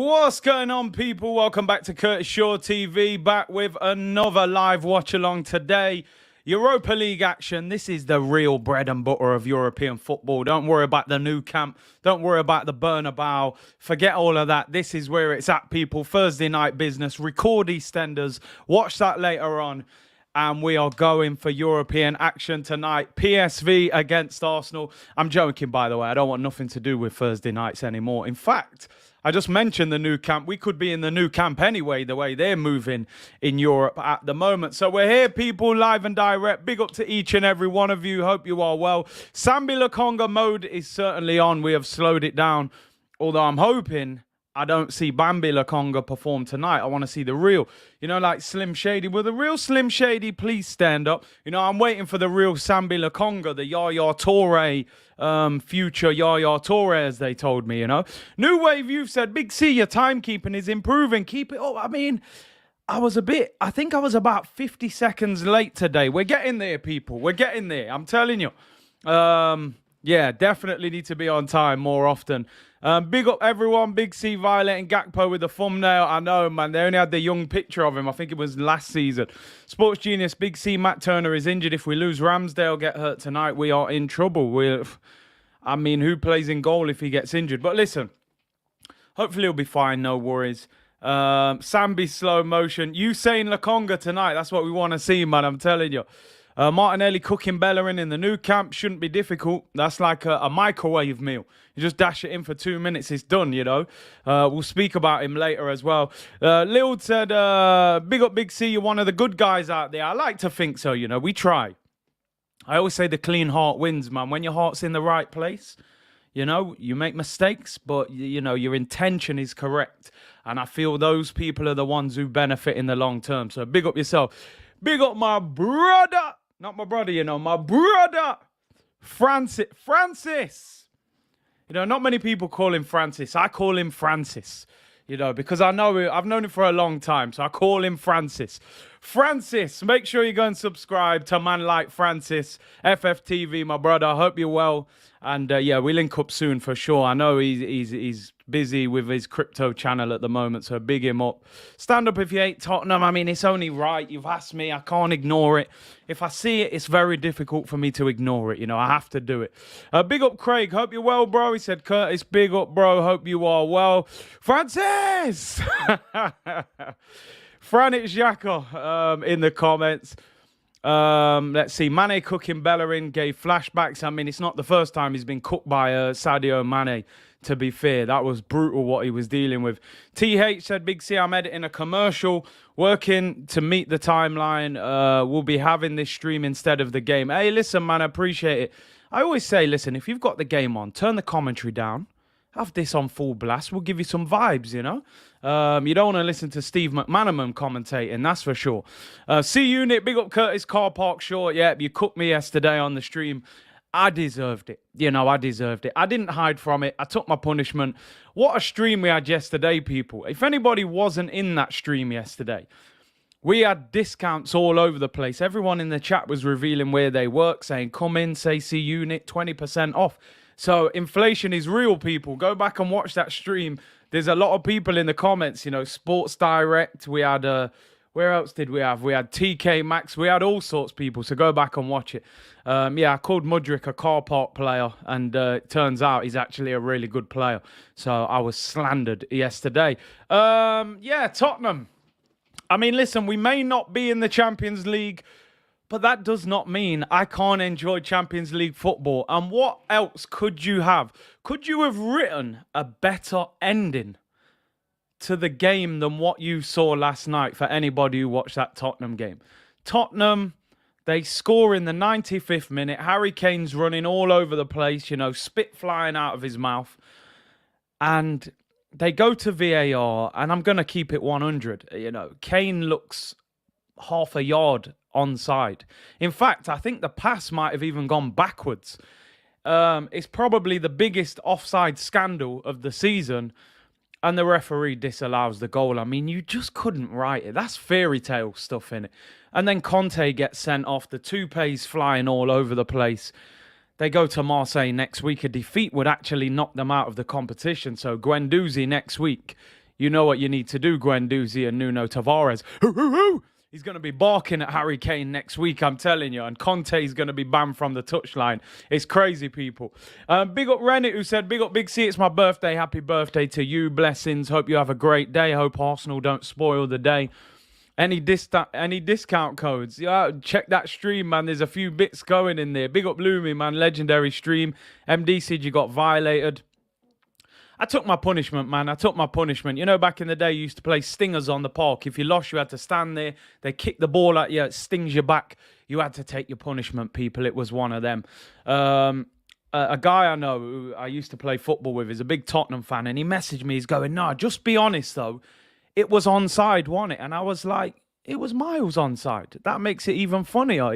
What's going on, people? Welcome back to Curtis Shaw TV, back with another live watch along today. Europa League action. This is the real bread and butter of European football. Don't worry about the new camp. Don't worry about the Bernabeu. Forget all of that. This is where it's at, people. Thursday night business. Record EastEnders. Watch that later on. And we are going for European action tonight. PSV against Arsenal. I'm joking, by the way. I don't want nothing to do with Thursday nights anymore. In fact, I just mentioned the new camp. We could be in the new camp anyway, the way they're moving in Europe at the moment. So we're here, people, live and direct. Big up to each and every one of you. Hope you are well. Sambi Lokonga mode is certainly on. We have slowed it down. Although I'm hoping I don't see Bambi Lokonga perform tonight. I want to see the real, like Slim Shady. Will the real Slim Shady please stand up? I'm waiting for the real Sambi Lokonga, the Yaya Toure, future Yaya Toure, as they told me, New Wave Youth said, Big C, your timekeeping is improving. Keep it up. I think I was about 50 seconds late today. We're getting there, people. We're getting there. I'm telling you. Yeah, definitely need to be on time more often. Big up everyone. Big C, Violet and Gakpo with the thumbnail. I know, man. They only had the young picture of him. I think it was last season. Sports Genius, Big C, Matt Turner is injured. If we lose Ramsdale, get hurt tonight, we are in trouble. Who plays in goal if he gets injured? But listen, hopefully he'll be fine. No worries. Sambi slow motion. You saying Lokonga tonight. That's what we want to see, man. I'm telling you. Martinelli cooking Bellerin in the new camp shouldn't be difficult. That's like a microwave meal. You just dash it in for 2 minutes, it's done, We'll speak about him later as well. Lil said, big up Big C, you're one of the good guys out there. I like to think so, we try. I always say the clean heart wins, man. When your heart's in the right place, you make mistakes, but, your intention is correct. And I feel those people are the ones who benefit in the long term. So big up yourself. Big up my brother. Not my brother, my brother. Francis. Not many people call him Francis. I call him Francis, because I've known him for a long time. So I call him Francis. Francis, make sure you go and subscribe to a man like Francis, FFTV, my brother. I hope you're well. And yeah, we link up soon for sure. I know he's busy with his crypto channel at the moment, so big him up. Stand up if you hate Tottenham. It's only right. You've asked me. I can't ignore it. If I see it, it's very difficult for me to ignore it. I have to do it. Big up, Craig. Hope you're well, bro. He said, Curtis, big up, bro. Hope you are well. Francis! Franit Xhaka in the comments. Let's see. Mane cooking Bellerin gave flashbacks. It's not the first time he's been cooked by Sadio Mane, to be fair. That was brutal what he was dealing with. TH said, Big C, I'm editing a commercial, working to meet the timeline. We'll be having this stream instead of the game. Hey, listen, man, I appreciate it. I always say, listen, if you've got the game on, turn the commentary down. Have this on full blast. We'll give you some vibes, You don't want to listen to Steve McManaman commentating, that's for sure. C-Unit, big up Curtis, car park short. Yeah, you cooked me yesterday on the stream. I deserved it. I deserved it. I didn't hide from it. I took my punishment. What a stream we had yesterday, people. If anybody wasn't in that stream yesterday, we had discounts all over the place. Everyone in the chat was revealing where they work, saying, come in, say C-Unit, 20% off. So inflation is real, people. Go back and watch that stream. There's a lot of people in the comments, Sports Direct. We had, where else did we have? We had TK Maxx. We had all sorts of people. So go back and watch it. Yeah, I called Mudrick a car park player. And it turns out he's actually a really good player. So I was slandered yesterday. Yeah, Tottenham. Listen, we may not be in the Champions League, but that does not mean I can't enjoy Champions League football. And what else could you have? Could you have written a better ending to the game than what you saw last night for anybody who watched that Tottenham game? Tottenham, they score in the 95th minute. Harry Kane's running all over the place, spit flying out of his mouth. And they go to VAR, and I'm going to keep it 100. Kane looks half a yard onside. In fact, I think the pass might have even gone backwards. It's probably the biggest offside scandal of the season, and the referee disallows the goal. You just couldn't write it. That's fairy tale stuff in it. And then Conte gets sent off. The toupees flying all over the place. They go to Marseille next week. A defeat would actually knock them out of the competition. So Guendouzi next week, You know what you need to do, Guendouzi and Nuno Tavares. He's going to be barking at Harry Kane next week, I'm telling you. And Conte's going to be banned from the touchline. It's crazy, people. Big up Rennet, who said, big up Big C, it's my birthday. Happy birthday to you. Blessings. Hope you have a great day. Hope Arsenal don't spoil the day. Any discount codes? Yeah, check that stream, man. There's a few bits going in there. Big up Loomy, man. Legendary stream. MD said you got violated. I took my punishment, man. I took my punishment. You know, back in the day, you used to play stingers on the park. If you lost, you had to stand there. They kick the ball at you. It stings your back. You had to take your punishment, people. It was one of them. A guy I know who I used to play football with is a big Tottenham fan, and he messaged me. He's going, "No, just be honest, though. It was onside, wasn't it?" And I was like, it was miles onside. That makes it even funnier.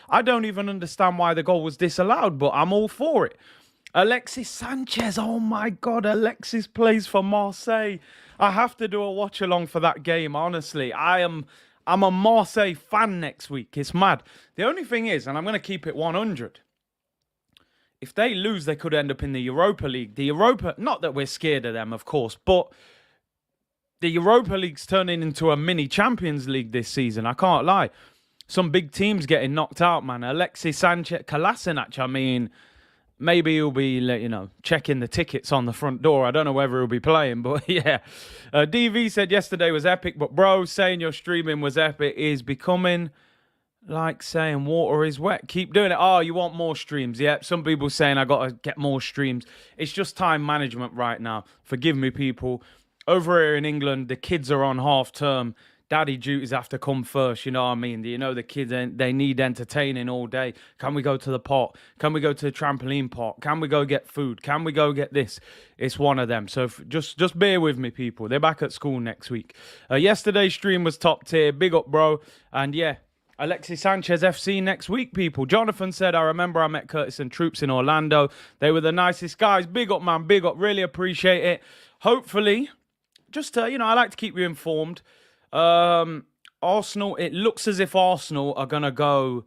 I don't even understand why the goal was disallowed, but I'm all for it. Alexis Sanchez, oh my God, Alexis plays for Marseille. I have to do a watch along for that game, honestly. I'm a Marseille fan next week. It's mad. The only thing is, and I'm going to keep it 100, if they lose, they could end up in the Europa League. Not that we're scared of them, of course, but the Europa League's turning into a mini Champions League this season. I can't lie. Some big teams getting knocked out, man. Alexis Sanchez, Kolasinac, I mean, maybe he'll be, checking the tickets on the front door. I don't know whether he'll be playing, but yeah. DV said yesterday was epic, but bro, saying your streaming was epic is becoming like saying water is wet. Keep doing it. Oh, you want more streams? Yeah, some people saying I got to get more streams. It's just time management right now. Forgive me, people. Over here in England, the kids are on half term. Daddy duties have to come first, you know what I mean? You know, the kids, they need entertaining all day. Can we go to the park? Can we go to the trampoline park? Can we go get food? Can we go get this? It's one of them. So just bear with me, people. They're back at school next week. Yesterday's stream was top tier. Big up, bro. And yeah, Alexis Sanchez FC next week, people. Jonathan said, I remember I met Curtis and Troops in Orlando. They were the nicest guys. Big up, man. Big up. Really appreciate it. Hopefully, just, I like to keep you informed. Arsenal, it looks as if Arsenal are going to go,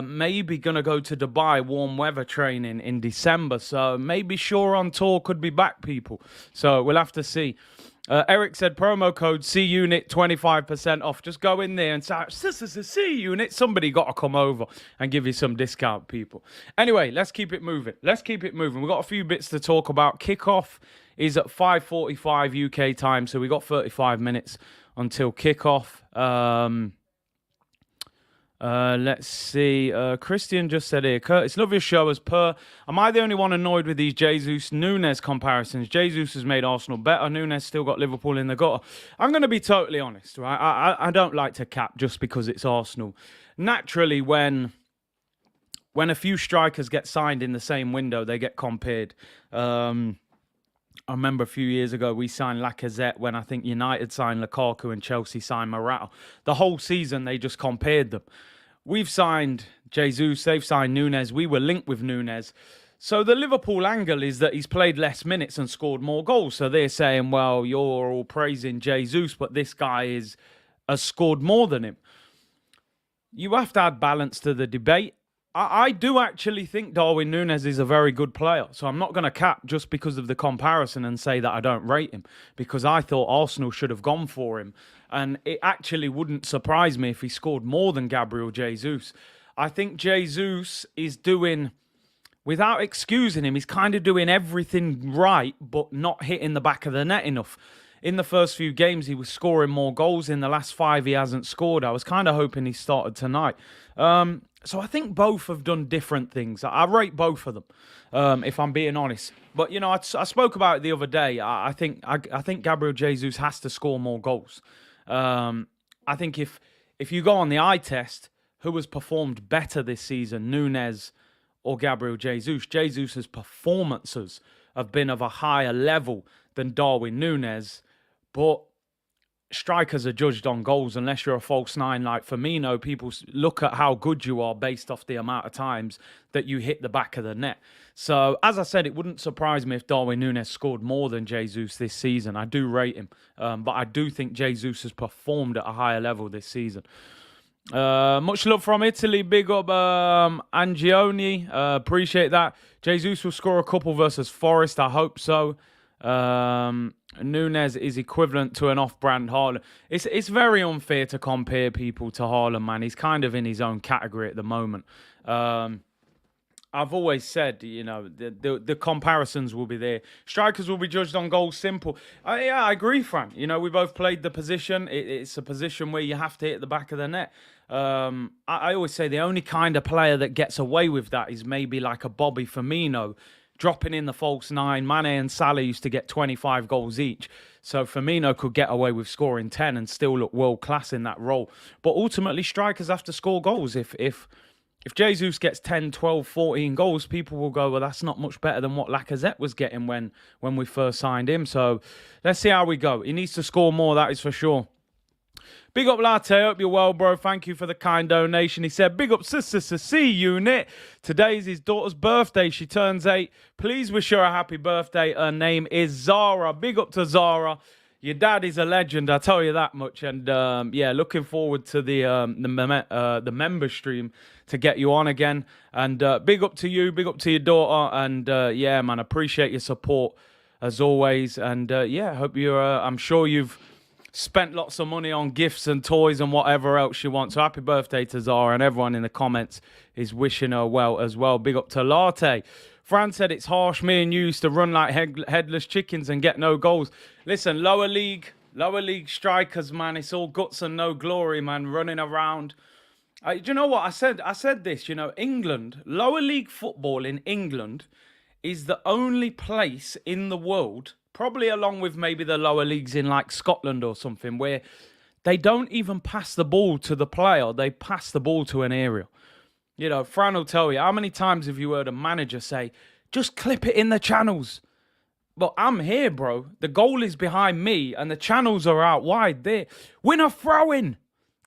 maybe going to go to Dubai warm weather training in December. So maybe Shaw on tour could be back, people. So we'll have to see. Eric said promo code CUNIT 25% off. Just go in there and say CUNIT. Somebody got to come over and give you some discount, people. Anyway, let's keep it moving. We've got a few bits to talk about. Kickoff is at 5:45 UK time, so we got 35 minutes until kickoff. Let's see. Christian just said here, Curtis, love your show as per. Am I the only one annoyed with these Jesus-Nunes comparisons? Jesus has made Arsenal better. Nunes still got Liverpool in the gutter. I'm going to be totally honest, right? I don't like to cap just because it's Arsenal. Naturally, when a few strikers get signed in the same window, they get compared. I remember a few years ago, we signed Lacazette when I think United signed Lukaku and Chelsea signed Morata. The whole season, they just compared them. We've signed Jesus, they've signed Nunes. We were linked with Nunes. So the Liverpool angle is that he's played less minutes and scored more goals. So they're saying, well, you're all praising Jesus, but this guy has scored more than him. You have to add balance to the debate. I do actually think Darwin Núñez is a very good player. So I'm not going to cap just because of the comparison and say that I don't rate him. Because I thought Arsenal should have gone for him. And it actually wouldn't surprise me if he scored more than Gabriel Jesus. I think Jesus is doing, without excusing him, he's kind of doing everything right, but not hitting the back of the net enough. In the first few games, he was scoring more goals. In the last 5, he hasn't scored. I was kind of hoping he started tonight. So I think both have done different things. I rate both of them, if I'm being honest. But, I spoke about it the other day. I think Gabriel Jesus has to score more goals. I think if you go on the eye test, who has performed better this season, Núñez or Gabriel Jesus? Jesus' performances have been of a higher level than Darwin Núñez. But strikers are judged on goals unless you're a false nine like Firmino. People look at how good you are based off the amount of times that you hit the back of the net. So, as I said, it wouldn't surprise me if Darwin Núñez scored more than Jesus this season. I do rate him. But I do think Jesus has performed at a higher level this season. Much love from Italy. Big up Angioni. Appreciate that. Jesus will score a couple versus Forest. I hope so. Nunes is equivalent to an off-brand Haaland. It's very unfair to compare people to Haaland, man. He's kind of in his own category at the moment. I've always said, the comparisons will be there. Strikers will be judged on goals. Simple. Yeah, I agree, Fran. We both played the position. It's a position where you have to hit the back of the net. I always say the only kind of player that gets away with that is maybe like a Bobby Firmino, dropping in the false nine. Mane and Salah used to get 25 goals each. So Firmino could get away with scoring 10 and still look world class in that role. But ultimately, strikers have to score goals. If Jesus gets 10, 12, 14 goals, people will go, well, that's not much better than what Lacazette was getting when we first signed him. So let's see how we go. He needs to score more, that is for sure. Big up Latte, hope you're well, bro. Thank you for the kind donation. He said, big up Sister C Unit. Today's his daughter's birthday. She turns 8. Please wish her a happy birthday. Her name is Zara. Big up to Zara. Your dad is a legend, I tell you that much. And yeah, looking forward to the member stream to get you on again. And big up to you, big up to your daughter. And yeah, man, appreciate your support as always. And yeah, hope you're. I'm sure you've spent lots of money on gifts and toys and whatever else you want. So happy birthday to Zara, and everyone in the comments is wishing her well as well. Big up to Latte. Fran said it's harsh. Me and you used to run like headless chickens and get no goals. Listen, lower league strikers, man, it's all guts and no glory, man, running around. Do you know what I said? I said this, England, lower league football in England is the only place in the world, probably along with maybe the lower leagues in like Scotland or something, where they don't even pass the ball to the player. They pass the ball to an aerial. Fran will tell you, how many times have you heard a manager say, just clip it in the channels? But I'm here, bro. The goal is behind me and the channels are out wide there. Win a throw-in.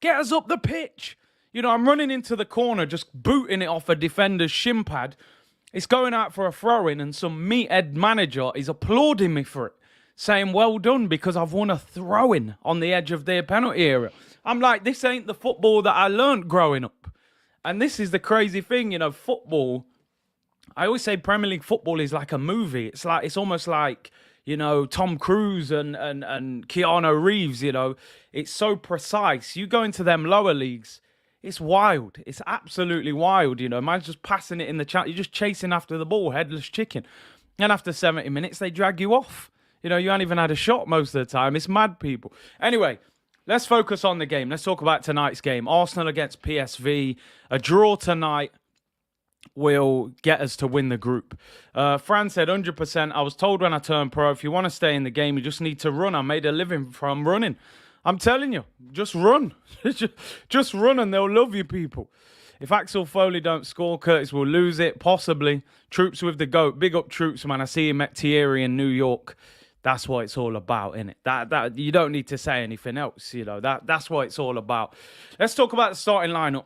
Get us up the pitch. I'm running into the corner, just booting it off a defender's shin pad. It's going out for a throw-in and some meathead manager is applauding me for it, saying, well done, because I've won a throw-in on the edge of their penalty area. I'm like, this ain't the football that I learned growing up. And this is the crazy thing, football. I always say Premier League football is like a movie. It's almost like, Tom Cruise and Keanu Reeves, It's so precise. You go into them lower leagues, it's wild. It's absolutely wild, Man's just passing it in the chat. You're just chasing after the ball, headless chicken. And after 70 minutes, they drag you off. You haven't even had a shot most of the time. It's mad, people. Anyway, let's focus on the game. Let's talk about tonight's game. Arsenal against PSV. A draw tonight will get us to win the group. Fran said 100%. I was told when I turned pro, if you want to stay in the game, you just need to run. I made a living from running. I'm telling you, just run. just run and they'll love you, people. If Axel Foley don't score, Curtis will lose it, possibly. Troops with the GOAT. Big up Troops, man. I see him at Thierry in New York. That's what it's all about, innit? That you don't need to say anything else, That's what it's all about. Let's talk about the starting lineup.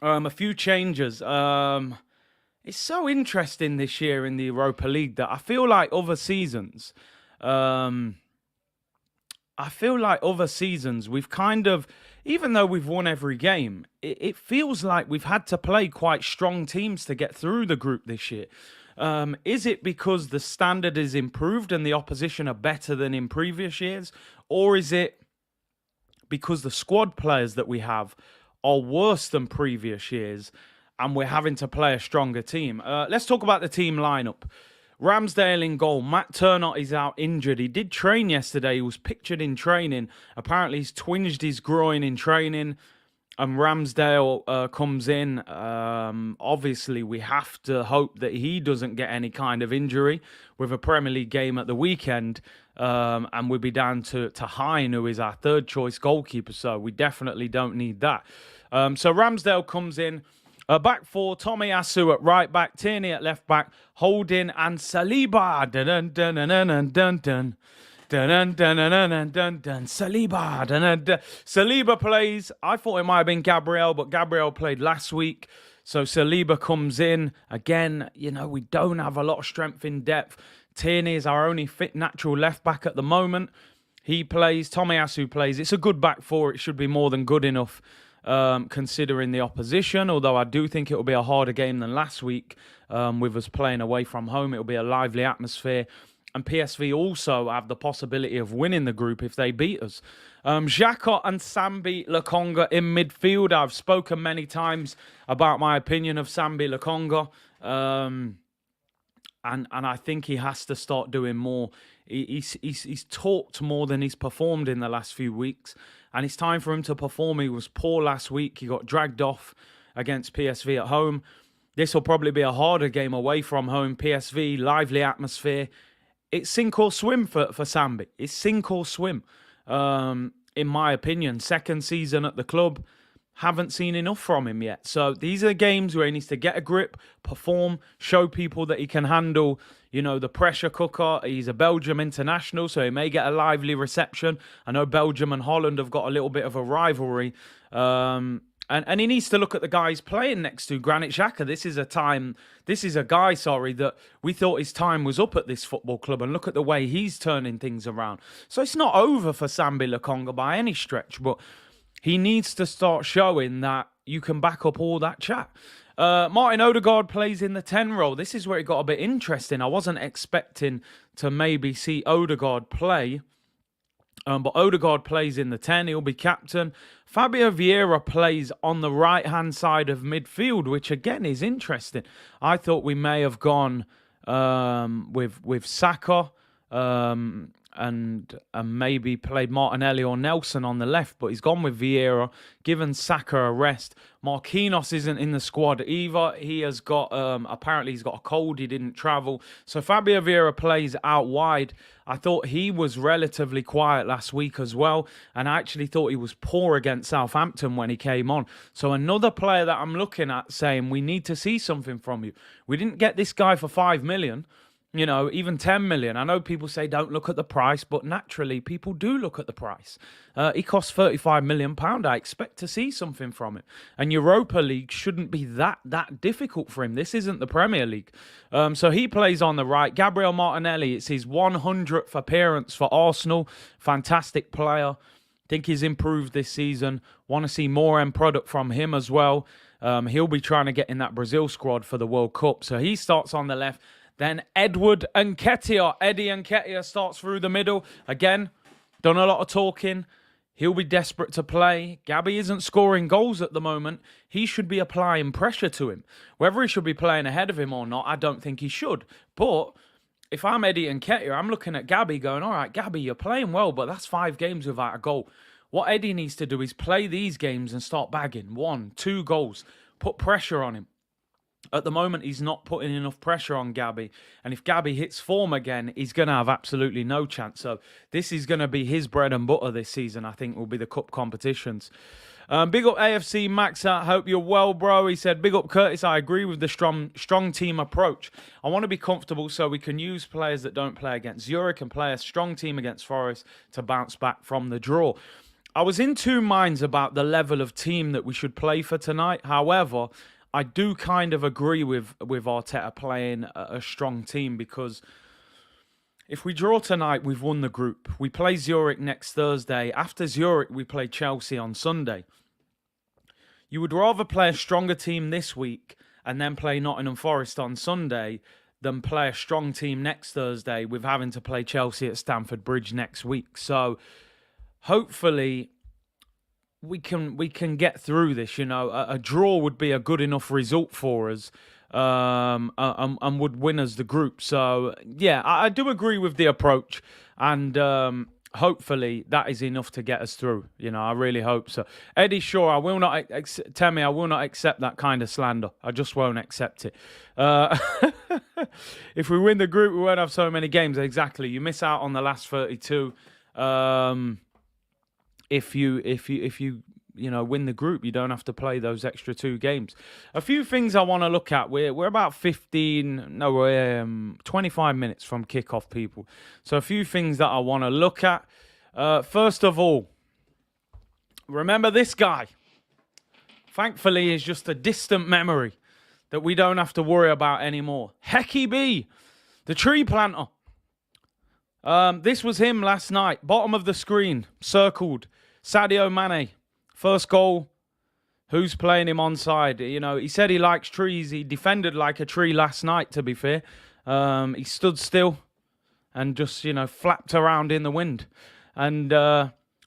A few changes. It's so interesting this year in the Europa League that I feel like other seasons, we've kind of, even though we've won every game, it feels like we've had to play quite strong teams to get through the group this year. Is it because the standard is improved and the opposition are better than in previous years? Or is it because the squad players that we have are worse than previous years and we're having to play a stronger team? Let's talk about the team lineup. Ramsdale in goal. Matt Turner is out injured. He did train yesterday. He was pictured in training. Apparently, he's twinged his groin in training. And Ramsdale comes in. Obviously, we have to hope that he doesn't get any kind of injury with a Premier League game at the weekend. And we'll be down to Hine, who is our third choice goalkeeper. So we definitely don't need that. So Ramsdale comes in. Back four, Tomiyasu at right back, Tierney at left back, Holding and Saliba. Dun dun dun dun dun dun dun. Dun, dun, dun, dun, dun, dun, dun. Saliba. Dun, dun, dun. Saliba plays. I thought it might have been Gabriel, but Gabriel played last week. So Saliba comes in. Again, we don't have a lot of strength in depth. Tierney is our only fit natural left back at the moment. He plays. Tomiyasu plays. It's a good back four. It should be more than good enough considering the opposition. Although I do think it will be a harder game than last week with us playing away from home. It will be a lively atmosphere. And PSV also have the possibility of winning the group if they beat us. Xhaka and Sambi Lokonga in midfield. I've spoken many times about my opinion of Sambi Lokonga. And I think he has to start doing more. He's talked more than he's performed in the last few weeks. And it's time for him to perform. He was poor last week. He got dragged off against PSV at home. This will probably be a harder game away from home. PSV, lively atmosphere. It's sink or swim for Sambi. It's sink or swim, in my opinion. Second season at the club. Haven't seen enough from him yet. So these are games where he needs to get a grip, perform, show people that he can handle, the pressure cooker. He's a Belgium international, so he may get a lively reception. I know Belgium and Holland have got a little bit of a rivalry. And he needs to look at the guys playing next to Granit Xhaka. This is a guy, that we thought his time was up at this football club, and look at the way he's turning things around. So it's not over for Sambi Lokonga by any stretch, but he needs to start showing that you can back up all that chat. Martin Odegaard plays in the 10 role. This is where it got a bit interesting. I wasn't expecting to maybe see Odegaard play. But Odegaard plays in the 10. He'll be captain. Fabio Vieira plays on the right-hand side of midfield, which again is interesting. I thought we may have gone with Saka and maybe played Martinelli or Nelson on the left, but he's gone with Vieira, given Saka a rest. Marquinhos isn't in the squad either. He has got, apparently he's got a cold, he didn't travel. So Fabio Vieira plays out wide. I thought he was relatively quiet last week as well, and I actually thought he was poor against Southampton when he came on. So another player that I'm looking at saying, we need to see something from you. We didn't get this guy for 5 million. Even 10 million. I know people say don't look at the price, but naturally people do look at the price. He costs £35 million. I expect to see something from it. And Europa League shouldn't be that difficult for him. This isn't the Premier League. So he plays on the right. Gabriel Martinelli, it's his 100th appearance for Arsenal. Fantastic player. Think he's improved this season. Want to see more end product from him as well. He'll be trying to get in that Brazil squad for the World Cup. So he starts on the left. Then Edward Nketiah. Eddie Nketiah starts through the middle. Again, done a lot of talking. He'll be desperate to play. Gabby isn't scoring goals at the moment. He should be applying pressure to him. Whether he should be playing ahead of him or not, I don't think he should. But if I'm Eddie Nketiah, I'm looking at Gabby going, all right, Gabby, you're playing well, but that's 5 games without a goal. What Eddie needs to do is play these games and start bagging 1, 2 goals. Put pressure on him. At the moment, he's not putting enough pressure on Gabby. And if Gabby hits form again, he's going to have absolutely no chance. So this is going to be his bread and butter this season, I think, will be the cup competitions. Big up AFC Max. I hope you're well, bro. He said, big up Curtis. I agree with the strong team approach. I want to be comfortable so we can use players that don't play against Zurich and play a strong team against Forest to bounce back from the draw. I was in 2 minds about the level of team that we should play for tonight. However, I do kind of agree with Arteta playing a strong team, because if we draw tonight, we've won the group. We play Zurich next Thursday. After Zurich, we play Chelsea on Sunday. You would rather play a stronger team this week and then play Nottingham Forest on Sunday than play a strong team next Thursday with having to play Chelsea at Stamford Bridge next week. So hopefully we can get through this. A draw would be a good enough result for us, and would win us the group. So yeah, I do agree with the approach, and hopefully that is enough to get us through. I really hope so. Eddie Shaw, I will not tell me I will not accept that kind of slander. I just won't accept it. If we win the group, we won't have so many games. Exactly, you miss out on the last 32. If you win the group, you don't have to play those extra 2 games. A few things I want to look at. We're about 25 minutes from kickoff, people. So a few things that I want to look at. First of all, remember this guy. Thankfully, he's just a distant memory that we don't have to worry about anymore. Hecky B, the tree planter. This was him last night. Bottom of the screen, circled. Sadio Mane, first goal. Who's playing him onside? He said he likes trees. He defended like a tree last night, to be fair. He stood still and just, flapped around in the wind. And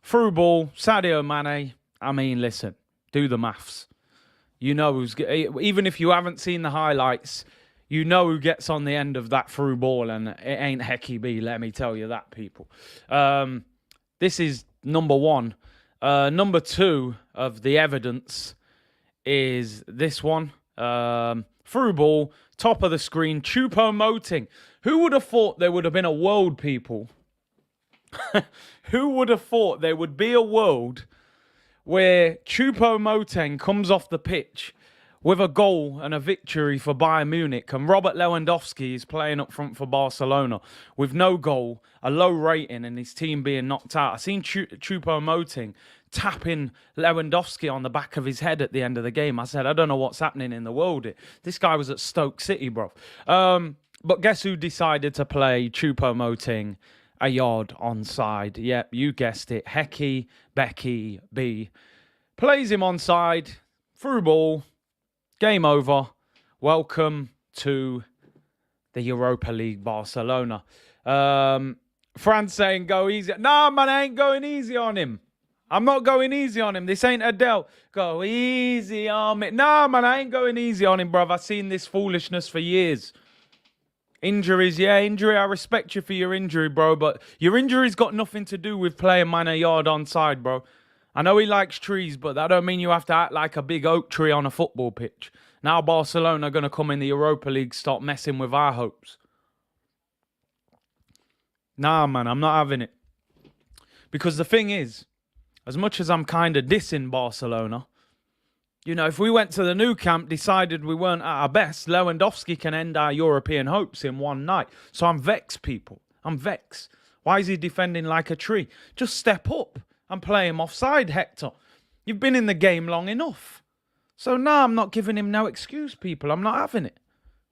through ball, Sadio Mane, I mean, listen, do the maths. You know who's, even if you haven't seen the highlights, you know who gets on the end of that through ball, and it ain't Hecky B, let me tell you that, people. This is number one. Number two of the evidence is this one. Through ball, top of the screen, Choupo-Moting. Who would have thought there would have been a world, people? Who would have thought there would be a world where Choupo-Moting comes off the pitch with a goal and a victory for Bayern Munich, and Robert Lewandowski is playing up front for Barcelona with no goal, a low rating, and his team being knocked out? I seen Choupo-Moting tapping Lewandowski on the back of his head at the end of the game. I said, I don't know what's happening in the world. This guy was at Stoke City, bro. But guess who decided to play Choupo-Moting a yard onside? Yep, you guessed it. Hecky Becky B plays him onside, through ball, game over. Welcome to the Europa League, Barcelona. Fran saying go easy. Nah, man, I ain't going easy on him. I'm not going easy on him. This ain't Adele. Go easy on me. Nah, man, I ain't going easy on him, bruv. I've seen this foolishness for years. Injuries, yeah, injury. I respect you for your injury, bro, but your injury's got nothing to do with playing man a yard onside, bro. I know he likes trees, but that don't mean you have to act like a big oak tree on a football pitch. Now Barcelona are going to come in the Europa League, start messing with our hopes. Nah, man, I'm not having it. Because the thing is, as much as I'm kind of dissing Barcelona, if we went to the new camp, decided we weren't at our best, Lewandowski can end our European hopes in one night. So I'm vexed, people. I'm vexed. Why is he defending like a tree? Just step up and play him offside, Hector. You've been in the game long enough. So I'm not giving him no excuse, people. I'm not having it.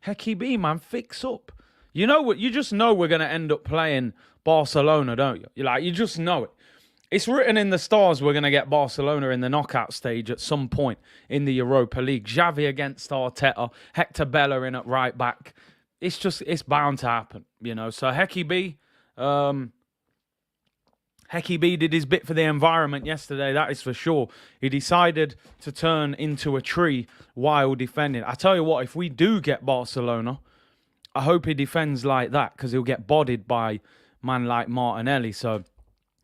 Hecky B, man, fix up. You know what? You just know we're going to end up playing Barcelona, don't you? You just know it. It's written in the stars we're going to get Barcelona in the knockout stage at some point in the Europa League. Xavi against Arteta, Hector Bellerin at right back. It's bound to happen, So Hecky B did his bit for the environment yesterday, that is for sure. He decided to turn into a tree while defending. I tell you what, if we do get Barcelona, I hope he defends like that, because he'll get bodied by man like Martinelli. So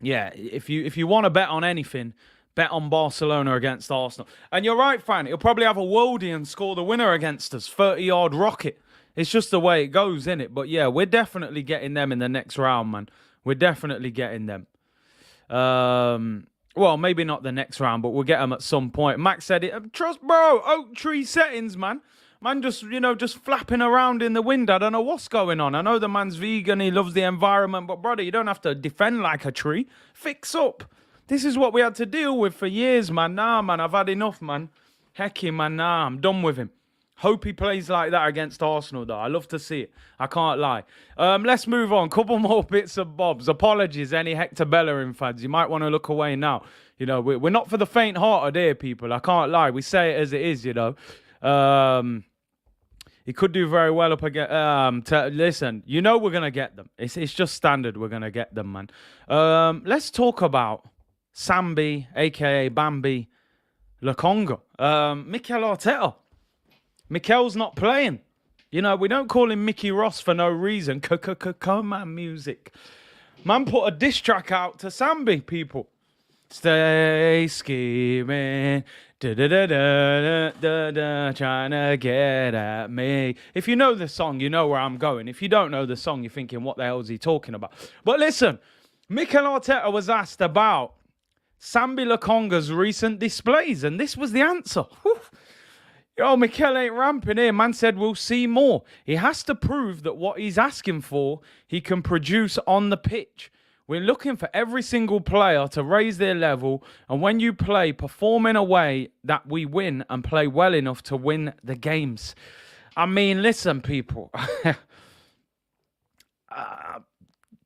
yeah, if you want to bet on anything, bet on Barcelona against Arsenal. And you're right, Fran, he'll probably have a worldie and score the winner against us. 30-yard rocket. It's just the way it goes, innit? But yeah, we're definitely getting them in the next round, man. We're definitely getting them. Well, maybe not the next round, but we'll get them at some point. Max said it. Trust, bro. Oak tree settings, man. Man, just flapping around in the wind. I don't know what's going on. I know the man's vegan. He loves the environment. But, brother, you don't have to defend like a tree. Fix up. This is what we had to deal with for years, man. Nah, man, I've had enough, man. Heck him, man. Nah, I'm done with him. Hope he plays like that against Arsenal, though. I love to see it. I can't lie. Let's move on. Couple more bits of bobs. Apologies, any Hector Bellerin fans. You might want to look away now. We're not for the faint-hearted here, people. I can't lie. We say it as it is, He could do very well up against... listen, we're going to get them. It's just standard we're going to get them, man. Let's talk about Sambi, a.k.a. Bambi, Lokonga. Mikel Arteta. Mikel's not playing. We don't call him Mickey Ross for no reason. Come on, music. Man put a diss track out to Sambi, people. Stay scheming. Da-da-da-da-da-da, trying to get at me. If you know the song, you know where I'm going. If you don't know the song, you're thinking, what the hell is he talking about? But listen, Mikel Arteta was asked about Sambi Lokonga's recent displays, and this was the answer. Yo, Mikel ain't ramping here. Man said we'll see more. He has to prove that what he's asking for, he can produce on the pitch. We're looking for every single player to raise their level, and when you play, perform in a way that we win and play well enough to win the games. I mean, listen, people.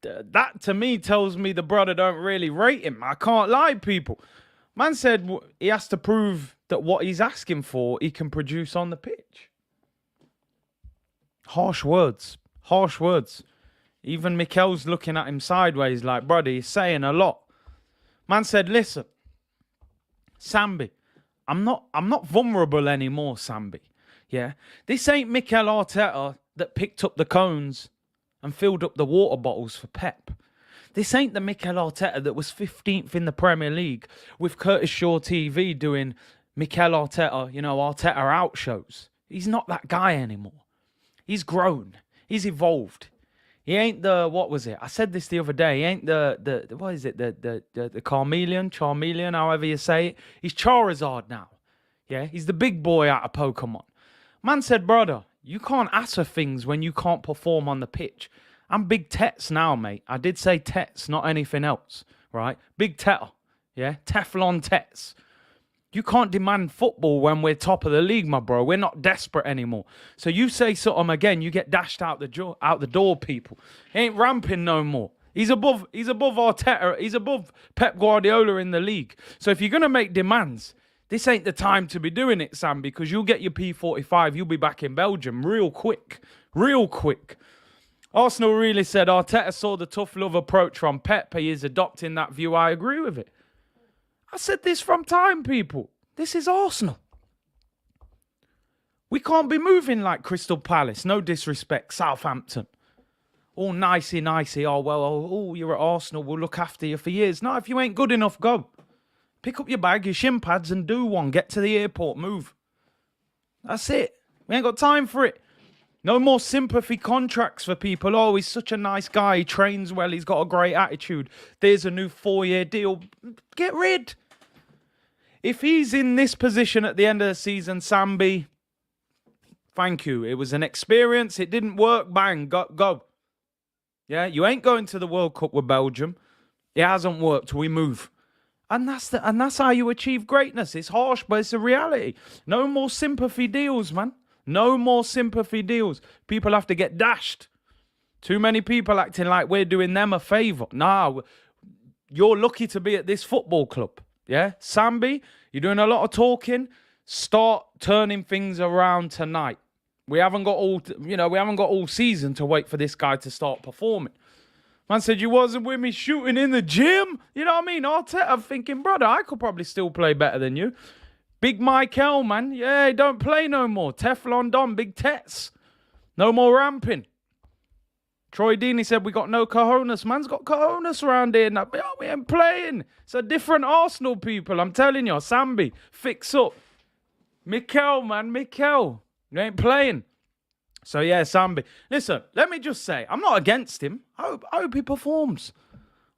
That to me tells me the brother don't really rate him. I can't lie, people. Man said he has to prove that what he's asking for, he can produce on the pitch. Harsh words. Harsh words. Even Mikel's looking at him sideways like, brother, he's saying a lot. Man said, listen, Sambi, I'm not vulnerable anymore, Sambi. Yeah? This ain't Mikel Arteta that picked up the cones and filled up the water bottles for Pep. This ain't the Mikel Arteta that was 15th in the Premier League with Curtis Shaw TV doing Mikel Arteta, Arteta out shows. He's not that guy anymore. He's grown. He's evolved. He ain't the, what was it? I said this the other day. He ain't the what is it? The Charmeleon, however you say it. He's Charizard now. Yeah, he's the big boy out of Pokemon. Man said, brother, you can't ask for things when you can't perform on the pitch. I'm big Tets now, mate. I did say Tets, not anything else, right? Big Tetter, yeah? Teflon Tets. You can't demand football when we're top of the league, my bro. We're not desperate anymore. So you say something again, you get dashed out the door, people. He ain't ramping no more. He's above Arteta. He's above Pep Guardiola in the league. So if you're going to make demands, this ain't the time to be doing it, Sam, because you'll get your P45. You'll be back in Belgium real quick. Real quick. Arsenal really said Arteta saw the tough love approach from Pep. He is adopting that view. I agree with it. I said this from time, people. This is Arsenal. We can't be moving like Crystal Palace. No disrespect. Southampton. All nicey. Oh, you're at Arsenal. We'll look after you for years. No, if you ain't good enough, go. Pick up your bag, your shin pads, and do one. Get to the airport. Move. That's it. We ain't got time for it. No more sympathy contracts for people. Oh, he's such a nice guy. He trains well. He's got a great attitude. There's a new 4-year deal. Get rid. If he's in this position at the end of the season, Sambi, thank you. It was an experience. It didn't work. Bang. Go. Yeah, you ain't going to the World Cup with Belgium. It hasn't worked. We move. And that's how you achieve greatness. It's harsh, but it's a reality. No more sympathy deals, man. No more sympathy deals. People have to get dashed. Too many people acting like we're doing them a favour. Nah, you're lucky to be at this football club. Yeah? Sambi, you're doing a lot of talking. Start turning things around tonight. We haven't got all season to wait for this guy to start performing. Man said you wasn't with me shooting in the gym. You know what I mean? Arteta thinking, brother, I could probably still play better than you. Big Michael, man. Yeah, don't play no more. Teflon Don, big Tets. No more ramping. Troy Deeney said we got no cojones. Man's got cojones around here. Now, we ain't playing. It's a different Arsenal, people. I'm telling you. Sambi, fix up. Mikel, man. Mikel. You ain't playing. So, yeah, Sambi. Listen, let me just say, I'm not against him. I hope he performs.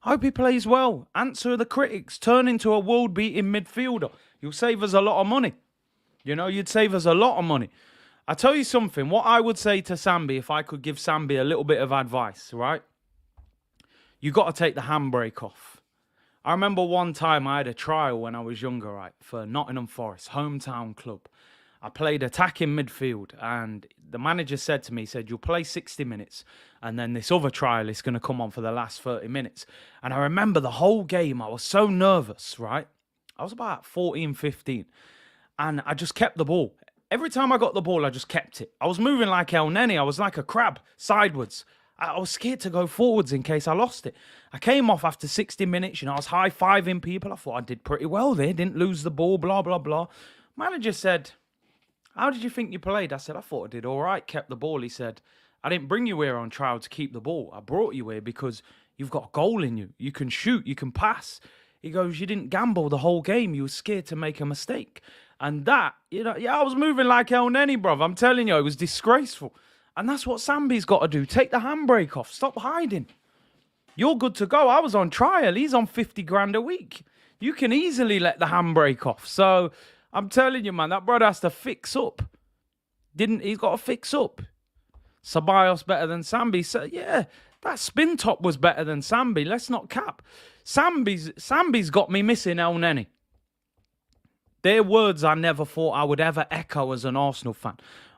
I hope he plays well. Answer the critics. Turn into a world-beating midfielder. You'll save us a lot of money. You'd save us a lot of money. I tell you something, what I would say to Sambi, if I could give Sambi a little bit of advice, right? You got to take the handbrake off. I remember one time I had a trial when I was younger, right, for Nottingham Forest, hometown club. I played attacking midfield, and the manager said to me, you'll play 60 minutes, and then this other trial is going to come on for the last 30 minutes. And I remember the whole game, I was so nervous, right? I was about 14, 15, and I just kept the ball. Every time I got the ball, I just kept it. I was moving like El Neni. I was like a crab, sideways. I was scared to go forwards in case I lost it. I came off after 60 minutes. I was high-fiving people. I thought I did pretty well there. Didn't lose the ball, blah, blah, blah. Manager said, how did you think you played? I said, I thought I did all right, kept the ball. He said, I didn't bring you here on trial to keep the ball. I brought you here because you've got a goal in you. You can shoot, you can pass. He goes, you didn't gamble the whole game. You were scared to make a mistake. And that, I was moving like El Neni, bruv. I'm telling you, it was disgraceful. And that's what Sambi's got to do. Take the handbrake off. Stop hiding. You're good to go. I was on trial. He's on 50 grand a week. You can easily let the handbrake off. So I'm telling you, man, that brother has to fix up. He's got to fix up. Ceballos better than Sambi. So, yeah, that spin top was better than Sambi. Let's not cap. Sambi's got me missing El Neni. They're words I never thought I would ever echo as an Arsenal fan.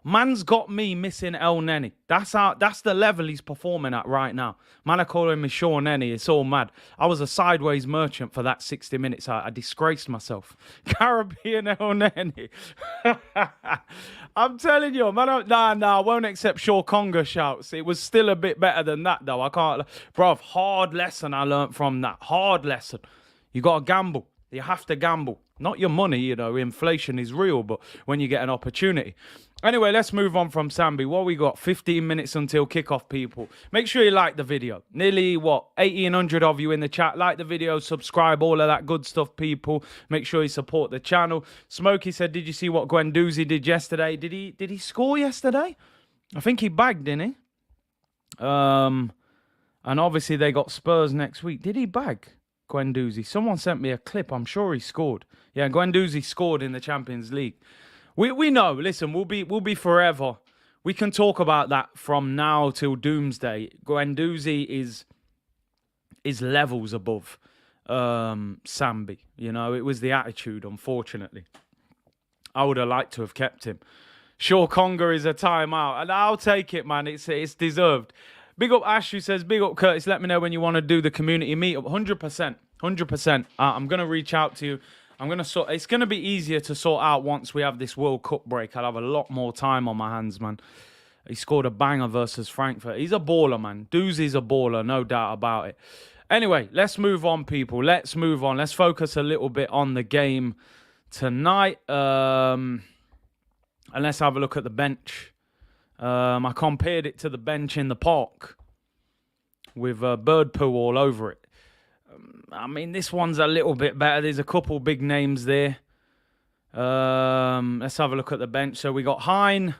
Man's got me missing El Neni. That's the level he's performing at right now. Man, I call him Sean Neni. It's all mad. I was a sideways merchant for that 60 minutes. I disgraced myself. Caribbean El Neni. I'm telling you, man. I won't accept Lokonga shouts. It was still a bit better than that, though. I can't. Bruv, hard lesson I learnt from that. Hard lesson. You got to gamble. You have to gamble. Not your money, you know. Inflation is real, but when you get an opportunity. Anyway, let's move on from Sambi. What we got? 15 minutes until kickoff, people. Make sure you like the video. Nearly, 1,800 of you in the chat. Like the video, subscribe, all of that good stuff, people. Make sure you support the channel. Smokey said, did you see what Guendouzi did yesterday? Did he score yesterday? I think he bagged, didn't he? And obviously they got Spurs next week. Did he bag Guendouzi? Someone sent me a clip. I'm sure he scored. Yeah, Guendouzi scored in the Champions League. We know. Listen, we'll be forever. We can talk about that from now till doomsday. Guendouzi is levels above Sambi. You know, it was the attitude, unfortunately. I would have liked to have kept him. Sure, Conga is a timeout, and I'll take it, man. It's deserved. Big up Ash, who says, big up Curtis. Let me know when you want to do the community meetup. 100%. 100%. I'm going to reach out to you. It's going to be easier to sort out once we have this World Cup break. I'll have a lot more time on my hands, man. He scored a banger versus Frankfurt. He's a baller, man. Doozy's a baller, no doubt about it. Anyway, let's move on, people. Let's move on. Let's focus a little bit on the game tonight. And let's have a look at the bench. I compared it to the bench in the park with bird poo all over it. I mean, this one's a little bit better. There's a couple big names there. Let's have a look at the bench. So we got Hein,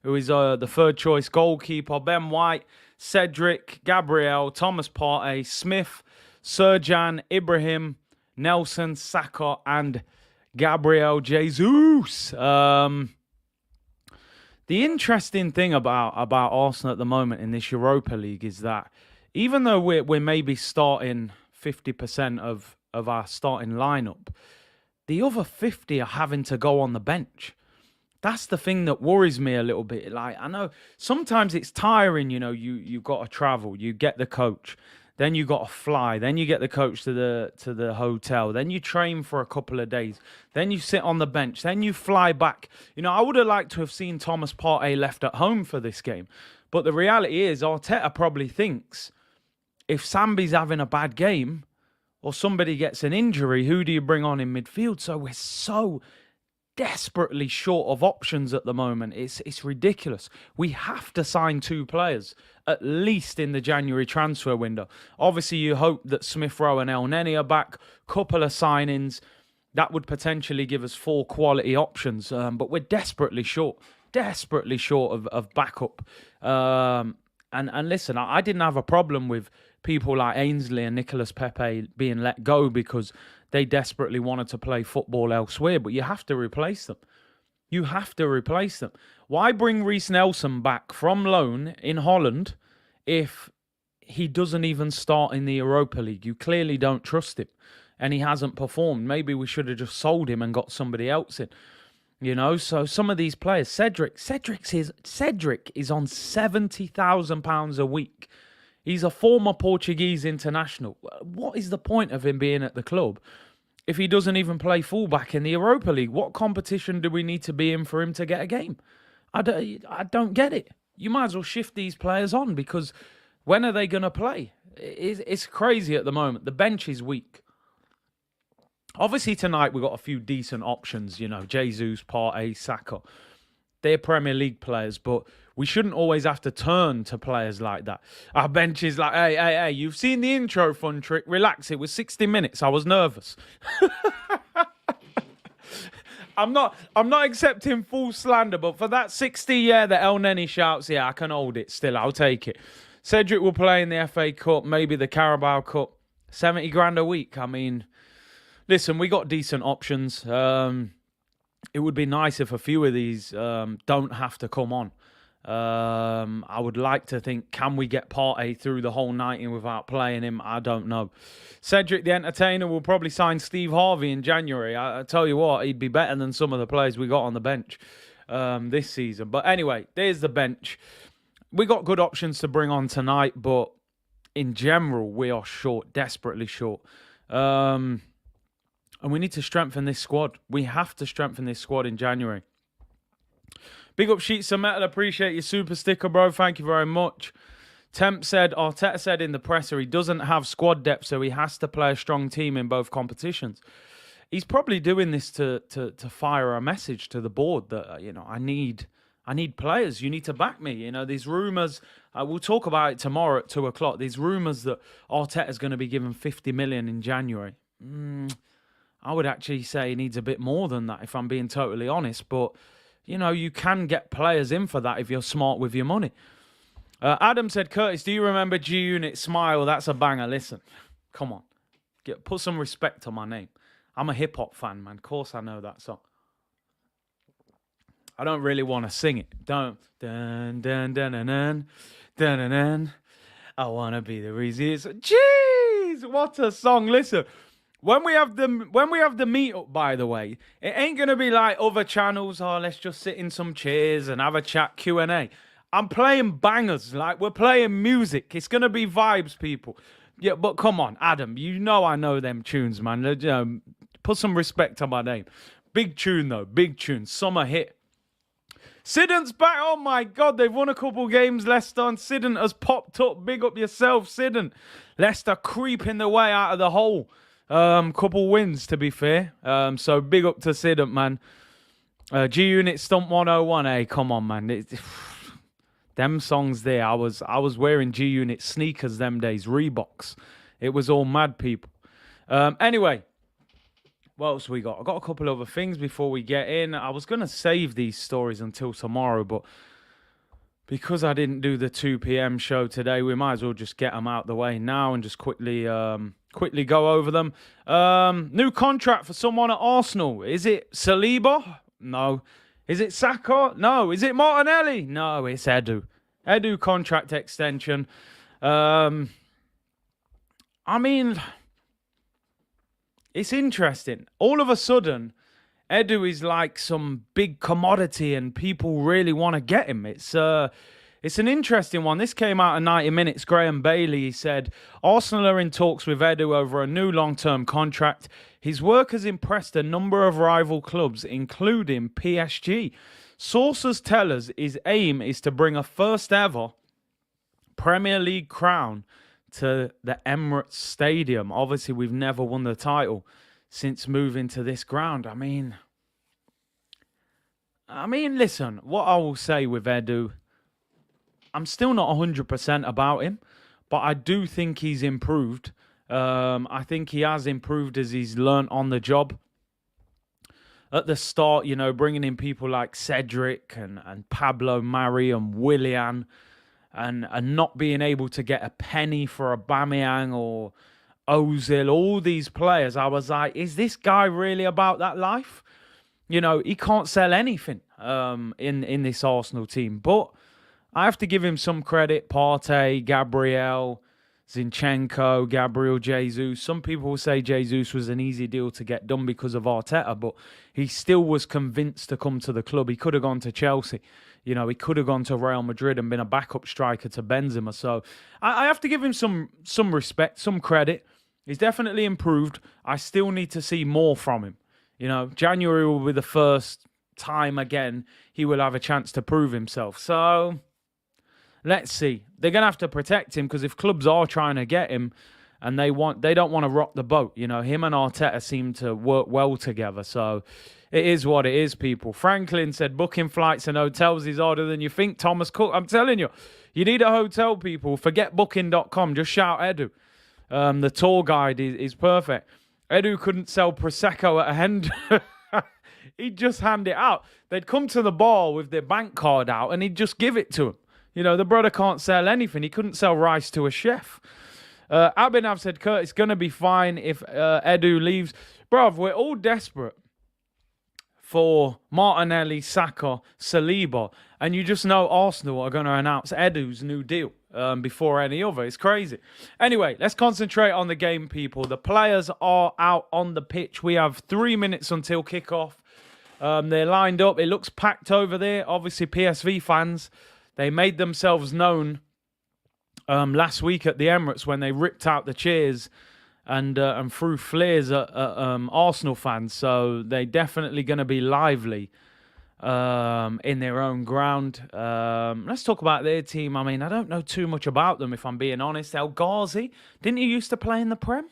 who is the third choice goalkeeper. Ben White, Cedric, Gabriel, Thomas Partey, Smith, Serjan, Ibrahim, Nelson, Saka, and Gabriel Jesus. The interesting thing about Arsenal at the moment in this Europa League is that even though we're maybe starting 50% of our starting lineup, the other 50 are having to go on the bench. That's the thing that worries me a little bit. Like, I know sometimes it's tiring, you know, you've got to travel, you get the coach, then you got to fly, then you get the coach to the hotel, then you train for a couple of days, then you sit on the bench, then you fly back. You know, I would have liked to have seen Thomas Partey left at home for this game. But the reality is Arteta probably thinks, if Sambi's having a bad game or somebody gets an injury, who do you bring on in midfield? So we're so desperately short of options at the moment. It's ridiculous. We have to sign 2 players, at least in the January transfer window. Obviously, you hope that Smith Rowe and El Neni are back. Couple of signings. That would potentially give us 4 quality options. But we're desperately short of backup. And listen, I didn't have a problem with people like Ainsley and Nicolas Pepe being let go because they desperately wanted to play football elsewhere. But you have to replace them. You have to replace them. Why bring Reece Nelson back from loan in Holland if he doesn't even start in the Europa League? You clearly don't trust him. And he hasn't performed. Maybe we should have just sold him and got somebody else in. You know, so some of these players, Cedric is on £70,000 a week. He's a former Portuguese international. What is the point of him being at the club if he doesn't even play fullback in the Europa League? What competition do we need to be in for him to get a game? I don't get it. You might as well shift these players on, because when are they going to play? It's crazy at the moment. The bench is weak. Obviously, tonight we've got a few decent options, you know, Jesus, Partey, Saka. They're Premier League players, but we shouldn't always have to turn to players like that. Our bench is like, hey, you've seen the intro, fun trick. Relax, it was 60 minutes. I was nervous. I'm not accepting full slander, but for that 60, yeah, the El Neni shouts, yeah, I can hold it still. I'll take it. Cedric will play in the FA Cup, maybe the Carabao Cup. 70 grand a week. I mean, listen, we got decent options. It would be nice if a few of these don't have to come on. I would like to think, can we get Partey through the whole 90 without playing him? I don't know. Cedric the Entertainer will probably sign Steve Harvey in January. I tell you what, he'd be better than some of the players we got on the bench. this season. But anyway, there's the bench. We got good options to bring on tonight, but in general, we are short, desperately short. And we need to strengthen this squad. We have to strengthen this squad in January. Big up Sheets of Metal. Appreciate your super sticker, bro. Thank you very much. Arteta said in the presser he doesn't have squad depth, so he has to play a strong team in both competitions. He's probably doing this to fire a message to the board that, I need players. You need to back me. These rumours, we'll talk about it tomorrow at 2 o'clock. These rumours that Arteta's going to be given 50 million in January. I would actually say he needs a bit more than that, if I'm being totally honest. But, you can get players in for that if you're smart with your money. Adam said, Curtis, do you remember G-Unit Smile? That's a banger. Listen, come on. Put some respect on my name. I'm a hip-hop fan, man. Of course I know that song. I don't really want to sing it. Don't. Dun, dun, dun, dun, dun, dun, dun, dun. I want to be the reason. Jeez, what a song. Listen, when we have the meetup, by the way, it ain't going to be like other channels. Oh, let's just sit in some chairs and have a chat Q&A. I'm playing bangers, like we're playing music. It's going to be vibes, people. Yeah, but come on, Adam, I know them tunes, man. Put some respect on my name. Big tune, though. Big tune. Summer hit. Sidon's back. Oh, my God. They've won a couple games, Leicester. And Sidon has popped up. Big up yourself, Sidon. Leicester creeping their way out of the hole. Couple wins, to be fair. So big up to Sidon, man. G-Unit Stump 101. Hey, come on, man. Them songs there. I was wearing G-Unit sneakers them days. Reeboks. It was all mad, people. Anyway. What else we got? I got a couple other things before we get in. I was going to save these stories until tomorrow, but because I didn't do the 2 p.m. show today, we might as well just get them out the way now and just quickly go over them. New contract for someone at Arsenal. Is it Saliba? No. Is it Saka? No. Is it Martinelli? No, it's Edu. Edu contract extension. It's interesting. All of a sudden, Edu is like some big commodity and people really want to get him. It's an interesting one. This came out in 90 minutes. Graham Bailey said, Arsenal are in talks with Edu over a new long-term contract. His work has impressed a number of rival clubs, including PSG. Sources tell us his aim is to bring a first-ever Premier League crown to the Emirates Stadium. Obviously, we've never won the title since moving to this ground. I mean, listen, what I will say with Edu, I'm still not 100% about him, but I do think he's improved. I think he has improved as he's learnt on the job. At the start, bringing in people like Cedric and Pablo Mari and Willian, and not being able to get a penny for Aubameyang or Ozil, all these players, I was like, is this guy really about that life? He can't sell anything in this Arsenal team. But I have to give him some credit. Partey, Gabriel, Zinchenko, Gabriel Jesus. Some people will say Jesus was an easy deal to get done because of Arteta, but he still was convinced to come to the club. He could have gone to Chelsea. He could have gone to Real Madrid and been a backup striker to Benzema. So I have to give him some respect, some credit. He's definitely improved. I still need to see more from him. January will be the first time again he will have a chance to prove himself. So let's see. They're going to have to protect him because if clubs are trying to get him and they don't want to rock the boat. Him and Arteta seem to work well together. So it is what it is, people. Franklin said booking flights and hotels is harder than you think. Thomas Cook, I'm telling you, you need a hotel, people. Forget booking.com. Just shout Edu. The tour guide is perfect. Edu couldn't sell Prosecco at a hand. He'd just hand it out. They'd come to the bar with their bank card out and he'd just give it to him. The brother can't sell anything. He couldn't sell rice to a chef. Abhinav said, Kurt, it's going to be fine if Edu leaves. Bruv, we're all desperate for Martinelli, Saka, Saliba, and you just know Arsenal are going to announce Edu's new deal before any other. It's crazy. Anyway, let's concentrate on the game, people. The players are out on the pitch. We have 3 minutes until kickoff. They're lined up. It looks packed over there. Obviously, PSV fans, they made themselves known last week at the Emirates when they ripped out the chairs and threw flares at Arsenal fans. So they're definitely going to be lively in their own ground. Let's talk about their team. I mean, I don't know too much about them, if I'm being honest. El Ghazi, didn't he used to play in the Prem?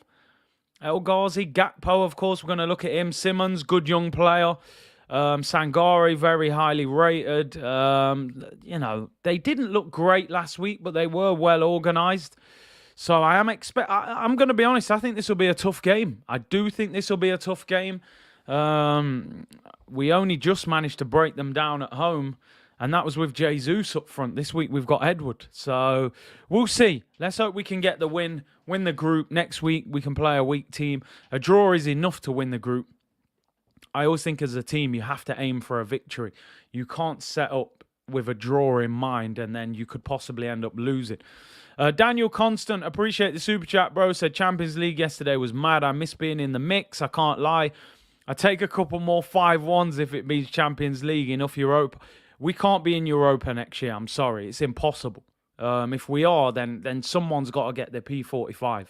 El Ghazi, Gakpo, of course, we're going to look at him. Simmons, good young player. Sangare, very highly rated. They didn't look great last week, but they were well organised. So I'm going to be honest, I think this will be a tough game. I do think this will be a tough game. We only just managed to break them down at home, and that was with Jesus up front. This week we've got Edward. So we'll see. Let's hope we can get the win the group. Next week we can play a weak team. A draw is enough to win the group. I always think as a team you have to aim for a victory. You can't set up with a draw in mind and then you could possibly end up losing. Daniel Constant, appreciate the super chat, bro. Said Champions League yesterday was mad. I miss being in the mix. I can't lie. I take a couple more 5-1s if it means Champions League. Enough Europa. We can't be in Europa next year. I'm sorry. It's impossible. If we are, then someone's got to get their P45.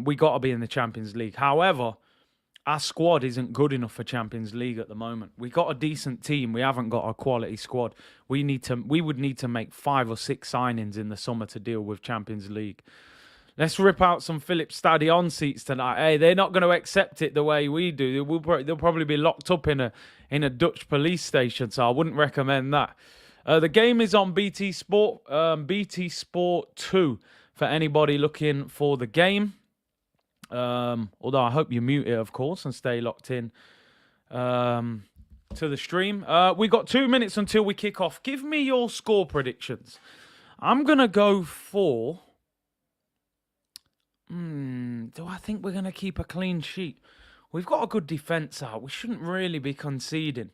We got to be in the Champions League. However, our squad isn't good enough for Champions League at the moment. We got a decent team. We haven't got a quality squad. We would need to make 5 or 6 signings in the summer to deal with Champions League. Let's rip out some Philips Stadion seats tonight. Hey, they're not going to accept it the way we do. They'll probably be locked up in a Dutch police station, so I wouldn't recommend that. The game is on BT Sport, BT Sport 2 for anybody looking for the game. Although I hope you mute it, of course, and stay locked in to the stream. We got 2 minutes until we kick off. Give me your score predictions. I'm going to go for... do I think we're going to keep a clean sheet? We've got a good defence out. We shouldn't really be conceding.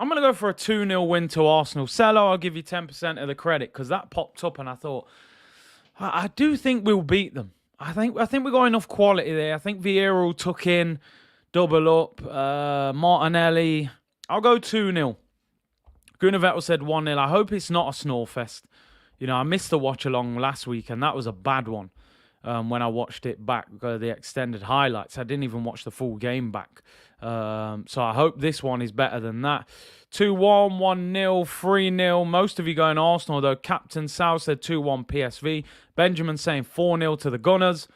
I'm going to go for a 2-0 win to Arsenal. Cello, I'll give you 10% of the credit because that popped up and I thought, I do think we'll beat them. I think we've got enough quality there. I think Vieira will tuck in, double up. Martinelli, I'll go 2-0. Grunevettel said 1-0. I hope it's not a snore fest. You know, I missed the watch along last week and that was a bad one. When I watched it back, the extended highlights. I didn't even watch the full game back. So I hope this one is better than that. 2-1, 1-0, 3-0. Most of you going Arsenal, though. Captain Sal said 2-1 PSV. Benjamin saying 4-0 to the Gunners.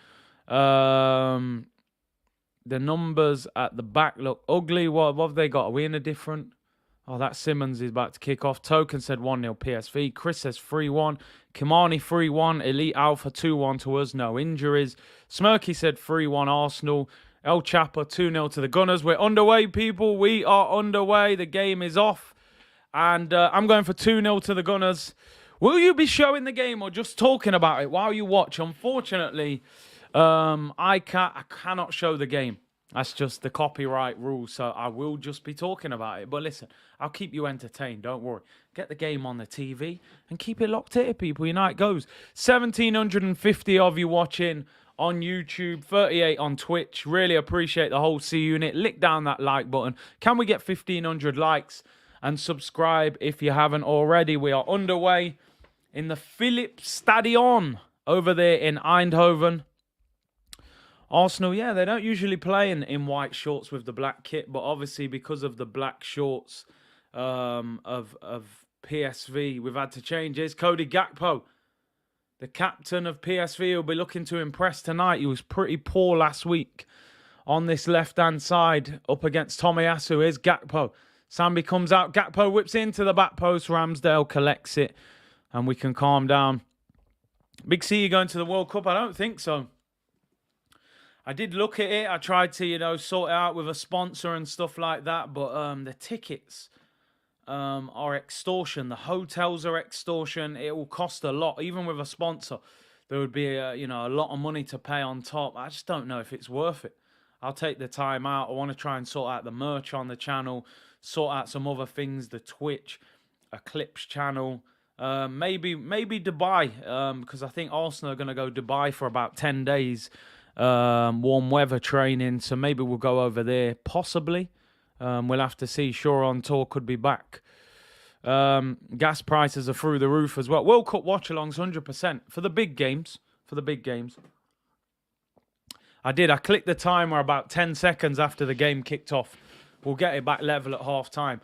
The numbers at the back look ugly. What have they got? Are we in a different... Oh, that Simmons is about to kick off. Token said 1-0 PSV. Chris says 3-1. Kimani 3-1. Elite Alpha 2-1 to us. No injuries. Smirky said 3-1 Arsenal. El Chapa 2-0 to the Gunners. We're underway, people. We are underway. The game is off. And I'm going for 2-0 to the Gunners. Will you be showing the game or just talking about it while you watch? Unfortunately, I cannot show the game. That's just the copyright rule, so I will just be talking about it. But listen, I'll keep you entertained, don't worry. Get the game on the TV and keep it locked here, people. You know how it goes. 1,750 of you watching on YouTube, 38 on Twitch. Really appreciate the whole C unit. Lick down that like button. Can we get 1,500 likes? And subscribe if you haven't already. We are underway in the Philips Stadion over there in Eindhoven. Arsenal, yeah, they don't usually play in white shorts with the black kit, but obviously because of the black shorts of PSV, we've had to change. Here's Cody Gakpo, the captain of PSV, will be looking to impress tonight. He was pretty poor last week on this left-hand side up against Tomiyasu. Here's Gakpo. Sambi comes out. Gakpo whips into the back post. Ramsdale collects it, and we can calm down. Big C, you going to the World Cup? I don't think so. I did look at it. I tried to, sort it out with a sponsor and stuff like that. But the tickets are extortion. The hotels are extortion. It will cost a lot. Even with a sponsor, there would be a lot of money to pay on top. I just don't know if it's worth it. I'll take the time out. I want to try and sort out the merch on the channel, sort out some other things, the Twitch, Eclipse channel, maybe Dubai, because I think Arsenal are going to go Dubai for about 10 days. Warm weather training, so maybe we'll go over there, possibly. We'll have to see. Sure, on tour could be back. Gas prices are through the roof as well. World Cup watch-alongs, 100% for the big games. For the big games. I clicked the timer about 10 seconds after the game kicked off. We'll get it back level at half-time.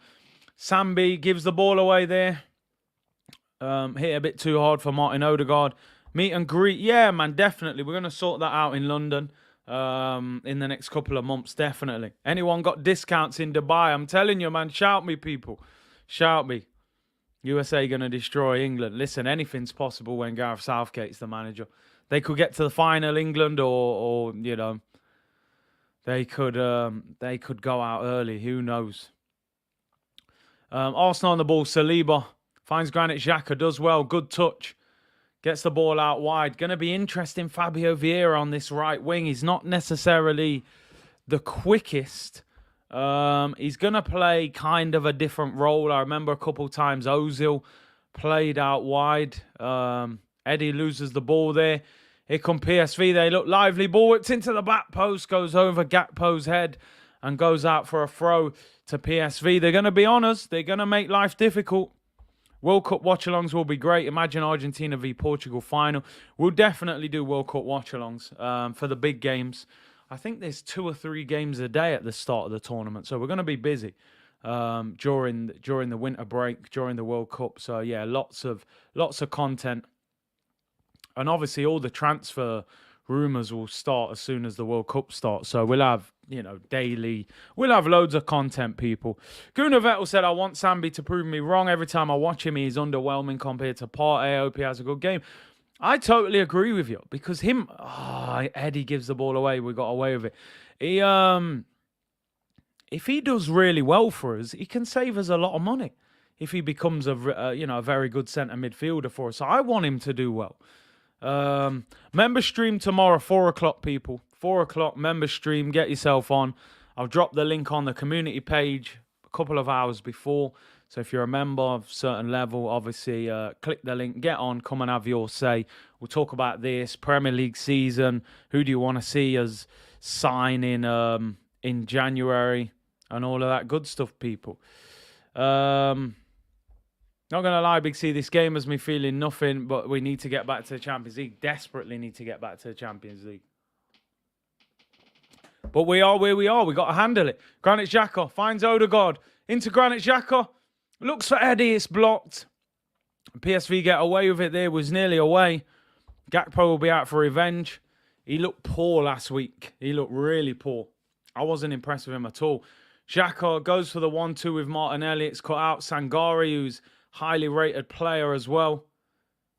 Sambi gives the ball away there. Hit a bit too hard for Martin Odegaard. Meet and greet. Yeah, man, definitely. We're going to sort that out in London in the next couple of months, definitely. Anyone got discounts in Dubai? I'm telling you, man, shout me, people. Shout me. USA going to destroy England. Listen, anything's possible when Gareth Southgate's the manager. They could get to the final, England, or you know, they could go out early. Who knows? Arsenal on the ball. Saliba finds Granit Xhaka, does well. Good touch. Gets the ball out wide. Going to be interesting. Fabio Vieira on this right wing. He's not necessarily the quickest. He's going to play kind of a different role. I remember a couple times Ozil played out wide. Eddie loses the ball there. Here come PSV. They look lively. Ball whipped into the back post. Goes over Gakpo's head and goes out for a throw to PSV. They're going to be on us. They're going to make life difficult. World Cup watch-alongs will be great. Imagine Argentina v Portugal final. We'll definitely do World Cup watch-alongs for the big games. I think there's 2 or 3 games a day at the start of the tournament. So we're going to be busy during the winter break, during the World Cup. So, yeah, lots of content. And obviously all the transfer rumours will start as soon as the World Cup starts. So we'll have, daily... We'll have loads of content, people. Gunnar Vettel said, I want Sambi to prove me wrong. Every time I watch him, he's underwhelming compared to Partey. I hope he has a good game. I totally agree with you. Because Eddie gives the ball away. We got away with it. If he does really well for us, he can save us a lot of money. If he becomes a very good centre midfielder for us. So I want him to do well. Member stream tomorrow, 4 o'clock, people. 4 o'clock, member stream. Get yourself on. I'll drop the link on the community page a couple of hours before. So if you're a member of a certain level, obviously, click the link, get on, come and have your say. We'll talk about this, Premier League season. Who do you want to see us sign in January? And all of that good stuff, people. Not going to lie, Big C, this game has me feeling nothing, but we need to get back to the Champions League. Desperately need to get back to the Champions League. But we are where we are. We got to handle it. Granit Xhaka finds Odegaard. Into Granit Xhaka. Looks for Eddie. It's blocked. PSV get away with it there. Was nearly away. Gakpo will be out for revenge. He looked poor last week. He looked really poor. I wasn't impressed with him at all. Xhaka goes for the 1-2 with Martinelli. It's cut out. Sangare, who's highly rated player as well.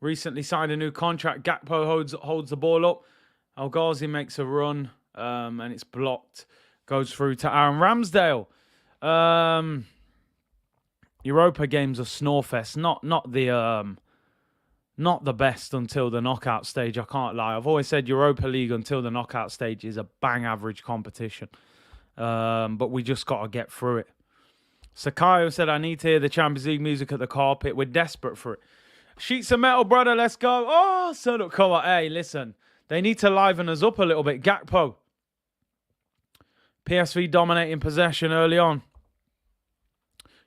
Recently signed a new contract. Gakpo holds the ball up. El Ghazi makes a run. And it's blocked. Goes through to Aaron Ramsdale. Europa games are snorefest. Not the best until the knockout stage. I can't lie. I've always said Europa League until the knockout stage is a bang average competition. But we just got to get through it. Sakayo said, I need to hear the Champions League music at the carpet. We're desperate for it. Sheets of metal, brother. Let's go. Oh, so look, come on. Hey, listen. They need to liven us up a little bit. Gakpo. PSV dominating possession early on.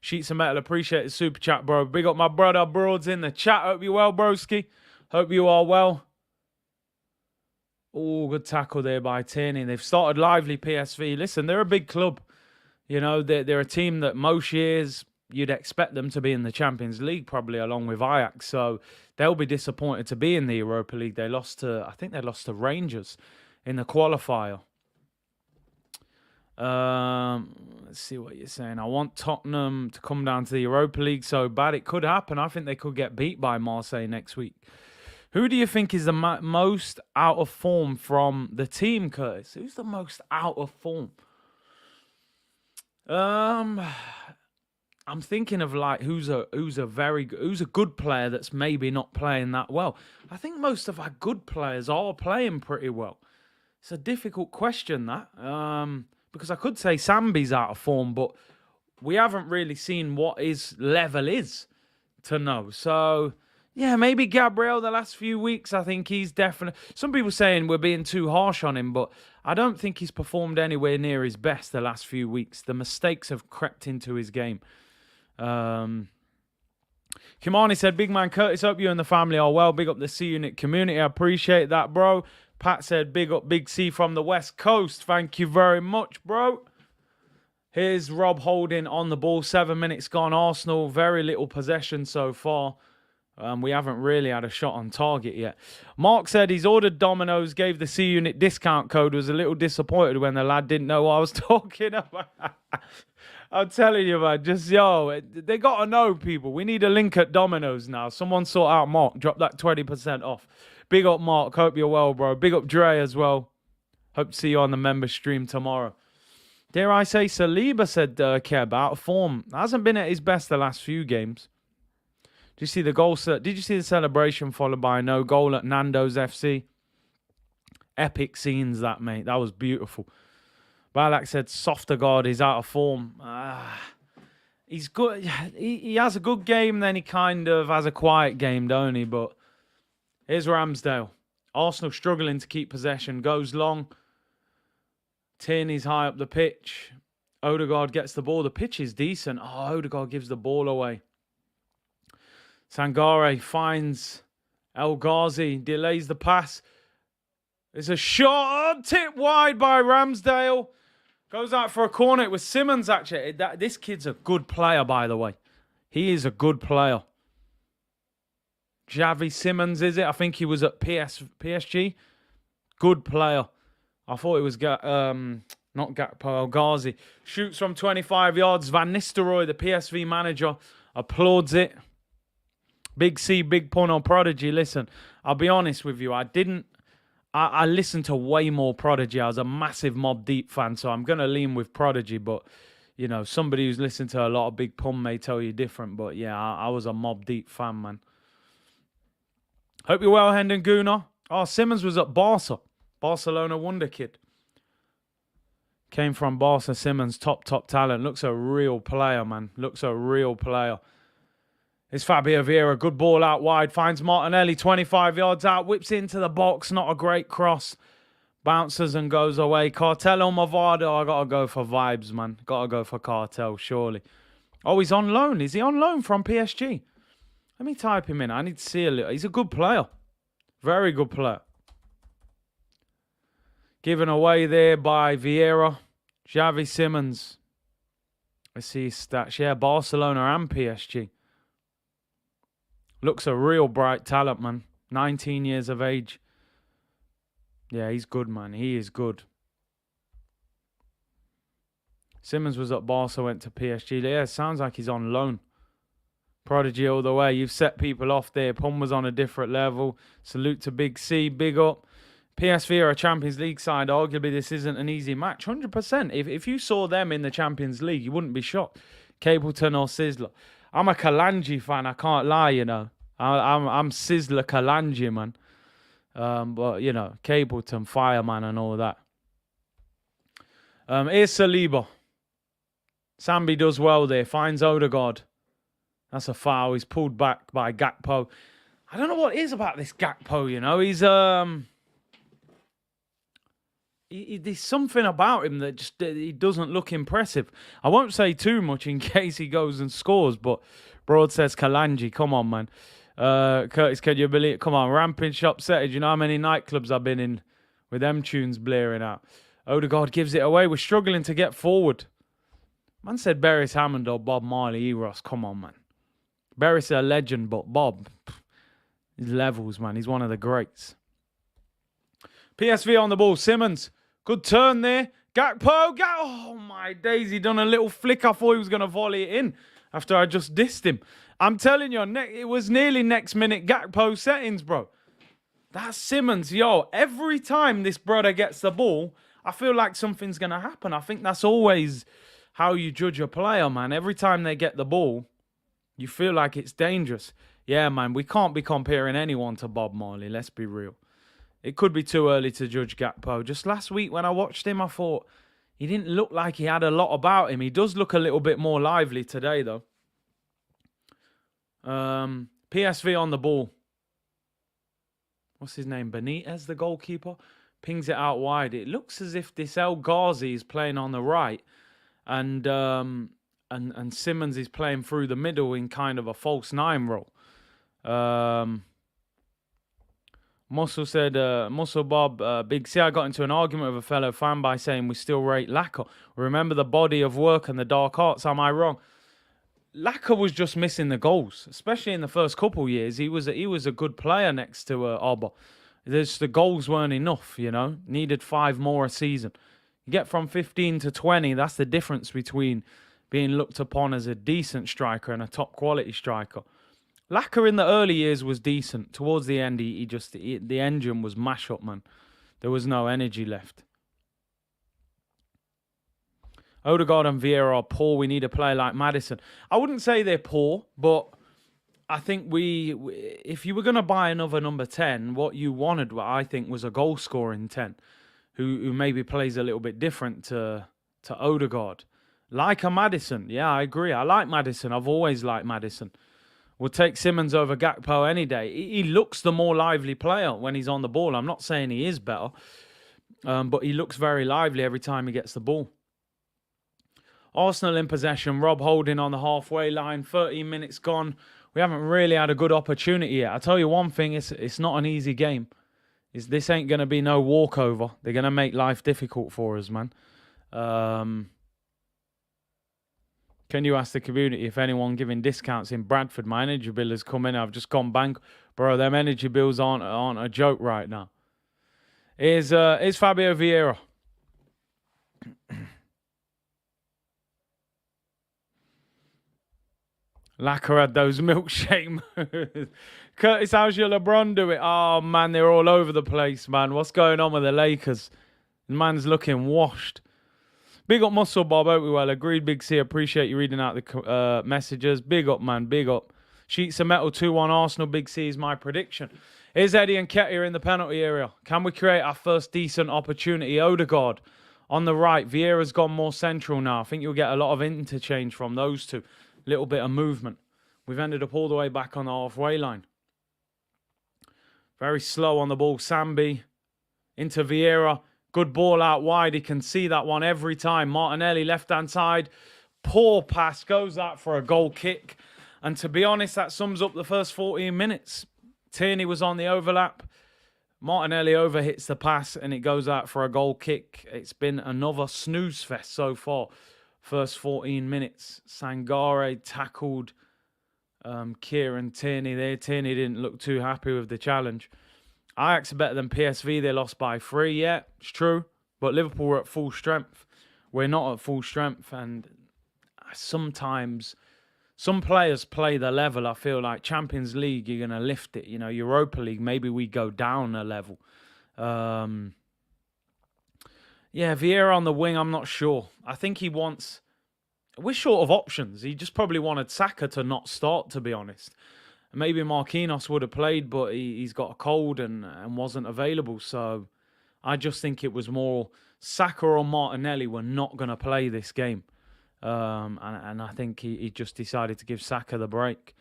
Sheets of metal. Appreciate the super chat, bro. Big up my brother Broads in the chat. Hope you well, broski. Hope you are well. Oh, good tackle there by Tierney. They've started lively, PSV. Listen, they're a big club. You know, they're a team that most years you'd expect them to be in the Champions League, probably along with Ajax. So they'll be disappointed to be in the Europa League. I think they lost to Rangers in the qualifier. Let's see what you're saying. I want Tottenham to come down to the Europa League so bad. It could happen. I think they could get beat by Marseille next week. Who do you think is the most out of form from the team, Curtis? Who's the most out of form? I'm thinking of like who's a good player that's maybe not playing that well. I think most of our good players are playing pretty well. It's a difficult question that because I could say Sambi's out of form, but we haven't really seen what his level is to know. So yeah, maybe Gabriel the last few weeks. I think he's definitely. Some people saying we're being too harsh on him, but I don't think he's performed anywhere near his best the last few weeks. The mistakes have crept into his game. Kimani said, big man Curtis, hope you and the family are well. Big up the C Unit community. I appreciate that, bro. Pat said, big up Big C from the West Coast. Thank you very much, bro. Here's Rob Holding on the ball. 7 minutes gone. Arsenal, very little possession so far. We haven't really had a shot on target yet. Mark said he's ordered Domino's, gave the C Unit discount code, was a little disappointed when the lad didn't know what I was talking about. I'm telling you, man, they got to know, people. We need a link at Domino's now. Someone sort out Mark. Drop that 20% off. Big up, Mark. Hope you're well, bro. Big up, Dre, as well. Hope to see you on the member stream tomorrow. Dare I say, Saliba said Keb, out of form. Hasn't been at his best the last few games. Did you see the goal? Did you see the celebration followed by a no goal at Nando's FC? Epic scenes, that, mate. That was beautiful. Balak said Softergaard is out of form. He's good. He has a good game, then he kind of has a quiet game, don't he? But here's Ramsdale. Arsenal struggling to keep possession. Goes long. Tierney's high up the pitch. Odegaard gets the ball. The pitch is decent. Oh, Odegaard gives the ball away. Sangare finds El Ghazi. Delays the pass. It's a shot. Tipped wide by Ramsdale. Goes out for a corner. It was Simmons, actually. This kid's a good player, by the way. He is a good player. Xavi Simmons, is it? I think he was at PSG. Good player. I thought it was not Gakpo, El Ghazi. Shoots from 25 yards. Van Nistelrooy, the PSV manager, applauds it. Big C, big pun on Prodigy. Listen, I'll be honest with you. I listened to way more Prodigy. I was a massive Mobb Deep fan, so I'm going to lean with Prodigy. But, you know, somebody who's listened to a lot of Big Pun may tell you different. But, yeah, I was a Mobb Deep fan, man. Hope you're well, Hendon Guna. Oh, Simmons was at Barca. Barcelona wonder kid. Came from Barca. Simmons, top talent. Looks a real player, man. Looks a real player. It's Fabio Vieira. Good ball out wide. Finds Martinelli 25 yards out. Whips into the box. Not a great cross. Bounces and goes away. Cartel or Movado. I got to go for vibes, man. Got to go for Cartel, surely. Oh, he's on loan. Is he on loan from PSG? Let me type him in. I need to see a little. He's a good player. Very good player. Given away there by Vieira. Xavi Simmons. Let's see his stats. Yeah, Barcelona and PSG. Looks a real bright talent, man. 19 years of age. Yeah, he's good, man. He is good. Simmons was at Barca, went to PSG. Yeah, sounds like he's on loan. Prodigy all the way. You've set people off there. Pum was on a different level. Salute to Big C. Big up. PSV are a Champions League side. Arguably, this isn't an easy match. 100%. If you saw them in the Champions League, you wouldn't be shocked. Capleton or Sizzler. I'm a Kalanji fan. I can't lie, you know. I'm Sizzler Kalanji, man. But, you know, Capleton, Fireman and all that. Here's Saliba. Sambi does well there. Finds Odegaard. That's a foul. He's pulled back by Gakpo. I don't know what it is about this Gakpo, you know. He's... there's something about him that just he doesn't look impressive. I won't say too much in case he goes and scores, but Broad says Kalanji. Come on, man. Curtis, can you believe it? Come on, ramping shop setted. You know how many nightclubs I've been in with them tunes blaring out. Odegaard gives it away. We're struggling to get forward. Man said Beres Hammond or Bob Marley, Eros. Come on, man. Beres a legend, but Bob, his levels, man. He's one of the greats. PSV on the ball. Simmons. Good turn there. Gakpo. Oh, my days. He done a little flick. I thought he was going to volley it in after I just dissed him. I'm telling you, it was nearly next minute Gakpo settings, bro. That's Simmons. Yo, every time this brother gets the ball, I feel like something's going to happen. I think that's always how you judge a player, man. Every time they get the ball, you feel like it's dangerous. Yeah, man, we can't be comparing anyone to Bob Marley. Let's be real. It could be too early to judge Gakpo. Just last week when I watched him, I thought he didn't look like he had a lot about him. He does look a little bit more lively today, though. PSV on the ball. What's his name? Benitez, the goalkeeper. pings it out wide. It looks as if this El Ghazi is playing on the right, and Simmons is playing through the middle in kind of a false nine role. Muscle said, Muscle Bob, Big C, I got into an argument with a fellow fan by saying we still rate Laka. Remember the body of work and the dark arts. Am I wrong? Laka was just missing the goals, especially in the first couple of years. He was a good player next to Alba. The goals weren't enough, you know. Needed 5 more a season. You get from 15 to 20. That's the difference between being looked upon as a decent striker and a top quality striker. Laka in the early years was decent. Towards the end, the engine was mash up, man. There was no energy left. Odegaard and Vieira are poor. We need a player like Maddison. I wouldn't say they're poor, but I think if you were going to buy another number 10, what you wanted, I think, was a goal-scoring 10, who maybe plays a little bit different to Odegaard. Like a Maddison. Yeah, I agree. I like Maddison. I've always liked Maddison. We'll take Simmons over Gakpo any day. He looks the more lively player when he's on the ball. I'm not saying he is better, but he looks very lively every time he gets the ball. Arsenal in possession. Rob Holding on the halfway line. 13 minutes gone. We haven't really had a good opportunity yet. I tell you one thing, it's not an easy game. This ain't going to be no walkover. They're going to make life difficult for us, man. Can you ask the community if anyone giving discounts in Bradford? My energy bill has come in. I've just gone bank. Bro, them energy bills aren't a joke right now. Is Fabio Vieira. Laka had those milkshake moves. Curtis, how's your LeBron doing? Oh, man, they're all over the place, man. What's going on with the Lakers? The man's looking washed. Big up Muscle Bob, hope we well. Agreed, Big C. Appreciate you reading out the messages. Big up, man. Big up. Sheets of Metal 2-1 Arsenal. Big C is my prediction. Here's Eddie and Nketiah in the penalty area. Can we create our first decent opportunity? Odegaard on the right. Vieira's gone more central now. I think you'll get a lot of interchange from those two. Little bit of movement. We've ended up all the way back on the halfway line. Very slow on the ball. Sambi into Vieira. Good ball out wide. He can see that one every time. Martinelli, left-hand side. Poor pass. Goes out for a goal kick. And to be honest, that sums up the first 14 minutes. Tierney was on the overlap. Martinelli overhits the pass and it goes out for a goal kick. It's been another snooze fest so far. First 14 minutes. Sangare tackled Kieran Tierney there. Tierney didn't look too happy with the challenge. Ajax are better than PSV. They lost by 3. Yeah, it's true. But Liverpool were at full strength. We're not at full strength. And sometimes some players play the level. I feel like Champions League, you're going to lift it. You know, Europa League, maybe we go down a level. Yeah, Vieira on the wing, I'm not sure. I think he wants... We're short of options. He just probably wanted Saka to not start, to be honest. Maybe Marquinhos would have played, but he's got a cold and wasn't available. So I just think it was more Saka or Martinelli were not going to play this game. And I think he just decided to give Saka the break.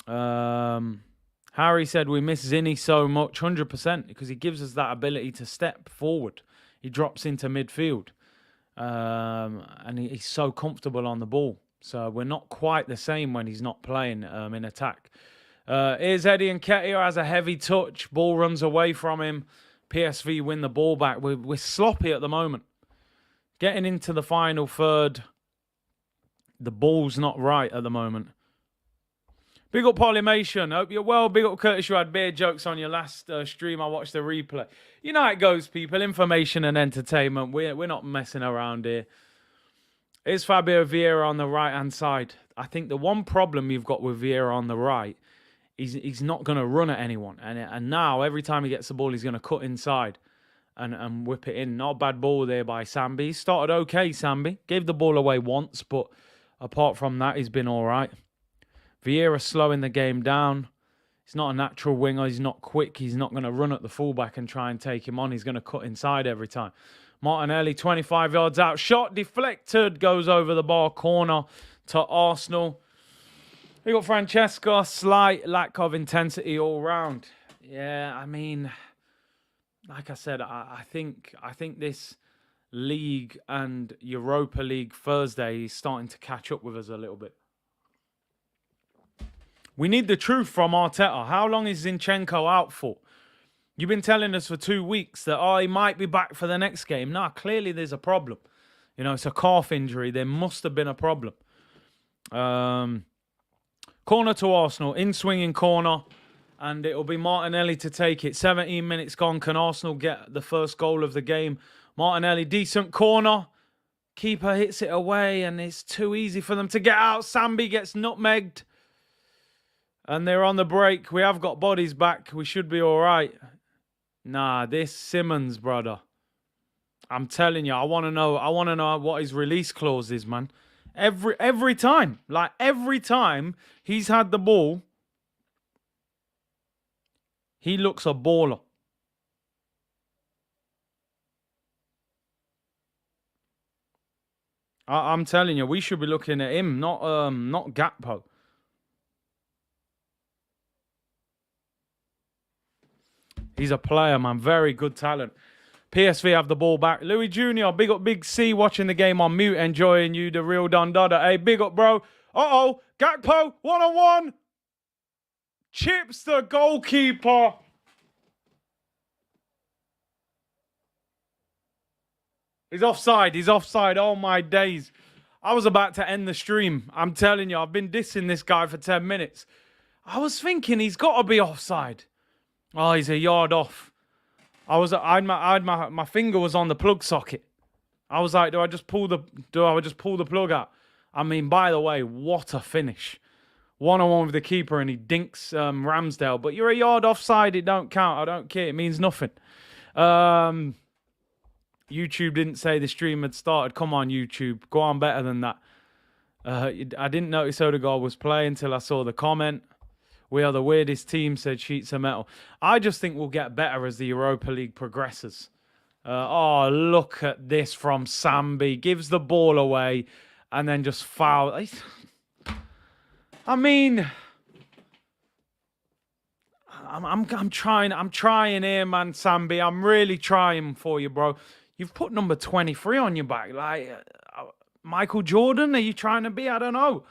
Harry said we miss Zinni so much, 100%, because he gives us that ability to step forward. He drops into midfield. And he's so comfortable on the ball. So we're not quite the same when he's not playing in attack. Here's Eddie and Nketiah has a heavy touch. Ball runs away from him. PSV win the ball back. We're sloppy at the moment. Getting into the final third. The ball's not right at the moment. Big up Polymation. Hope you're well. Big up Curtis. You had beer jokes on your last stream. I watched the replay. You know how it goes, people. Information and entertainment. We're not messing around here. Here's Fabio Vieira on the right-hand side. I think the one problem you've got with Vieira on the right is he's not going to run at anyone. And now, every time he gets the ball, he's going to cut inside and whip it in. Not a bad ball there by Sambi. He started okay, Sambi. Gave the ball away once, but apart from that, he's been all right. Vieira slowing the game down. He's not a natural winger. He's not quick. He's not going to run at the fullback and try and take him on. He's going to cut inside every time. Martinelli, 25 yards out. Shot deflected. Goes over the bar. Corner to Arsenal. We got Francesca. Slight lack of intensity all round. Yeah, I mean, like I said, I think this league and Europa League Thursday is starting to catch up with us a little bit. We need the truth from Arteta. How long is Zinchenko out for? You've been telling us for 2 weeks that, he might be back for the next game. Nah, clearly there's a problem. You know, it's a calf injury. There must have been a problem. Corner to Arsenal. In-swinging corner. And it'll be Martinelli to take it. 17 minutes gone. Can Arsenal get the first goal of the game? Martinelli, decent corner. Keeper hits it away, and it's too easy for them to get out. Sambi gets nutmegged. And they're on the break. We have got bodies back. We should be all right. Nah, this Simmons, brother. I'm telling you, I want to know what his release clause is, man. Every time. Like, every time he's had the ball, he looks a baller. I'm telling you, we should be looking at him, not Gakpo. He's a player, man. Very good talent. PSV have the ball back. Louis Jr., big up Big C, watching the game on mute, enjoying you, the real Don Dada. Hey, big up, bro. Uh-oh, Gakpo, one-on-one. Chips the goalkeeper. He's offside. He's offside. Oh, my days. I was about to end the stream. I'm telling you, I've been dissing this guy for 10 minutes. I was thinking he's got to be offside. Oh, he's a yard off. My finger was on the plug socket. I was like, do I just pull the plug out? I mean, by the way, what a finish. 1-on-1 with the keeper and he dinks Ramsdale. But you're a yard offside, it don't count. I don't care. It means nothing. YouTube didn't say the stream had started. Come on, YouTube. Go on better than that. I didn't notice Odegaard was playing until I saw the comment. We are the weirdest team, said Sheets of Metal. I just think we'll get better as the Europa League progresses. Oh, look at this from Sambi. Gives the ball away and then just foul. I mean, I'm trying here, man, Sambi. I'm really trying for you, bro. You've put number 23 on your back. Like, Michael Jordan, are you trying to be? I don't know.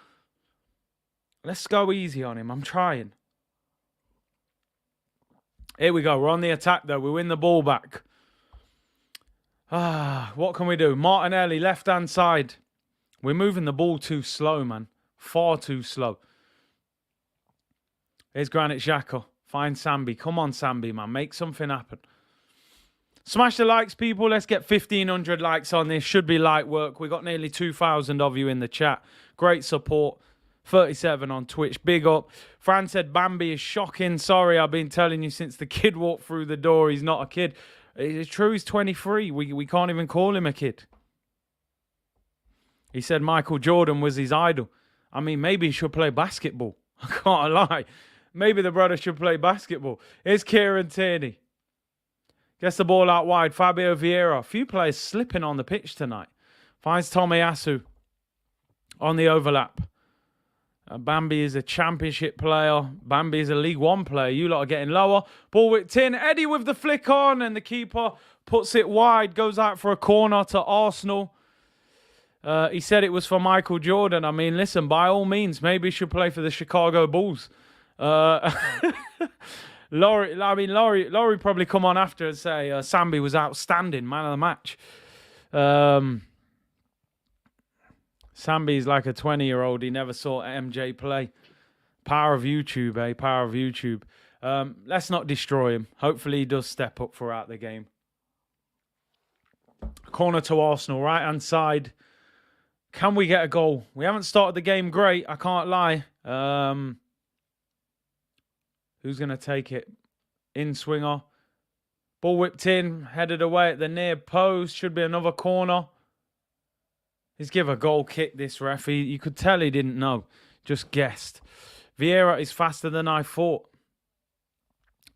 Let's go easy on him. I'm trying. Here we go. We're on the attack, though. We win the ball back. What can we do? Martinelli, left-hand side. We're moving the ball too slow, man. Far too slow. Here's Granit Xhaka. Find Sambi. Come on, Sambi, man. Make something happen. Smash the likes, people. Let's get 1,500 likes on this. Should be light work. We got nearly 2,000 of you in the chat. Great support. 37 on Twitch. Big up. Fran said Bambi is shocking. Sorry, I've been telling you since the kid walked through the door. He's not a kid. It's true, he's 23. We can't even call him a kid. He said Michael Jordan was his idol. I mean, maybe he should play basketball. I can't lie. Maybe the brother should play basketball. Here's Kieran Tierney. Gets the ball out wide. Fabio Vieira. A few players slipping on the pitch tonight. Finds Tomiyasu on the overlap. Bambi is a championship player. Bambi is a League One player. You lot are getting lower. Ball whipped in. Eddie with the flick on. And the keeper puts it wide. Goes out for a corner to Arsenal. He said it was for Michael Jordan. I mean, listen, by all means, maybe he should play for the Chicago Bulls. Laurie probably come on after and say Sambi was outstanding, man of the match. Sambi's like a 20-year-old. He never saw MJ play. Power of YouTube, eh? Power of YouTube. Let's not destroy him. Hopefully he does step up throughout the game. Corner to Arsenal, right-hand side. Can we get a goal? We haven't started the game great, I can't lie. Who's going to take it? In-swinger. Ball whipped in, headed away at the near post. Should be another corner. He's give a goal kick, this ref. You could tell he didn't know. Just guessed. Vieira is faster than I thought.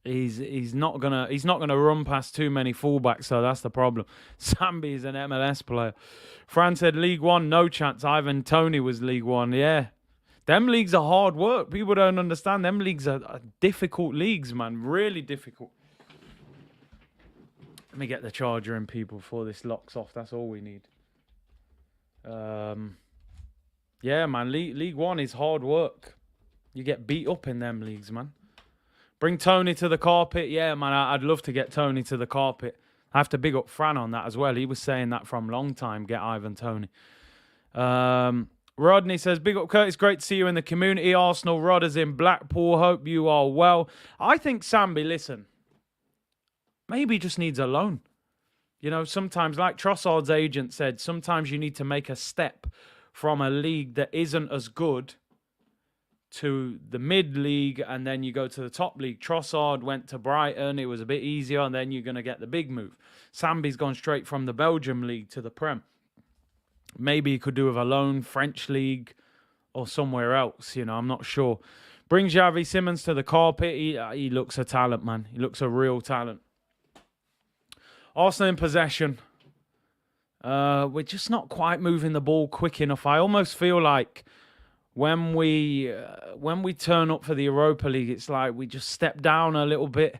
He's not gonna run past too many fullbacks, so that's the problem. Sambi is an MLS player. Fran said League One, no chance. Ivan Toney was League One, yeah. Them leagues are hard work. People don't understand. Them leagues are difficult leagues, man. Really difficult. Let me get the charger in, people, before this locks off. That's all we need. Yeah, man. League One is hard work. You get beat up in them leagues, man. Bring Tony to the carpet. Yeah, man. I'd love to get Tony to the carpet. I have to big up Fran on that as well. He was saying that from a long time. Get Ivan Tony. Rodney says, big up Curtis, great to see you in the community. Arsenal, Rod is in Blackpool. Hope you are well. I think Sambi, listen, maybe just needs a loan. You know, sometimes, like Trossard's agent said, sometimes you need to make a step from a league that isn't as good to the mid-league, and then you go to the top league. Trossard went to Brighton. It was a bit easier, and then you're going to get the big move. Sambi's gone straight from the Belgium league to the Prem. Maybe he could do with a loan, French league or somewhere else. You know, I'm not sure. Bring Xavi Simons to the carpet. He looks a talent, man. He looks a real talent. Arsenal in possession. We're just not quite moving the ball quick enough. I almost feel like when we turn up for the Europa League, it's like we just step down a little bit,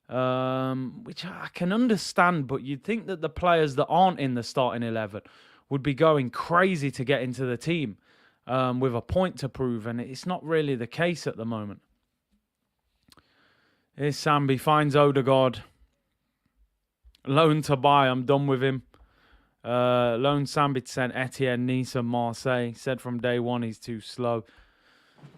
which I can understand. But you'd think that the players that aren't in the starting 11 would be going crazy to get into the team with a point to prove, and it's not really the case at the moment. Here's Sambi, finds Odegaard. Loan to buy, I'm done with him. Loan Sambi to send Etienne, Nice and Marseille. Said from day one he's too slow.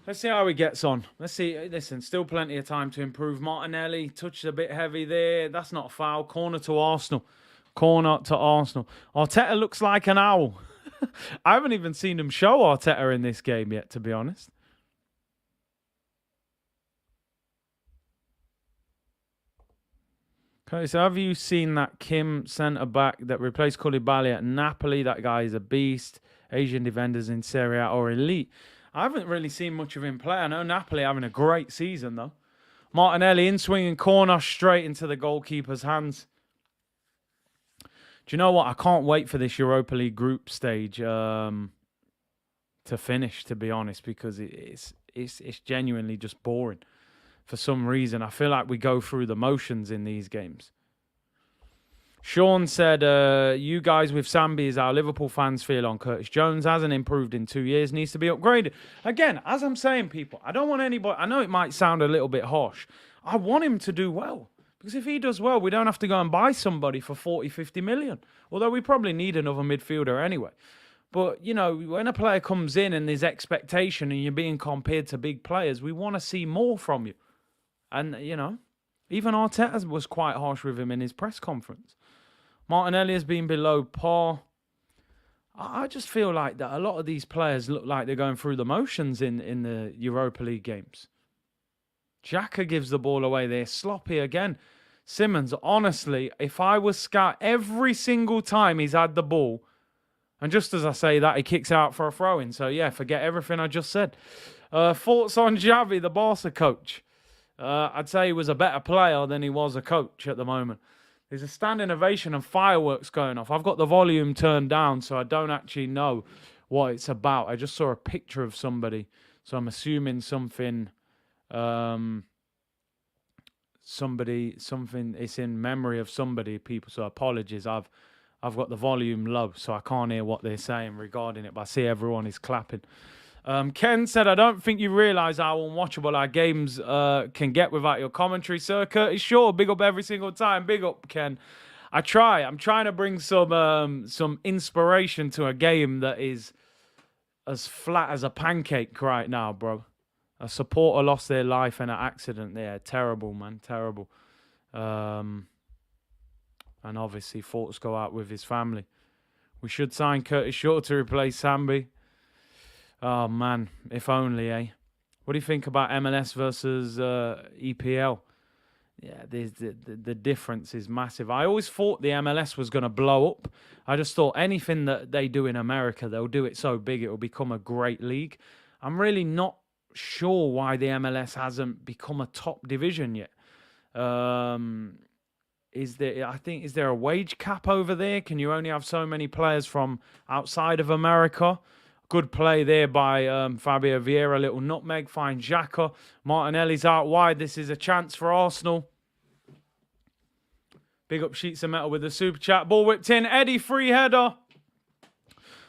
Let's see how he gets on. Let's see. Listen, still plenty of time to improve. Martinelli touched a bit heavy there. That's not a foul. Corner to Arsenal. Corner to Arsenal. Arteta looks like an owl. I haven't even seen him show Arteta in this game yet, to be honest. Okay, so have you seen that Kim centre-back that replaced Koulibaly at Napoli? That guy is a beast. Asian defenders in Serie A or elite. I haven't really seen much of him play. I know Napoli having a great season, though. Martinelli in swinging corner straight into the goalkeeper's hands. Do you know what? I can't wait for this Europa League group stage to finish, to be honest, because it's genuinely just boring. For some reason, I feel like we go through the motions in these games. Sean said, you guys with Sambi, is our Liverpool fans feel on Curtis Jones. Hasn't improved in 2 years, needs to be upgraded. Again, as I'm saying, people, I don't want anybody, I know it might sound a little bit harsh. I want him to do well. Because if he does well, we don't have to go and buy somebody for 40, 50 million. Although we probably need another midfielder anyway. But, you know, when a player comes in and there's expectation and you're being compared to big players, we want to see more from you. And, you know, even Arteta was quite harsh with him in his press conference. Martinelli has been below par. I just feel like that a lot of these players look like they're going through the motions in the Europa League games. Xhaka gives the ball away there. Sloppy again. Simons, honestly, if I was scout every single time he's had the ball, and just as I say that, he kicks out for a throw-in. So, yeah, forget everything I just said. Thoughts on Xavi, the Barca coach? I'd say he was a better player than he was a coach at the moment. There's a standing ovation and fireworks going off. I've got the volume turned down, so I don't actually know what it's about. I just saw a picture of somebody, so I'm assuming something it's in memory of somebody, people, so apologies. I've got the volume low, so I can't hear what they're saying regarding it, but I see everyone is clapping. Ken said, I don't think you realise how unwatchable our games can get without your commentary, sir. Curtis Shaw, big up every single time. Big up, Ken. I'm trying to bring some inspiration to a game that is as flat as a pancake right now, bro. A supporter lost their life in an accident there. Terrible, man. Terrible. And obviously, thoughts go out with his family. We should sign Curtis Shaw to replace Sambi. Oh, man. If only, eh? What do you think about MLS versus EPL? Yeah, the difference is massive. I always thought the MLS was going to blow up. I just thought anything that they do in America, they'll do it so big, it will become a great league. I'm really not sure why the MLS hasn't become a top division yet. Is there a wage cap over there? Can you only have so many players from outside of America? Good play there by Fabio Vieira, little nutmeg, finds Xhaka. Martinelli's out wide. This is a chance for Arsenal Big up Sheets of Metal with the super chat. Ball whipped in. Eddie, free header.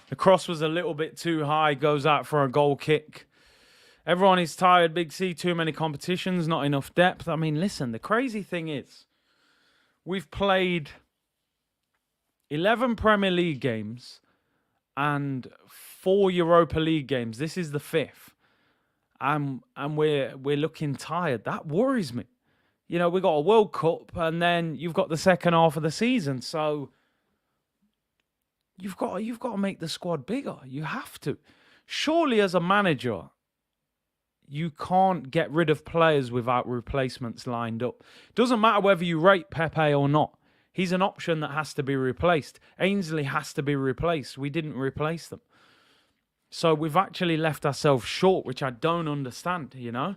The cross was a little bit too high. Goes out for a goal kick. Everyone is tired. Big C, too many competitions, not enough depth. I mean, listen, the crazy thing is, we've played 11 Premier League games and 4 Europa League games. This is the 5th. And we're looking tired. That worries me. You know, we got a World Cup and then you've got the second half of the season. So you've got to make the squad bigger. You have to. Surely as a manager, you can't get rid of players without replacements lined up. Doesn't matter whether you rate Pepe or not. He's an option that has to be replaced. Ainsley has to be replaced. We didn't replace them. So we've actually left ourselves short, which I don't understand, you know.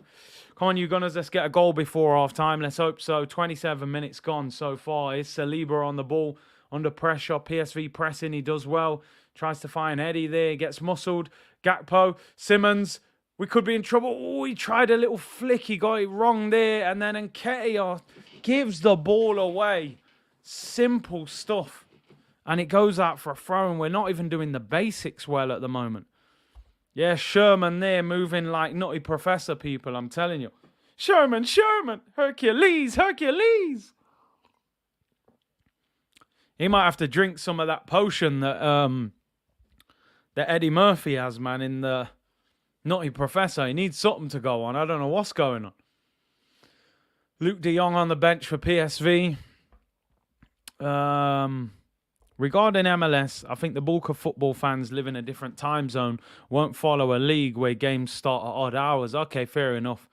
Come on, you Gunners, let's get a goal before half-time. Let's hope so. 27 minutes gone so far. Is Saliba on the ball, under pressure. PSV pressing, he does well. Tries to find Eddie there, gets muscled. Gakpo, Simmons, we could be in trouble. Oh, he tried a little flick, he got it wrong there. And then Nketiah gives the ball away. Simple stuff. And it goes out for a throw, and we're not even doing the basics well at the moment. Yeah, Sherman there moving like Nutty Professor people, I'm telling you. Sherman, Hercules. He might have to drink some of that potion that Eddie Murphy has, man, in the Nutty Professor. He needs something to go on. I don't know what's going on. Luke de Jong on the bench for PSV. Regarding MLS, I think the bulk of football fans live in a different time zone, won't follow a league where games start at odd hours. Okay, fair enough.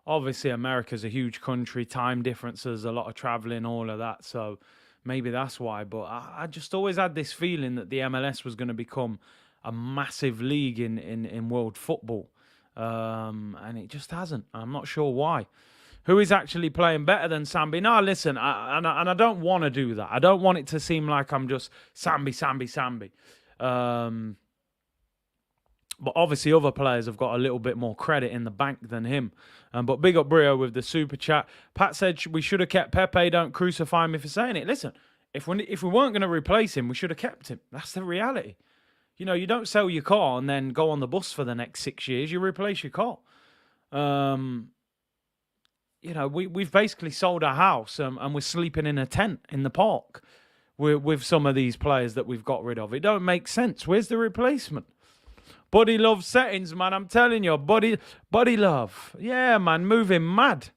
Obviously, America's a huge country, time differences, a lot of traveling, all of that. So maybe that's why. But I just always had this feeling that the MLS was going to become a massive league in world football. And it just hasn't. I'm not sure why. Who is actually playing better than Sambi? No, listen, I don't want to do that. I don't want it to seem like I'm just Sambi. But obviously other players have got a little bit more credit in the bank than him. But big up Brio with the super chat. Pat said we should have kept Pepe. Don't crucify me for saying it. Listen, if we weren't going to replace him, we should have kept him. That's the reality. You know, you don't sell your car and then go on the bus for the next 6 years. You replace your car. You know, we've basically sold our house and we're sleeping in a tent in the park with some of these players that we've got rid of. It don't make sense. Where's the replacement? Body love settings, man. I'm telling you, body love. Yeah, man, moving mad.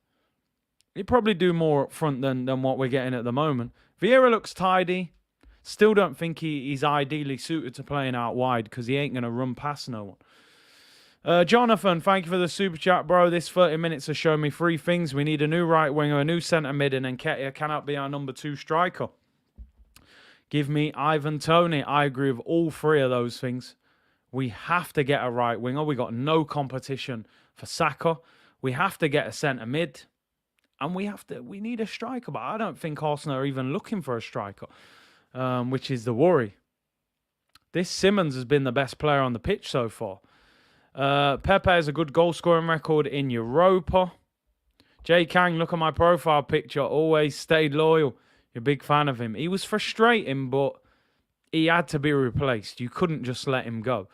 He'd probably do more up front than what we're getting at the moment. Vieira looks tidy. Still don't think he's ideally suited to playing out wide because he ain't going to run past no one. Jonathan, thank you for the super chat, bro. This 30 minutes has shown me 3 things. We need a new right winger, a new centre mid, and Nketiah cannot be our number 2 striker. Give me Ivan Toney. I agree with all 3 of those things. We have to get a right winger. We got no competition for Saka. We have to get a centre mid. And we need a striker. But I don't think Arsenal are even looking for a striker, which is the worry. This Simmons has been the best player on the pitch so far. Pepe has a good goal-scoring record in Europa. Jay Kang, look at my profile picture. Always stayed loyal. You're a big fan of him. He was frustrating, but he had to be replaced. You couldn't just let him go.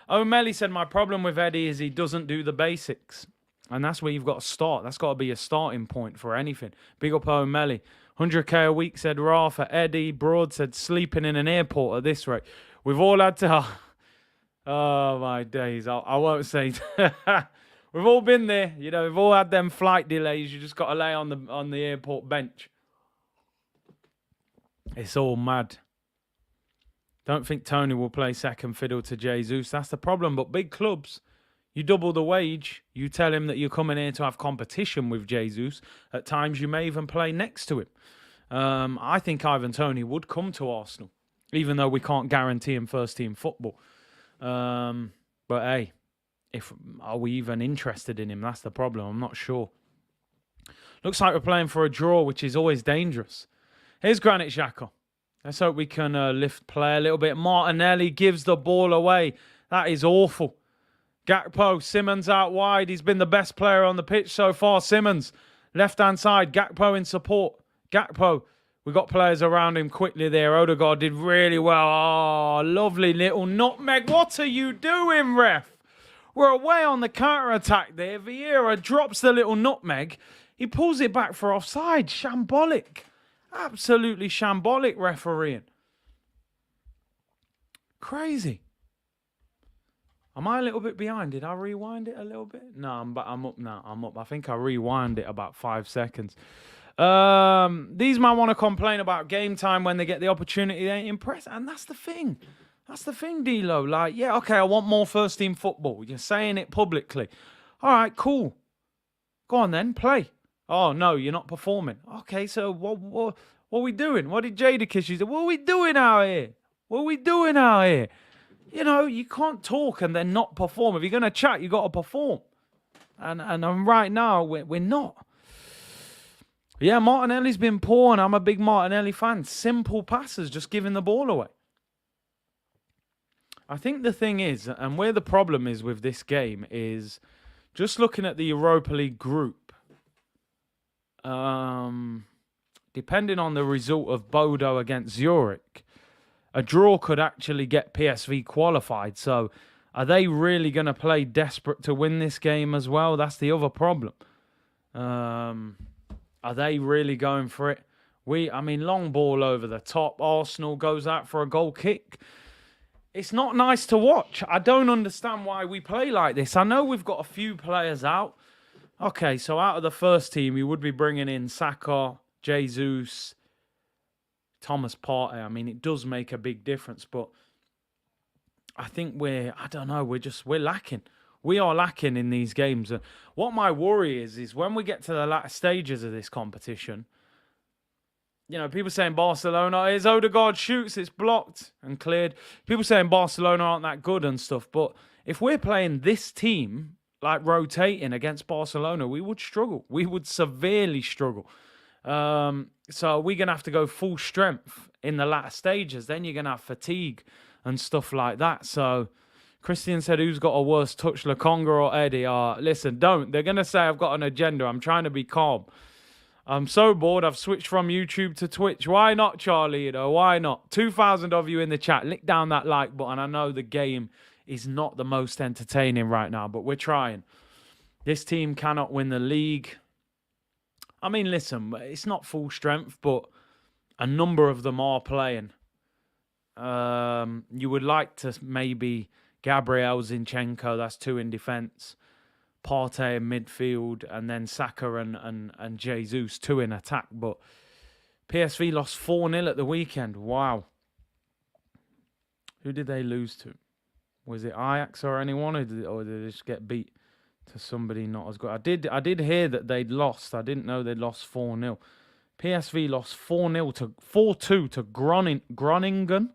O'Malley said, my problem with Eddie is he doesn't do the basics. And that's where you've got to start. That's got to be a starting point for anything. Big up O'Malley. 100k a week, said Ra for Eddie. Broad said, sleeping in an airport at this rate. We've all had to... Oh, my days. I won't say... We've all been there. You know, we've all had them flight delays. You just got to lay on the airport bench. It's all mad. Don't think Tony will play second fiddle to Jesus. That's the problem. But big clubs, you double the wage. You tell him that you're coming here to have competition with Jesus. At times, you may even play next to him. I think Ivan Toney would come to Arsenal, even though we can't guarantee him first-team football. But hey, are we even interested in him? That's the problem. I'm not sure. Looks like we're playing for a draw, which is always dangerous. Here's Granit Xhaka. Let's hope we can lift play a little bit. Martinelli gives the ball away. That is awful. Gakpo, Simmons out wide. He's been the best player on the pitch so far. Simmons, left-hand side. Gakpo in support. Gakpo We got players around him quickly there. Odegaard did really well. Oh, lovely little nutmeg. What are you doing, ref? We're away on the counter-attack there. Vieira drops the little nutmeg. He pulls it back for offside. Shambolic. Absolutely shambolic refereeing. Crazy. Am I a little bit behind? Did I rewind it a little bit? No, I'm up now. I'm up. I think I rewind it about 5 seconds. These men want to complain about game time when they get the opportunity. They ain't impressed. And that's the thing. That's the thing, D-Lo. Like, yeah, okay, I want more first-team football. You're saying it publicly. All right, cool. Go on then, play. Oh, no, you're not performing. Okay, so what are we doing? What did Jadakiss say? What are we doing out here? What are we doing out here? You know, you can't talk and then not perform. If you're going to chat, you got to perform. And right now, we're not. Yeah, Martinelli's been poor, and I'm a big Martinelli fan. Simple passes, just giving the ball away. I think the thing is, and where the problem is with this game, is just looking at the Europa League group. Depending on the result of Bodo against Zurich, a draw could actually get PSV qualified. So are they really going to play desperate to win this game as well? That's the other problem. Are they really going for it? Long ball over the top. Arsenal goes out for a goal kick. It's not nice to watch. I don't understand why we play like this. I know we've got a few players out. Okay, so out of the first team, you would be bringing in Saka, Jesus, Thomas Partey. I mean, it does make a big difference, but I think we're lacking. We are lacking in these games. And what my worry is when we get to the latter stages of this competition, you know, people saying Barcelona, his Odegaard shoots, it's blocked and cleared. People saying Barcelona aren't that good and stuff. But if we're playing this team, like rotating against Barcelona, we would struggle. We would severely struggle. So we're going to have to go full strength in the latter stages. Then you're going to have fatigue and stuff like that. So Christian said, who's got a worse touch, Lokonga or Eddie? Listen, don't. They're going to say I've got an agenda. I'm trying to be calm. I'm so bored. I've switched from YouTube to Twitch. Why not, Charlie? You know, why not? 2,000 of you in the chat. Lick down that like button. I know the game is not the most entertaining right now, but we're trying. This team cannot win the league. I mean, listen, it's not full strength, but a number of them are playing. You would like to maybe Gabriel Zinchenko, that's 2 in defence. Partey in midfield, and then Saka and Jesus, 2 in attack. But PSV lost 4-0 at the weekend. Wow. Who did they lose to? Was it Ajax or anyone? Or did they just get beat to somebody not as good? I did hear that they'd lost. I didn't know they'd lost 4-0. PSV lost 4-2 to Groningen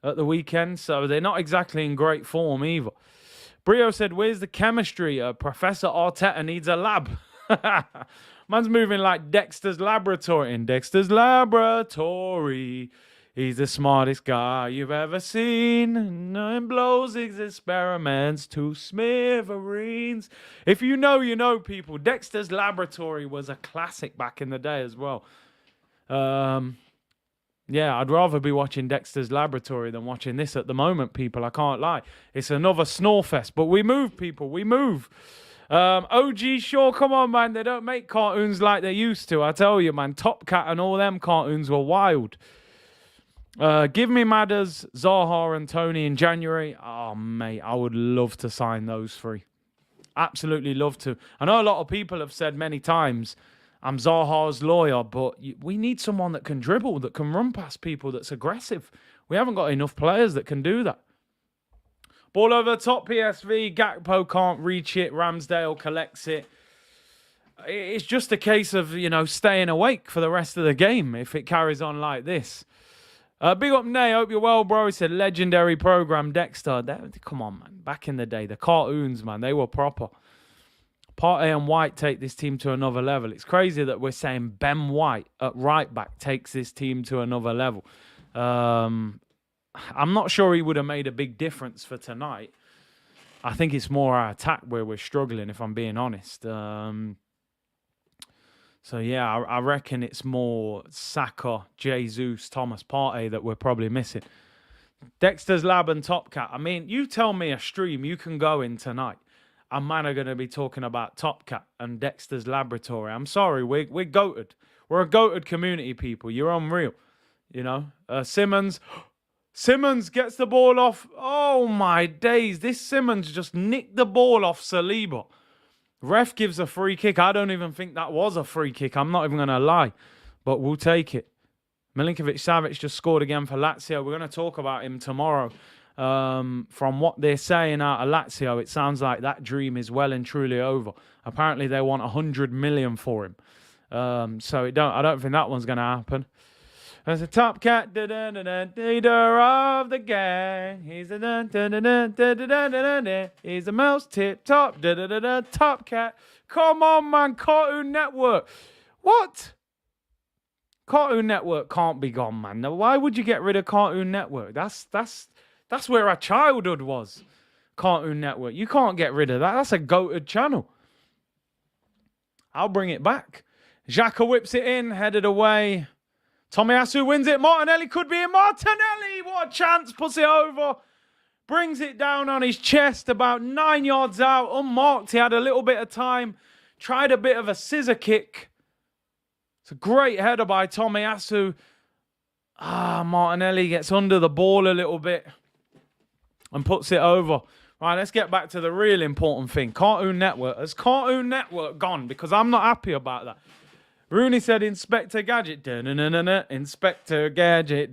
at the weekend. So they're not exactly in great form either. Brio said, where's the chemistry? Professor Arteta needs a lab. Man's moving like Dexter's Laboratory. In Dexter's Laboratory, he's the smartest guy you've ever seen. And blows his experiments to smithereens. If you know, you know, people. Dexter's Laboratory was a classic back in the day as well. Yeah, I'd rather be watching Dexter's Laboratory than watching this at the moment, people. I can't lie. It's another snore fest. But we move, people. We move. OG Shaw, come on, man. They don't make cartoons like they used to. I tell you, man. Top Cat and all them cartoons were wild. Give me Madders, Zaha and Tony in January. Oh, mate, I would love to sign those 3. Absolutely love to. I know a lot of people have said many times, I'm Zaha's lawyer, but we need someone that can dribble, that can run past people, that's aggressive. We haven't got enough players that can do that. Ball over the top, PSV. Gakpo can't reach it. Ramsdale collects it. It's just a case of, you know, staying awake for the rest of the game if it carries on like this. Big up, Nay. Hope you're well, bro. He said, legendary program, Dexter. Come on, man. Back in the day, the cartoons, man, they were proper. Partey and White take this team to another level. It's crazy that we're saying Ben White at right back takes this team to another level. I'm not sure he would have made a big difference for tonight. I think it's more our attack where we're struggling, if I'm being honest. So, yeah, I reckon it's more Saka, Jesus, Thomas Partey that we're probably missing. Dexter's Lab and Top Cat. I mean, you tell me a stream you can go in tonight, and man are going to be talking about Top Cat and Dexter's Laboratory. I'm sorry, we're goated. We're a goated community, people. You're unreal. You know, Simmons gets the ball off. Oh, my days. This Simmons just nicked the ball off Saliba. Ref gives a free kick. I don't even think that was a free kick. I'm not even going to lie. But we'll take it. Milinkovic-Savic just scored again for Lazio. We're going to talk about him tomorrow. From what they're saying out of Lazio, it sounds like that dream is well and truly over. Apparently, they want 100 million for him. So I don't think that one's going to happen. There's a Top Cat, leader of the gang. He's he's the most tip top, Top Cat. Come on, man, Cartoon Network. What? Cartoon Network can't be gone, man. Now, why would you get rid of Cartoon Network? That's where our childhood was. Cartoon Network. You can't get rid of that. That's a goated channel. I'll bring it back. Xhaka whips it in, headed away. Tomiyasu wins it. Martinelli could be in. Martinelli, what a chance. Puts it over. Brings it down on his chest about 9 yards out. Unmarked. He had a little bit of time. Tried a bit of a scissor kick. It's a great header by Tomiyasu. Martinelli gets under the ball a little bit and puts it over. Right, let's get back to the real important thing. Cartoon Network. Has Cartoon Network gone? Because I'm not happy about that. Rooney said Inspector Gadget. Inspector Gadget.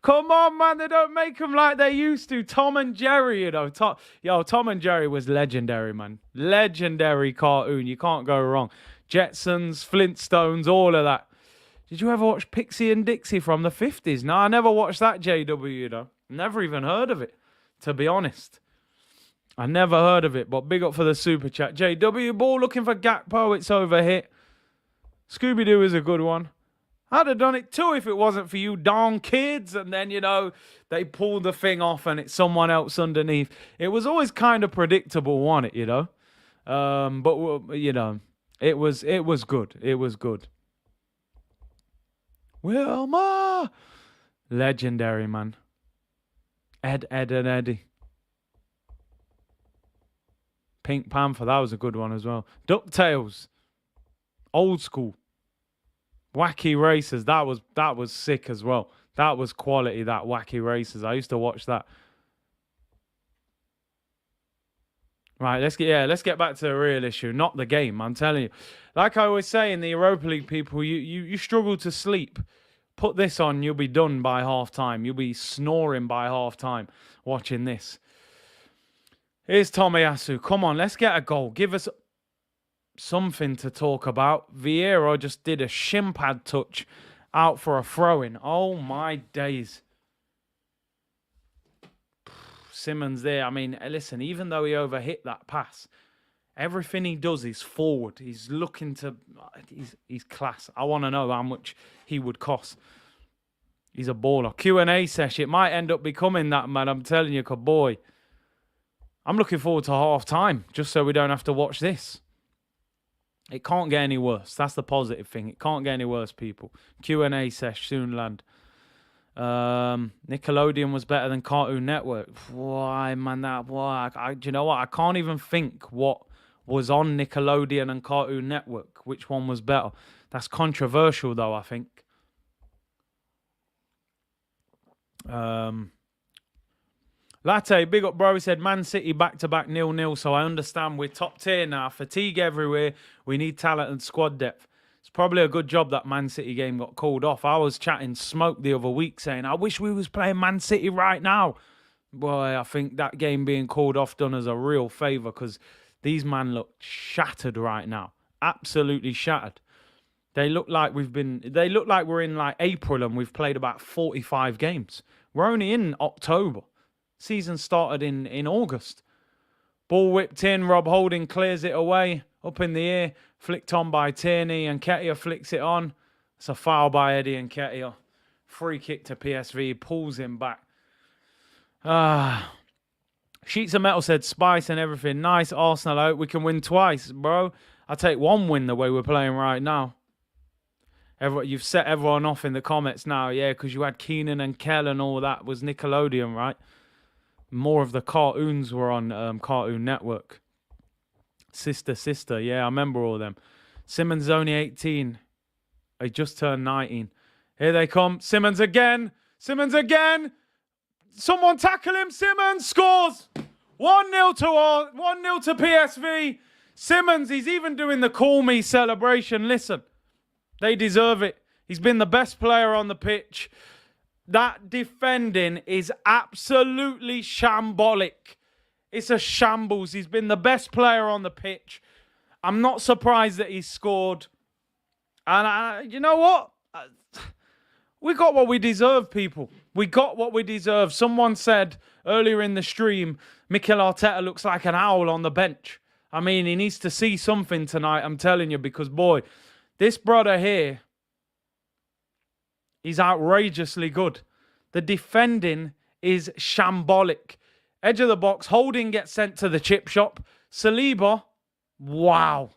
Come on, man. They don't make them like they used to. Tom and Jerry, you know. Tom and Jerry was legendary, man. Legendary cartoon. You can't go wrong. Jetsons, Flintstones, all of that. Did you ever watch Pixie and Dixie from the 50s? No, I never watched that, JW, you know. Never even heard of it, to be honest. I never heard of it, but big up for the super chat. JW, ball looking for Gakpo. It's over hit. Scooby-Doo is a good one. I'd have done it too if it wasn't for you darn kids. And then, you know, they pull the thing off and it's someone else underneath. It was always kind of predictable, wasn't it, you know? But, you know, it was good. It was good. Wilma! Legendary, man. Ed, and Eddie. Pink Panther, that was a good one as well. DuckTales. Old school. Wacky Racers, that was sick as well. That was quality, that Wacky Racers. I used to watch that. Right, let's get back to the real issue, not the game, I'm telling you. Like I always say in the Europa League, people, you struggle to sleep. Put this on, you'll be done by half time. You'll be snoring by half time watching this. Here's Tomiyasu. Come on, let's get a goal. Give us something to talk about. Vieira just did a shin pad touch out for a throw-in. Oh, my days. Simmons there. I mean, listen, even though he overhit that pass, everything he does is forward. He's looking to... He's class. I want to know how much he would cost. He's a baller. Q&A session. It might end up becoming that, man. I'm telling you, boy. I'm looking forward to half time, just so we don't have to watch this. It can't get any worse. That's the positive thing. It can't get any worse, people. Q&A sesh soon land. Nickelodeon was better than Cartoon Network. Why, man? Do you know what? I can't even think what was on Nickelodeon and Cartoon Network. Which one was better? That's controversial, though, I think. Latte, big up, bro. He said, Man City back-to-back 0-0, so I understand we're top tier now. Fatigue everywhere. We need talent and squad depth. It's probably a good job that Man City game got called off. I was chatting smoke the other week saying, I wish we was playing Man City right now. Boy, I think that game being called off done us a real favour because these men look shattered right now. Absolutely shattered. They look like we're in like April and we've played about 45 games. We're only in October. Season started in August. Ball whipped in. Rob Holding clears it away. Up in the air. Flicked on by Tierney. And Nketiah flicks it on. It's a foul by Eddie and Nketiah. Free kick to PSV. Pulls him back. Sheets of Metal said Spice and everything. Nice. Arsenal out. We can win twice, bro. I take one win the way we're playing right now. You've set everyone off in the comments now, yeah, because you had Keenan and Kel and all that was Nickelodeon, right? More of the cartoons were on Cartoon Network. Sister, yeah, I remember all of them. Simmons is only 18. He just turned 19. Here they come. Simmons again. Someone tackle him. Simmons scores. 1-0 to PSV. Simmons, he's even doing the call me celebration. Listen, they deserve it. He's been the best player on the pitch. That defending is absolutely shambolic. It's a shambles. He's been the best player on the pitch. I'm not surprised that he scored. And you know what? We got what we deserve, people. We got what we deserve. Someone said earlier in the stream, Mikel Arteta looks like an owl on the bench. I mean, he needs to see something tonight, I'm telling you, because, boy, this brother here, he's outrageously good. The defending is shambolic. Edge of the box, Holding gets sent to the chip shop. Saliba, wow,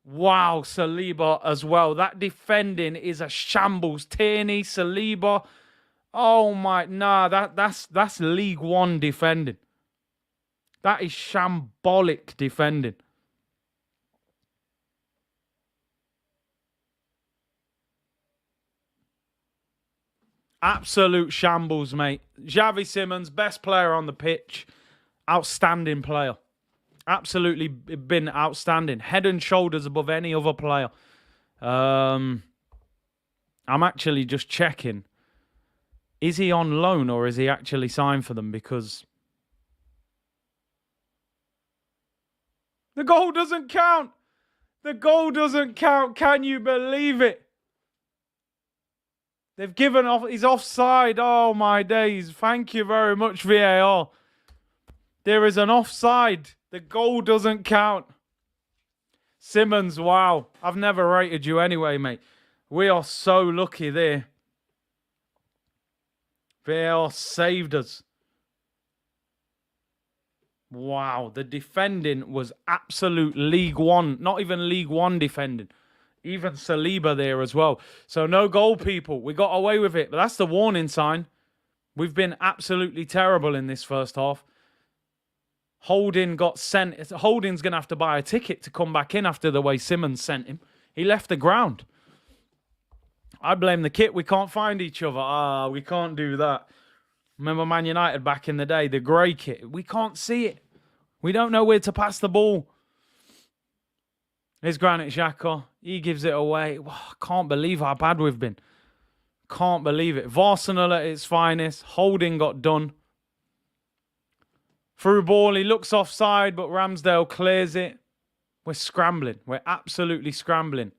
Saliba as well. That defending is a shambles. Tierney, Saliba. Oh my, that's League One defending. That is shambolic defending. Absolute shambles, mate. Xavi Simons, best player on the pitch. Outstanding player. Absolutely been outstanding. Head and shoulders above any other player. I'm actually just checking. Is he on loan or is he actually signed for them? Because the goal doesn't count. The goal doesn't count. Can you believe it? They've given off. He's offside. Oh, my days. Thank you very much, VAR. There is an offside. The goal doesn't count. Simmons, wow. I've never rated you anyway, mate. We are so lucky there. VAR saved us. Wow. The defending was absolute League One. Not even League One defending. Even Saliba there as well. So no goal, people. We got away with it. But that's the warning sign. We've been absolutely terrible in this first half. Holding got sent. Holding's going to have to buy a ticket to come back in after the way Simmons sent him. He left the ground. I blame the kit. We can't find each other. We can't do that. Remember Man United back in the day, the grey kit. We can't see it. We don't know where to pass the ball. Here's Granit Xhaka. He gives it away. I can't believe how bad we've been. Can't believe it. Arsenal at its finest. Holding got done. Through ball, he looks offside, but Ramsdale clears it. We're scrambling. We're absolutely scrambling.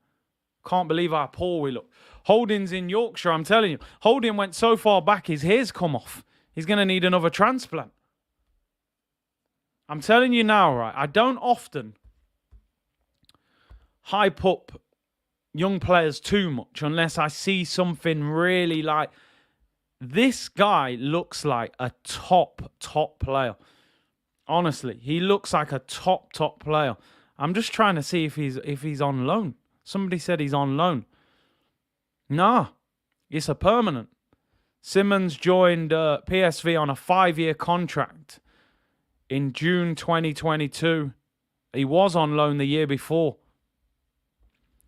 Can't believe how poor we look. Holding's in Yorkshire, I'm telling you. Holding went so far back, his hair's come off. He's going to need another transplant. I'm telling you now, right, I don't often hype up young players too much unless I see something really like... This guy looks like a top player. Honestly, he looks like a top player. I'm just trying to see if he's on loan. Somebody said he's on loan. Nah, it's a permanent. Simmons joined PSV on a 5-year contract in June 2022. He was on loan the year before.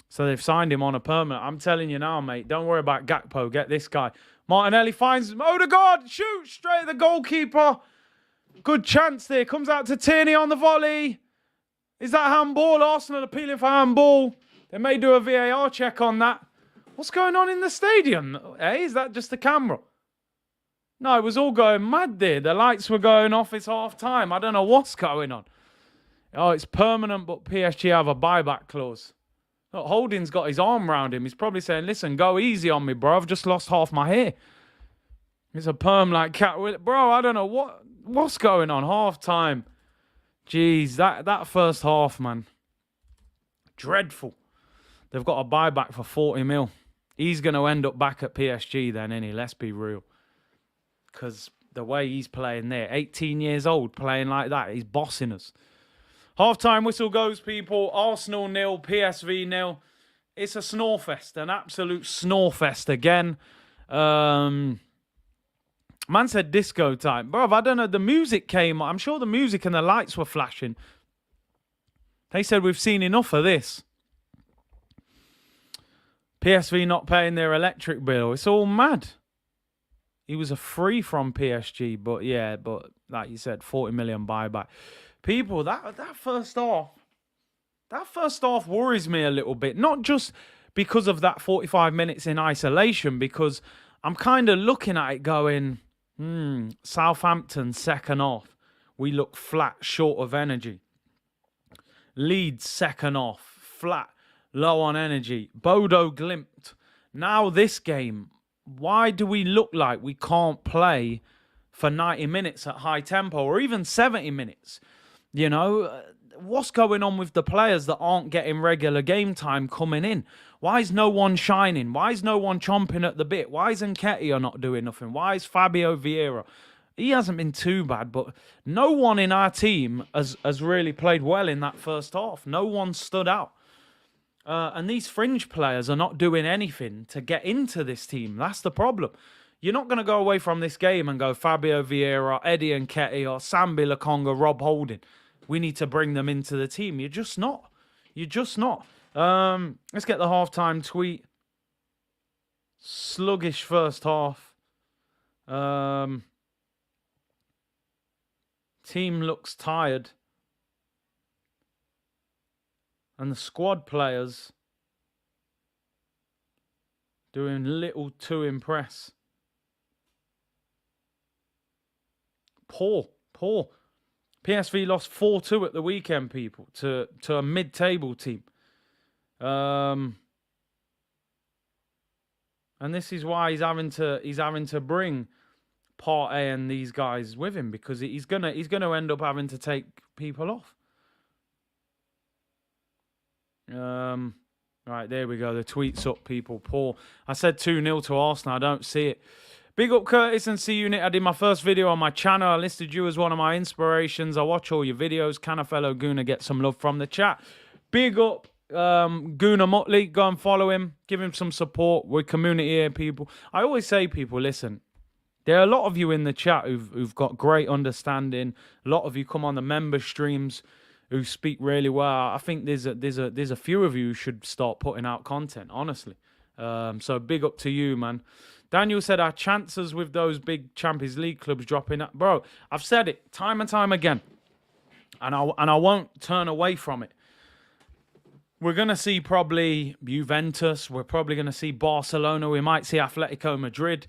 So they've signed him on a permanent. I'm telling you now, mate, don't worry about Gakpo. Get this guy. Martinelli finds Odegaard. Shoot straight at the goalkeeper. Good chance there. Comes out to Tierney on the volley. Is that handball? Arsenal appealing for handball. They may do a VAR check on that. What's going on in the stadium? Hey, is that just the camera? No, it was all going mad there. The lights were going off. It's half time. I don't know what's going on. Oh, it's permanent, but PSG have a buyback clause. Look, Holding's got his arm around him. He's probably saying, listen, go easy on me, bro. I've just lost half my hair. It's a perm like cat. Bro, I don't know what's going on. Half time. Jeez, that first half, man. Dreadful. They've got a buyback for 40 mil. He's going to end up back at PSG then, innit? Let's be real. Because the way he's playing there, 18 years old, playing like that, he's bossing us. Half-time whistle goes, people. Arsenal 0, PSV 0. It's a snore fest, an absolute snore fest again. Man said disco time. Bro, I don't know. The music came. I'm sure the music and the lights were flashing. They said we've seen enough of this. PSV not paying their electric bill. It's all mad. He was a free from PSG, but like you said, 40 million buyback. People, that first half worries me a little bit. Not just because of that 45 minutes in isolation, because I'm kind of looking at it going, Southampton second half, we look flat, short of energy. Leeds second half, flat, low on energy. Bodo glimped. Now this game, why do we look like we can't play for 90 minutes at high tempo or even 70 minutes? You know, what's going on with the players that aren't getting regular game time coming in? Why is no one shining? Why is no one chomping at the bit? Why is Nketiah not doing nothing? Why is Fabio Vieira? He hasn't been too bad, but no one in our team has really played well in that first half. No one stood out. And these fringe players are not doing anything to get into this team. That's the problem. You're not going to go away from this game and go Fabio Vieira, Eddie Nketiah, Sambi Lokonga, Rob Holding. We need to bring them into the team. You're just not. You're just not. Let's get the halftime tweet. Sluggish first half. Team looks tired. And the squad players doing little to impress. Poor. PSV lost 4-2 at the weekend, people, to a mid-table team. And this is why he's having to bring Partey and these guys with him, because he's gonna end up having to take people off. Right, there we go. The tweet's up, people. Poor. I said 2-0 to Arsenal. I don't see it. Big up Curtis and C Unit. I did my first video on my channel. I listed you as one of my inspirations. I watch all your videos. Can a fellow Gooner get some love from the chat? Big up Gooner Motley. Go and follow him. Give him some support. We're community here, people. I always say, people, listen. There are a lot of you in the chat who've got great understanding. A lot of you come on the member streams who speak really well. I think there's a few of you who should start putting out content, honestly. So big up to you, man. Daniel said our chances with those big Champions League clubs dropping out. Bro, I've said it time and time again. And I won't turn away from it. We're going to see probably Juventus. We're probably going to see Barcelona. We might see Atletico Madrid.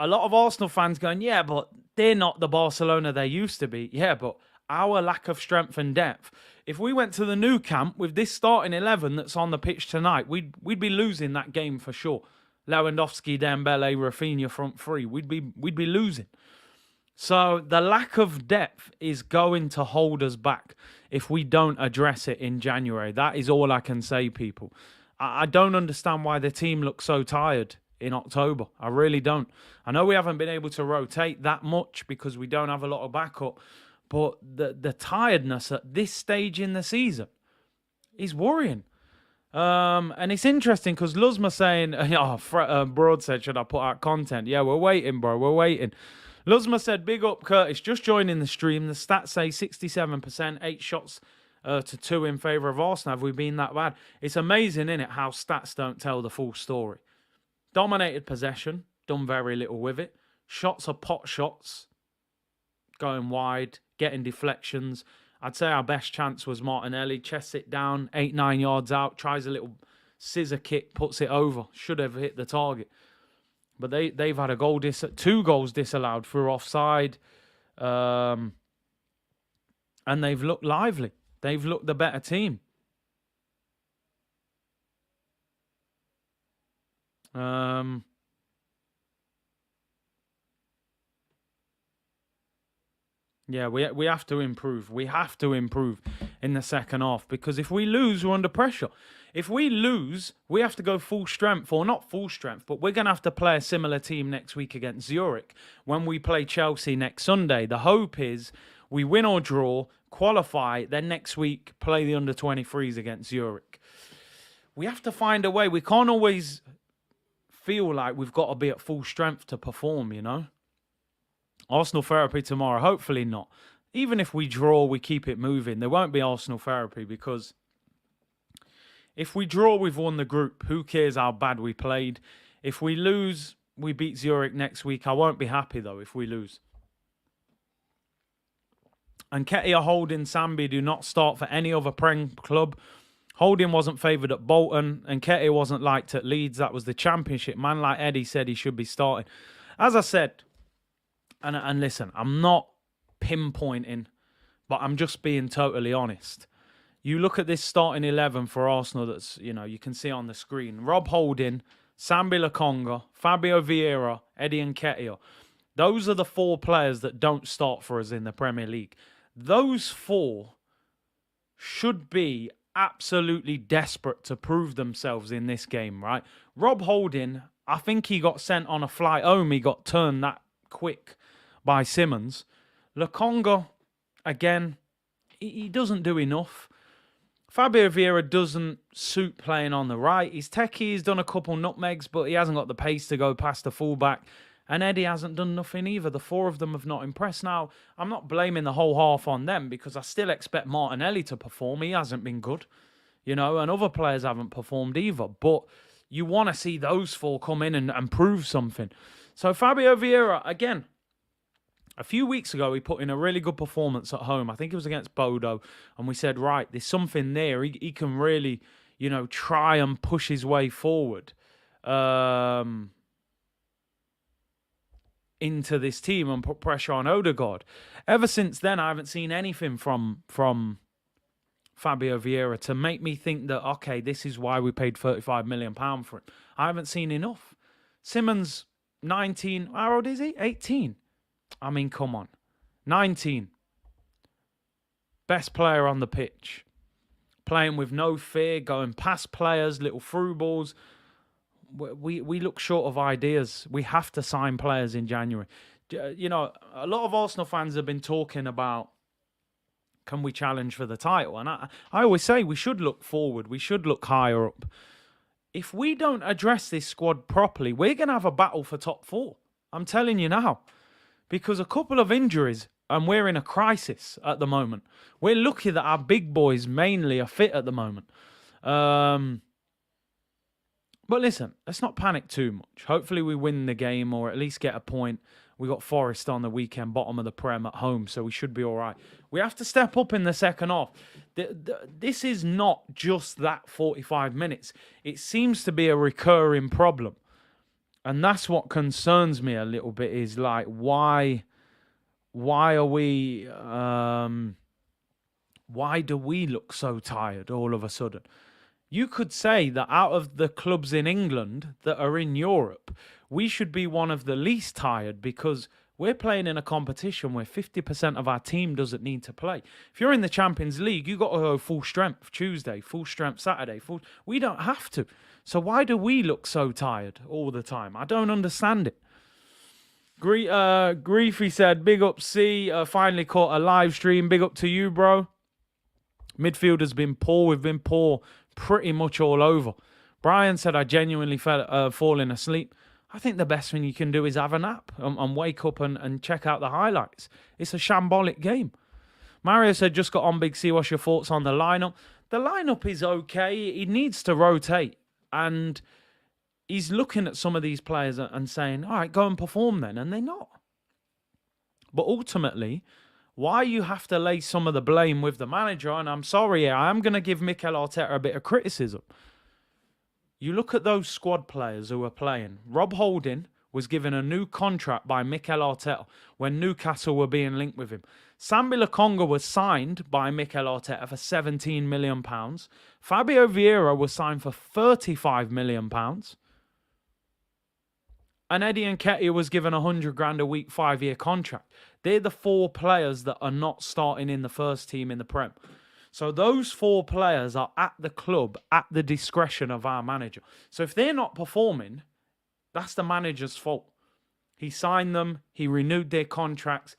A lot of Arsenal fans going, yeah, but they're not the Barcelona they used to be. Yeah, but our lack of strength and depth. If we went to the new camp with this starting 11 that's on the pitch tonight, we'd be losing that game for sure. Lewandowski, Dembele, Rafinha front three. We'd be losing. So the lack of depth is going to hold us back if we don't address it in January. That is all I can say, people. I don't understand why the team looks so tired in October. I really don't. I know we haven't been able to rotate that much because we don't have a lot of backup, but the tiredness at this stage in the season is worrying. And it's interesting because Luzma saying, Broad said, should I put out content? Yeah, we're waiting, bro. We're waiting. Luzma said, big up, Curtis. Just joining the stream. The stats say 67%, 8 shots to 2 in favour of Arsenal. Have we been that bad? It's amazing, isn't it, how stats don't tell the full story. Dominated possession, done very little with it. Shots are pot shots, going wide, getting deflections. I'd say our best chance was Martinelli. Chests it down, 8-9 yards out, tries a little scissor kick, puts it over. Should have hit the target. But they've had a goal 2 goals disallowed through offside. And they've looked lively. They've looked the better team. Yeah, we have to improve. We have to improve in the second half because if we lose, we're under pressure. If we lose, we have to go full strength, or not full strength, but we're going to have to play a similar team next week against Zurich when we play Chelsea next Sunday. The hope is we win or draw, qualify, then next week play the under-23s against Zurich. We have to find a way. We can't always feel like we've got to be at full strength to perform, you know? Arsenal therapy tomorrow, hopefully not. Even if we draw, we keep it moving. There won't be Arsenal therapy because if we draw, we've won the group. Who cares how bad we played? If we lose, we beat Zurich next week. I won't be happy, though, if we lose. And Nketiah, Holding, Sambi do not start for any other Prem club. Holding wasn't favoured at Bolton, and Nketiah wasn't liked at Leeds. That was the Championship. Man like Eddie said he should be starting. As I said, and listen, I'm not pinpointing, but I'm just being totally honest. You look at this starting 11 for Arsenal that's, you can see on the screen. Rob Holding, Sambi Lokonga, Fabio Vieira, Eddie Nketiah. Those are the 4 players that don't start for us in the Premier League. Those 4 should be absolutely desperate to prove themselves in this game, right? Rob Holding, I think he got sent on a flight home. He got turned that quick by Simmons. Lokonga, again, he doesn't do enough. Fabio Vieira doesn't suit playing on the right. He's techie, he's done a couple nutmegs, but he hasn't got the pace to go past the fullback. And Eddie hasn't done nothing either. The 4 of them have not impressed. Now, I'm not blaming the whole half on them because I still expect Martinelli to perform. He hasn't been good, and other players haven't performed either. But you want to see those 4 come in and prove something. So Fabio Vieira, again, a few weeks ago, he put in a really good performance at home. I think it was against Bodo. And we said, right, there's something there. He can really, try and push his way forward. Into this team and put pressure on Odegaard. Ever since then, I haven't seen anything from Fabio Vieira to make me think that, okay, this is why we paid £35 million for him. I haven't seen enough. Simmons, 19. How old is he? 18. I mean, come on. 19. Best player on the pitch. Playing with no fear, going past players, little through balls. We look short of ideas. We have to sign players in January. A lot of Arsenal fans have been talking about, can we challenge for the title? And I always say we should look forward. We should look higher up. If we don't address this squad properly, we're going to have a battle for top 4. I'm telling you now. Because a couple of injuries, and we're in a crisis at the moment. We're lucky that our big boys mainly are fit at the moment. But listen, let's not panic too much. Hopefully we win the game or at least get a point. We got Forest on the weekend, bottom of the Prem at home, so we should be all right. We have to step up in the second half. This is not just that 45 minutes. It seems to be a recurring problem. And that's what concerns me a little bit is like, why are we... why do we look so tired all of a sudden? You could say that out of the clubs in England that are in Europe, we should be one of the least tired because we're playing in a competition where 50% of our team doesn't need to play. If you're in the Champions League, you got to go full strength Tuesday, full strength Saturday. We don't have to. So why do we look so tired all the time? I don't understand it. Griefy said, big up C, finally caught a live stream. Big up to you, bro. Midfield has been poor. We've been poor pretty much all over. Brian said, I genuinely felt falling asleep. I think the best thing you can do is have a nap and wake up and check out the highlights. It's a shambolic game. Mario said, just got on Big C. What's your thoughts on the lineup? The lineup is okay. He needs to rotate. And he's looking at some of these players and saying, all right, go and perform then. And they're not. But ultimately, why you have to lay some of the blame with the manager, and I'm sorry, I am going to give Mikel Arteta a bit of criticism. You look at those squad players who are playing. Rob Holding was given a new contract by Mikel Arteta when Newcastle were being linked with him. Sambi Lokonga was signed by Mikel Arteta for £17 million. Fabio Vieira was signed for £35 million. And Eddie Nketiah was given £100,000 a week, 5-year contract. They're the 4 players that are not starting in the first team in the Prem. So those 4 players are at the club at the discretion of our manager. So if they're not performing, that's the manager's fault. He signed them. He renewed their contracts.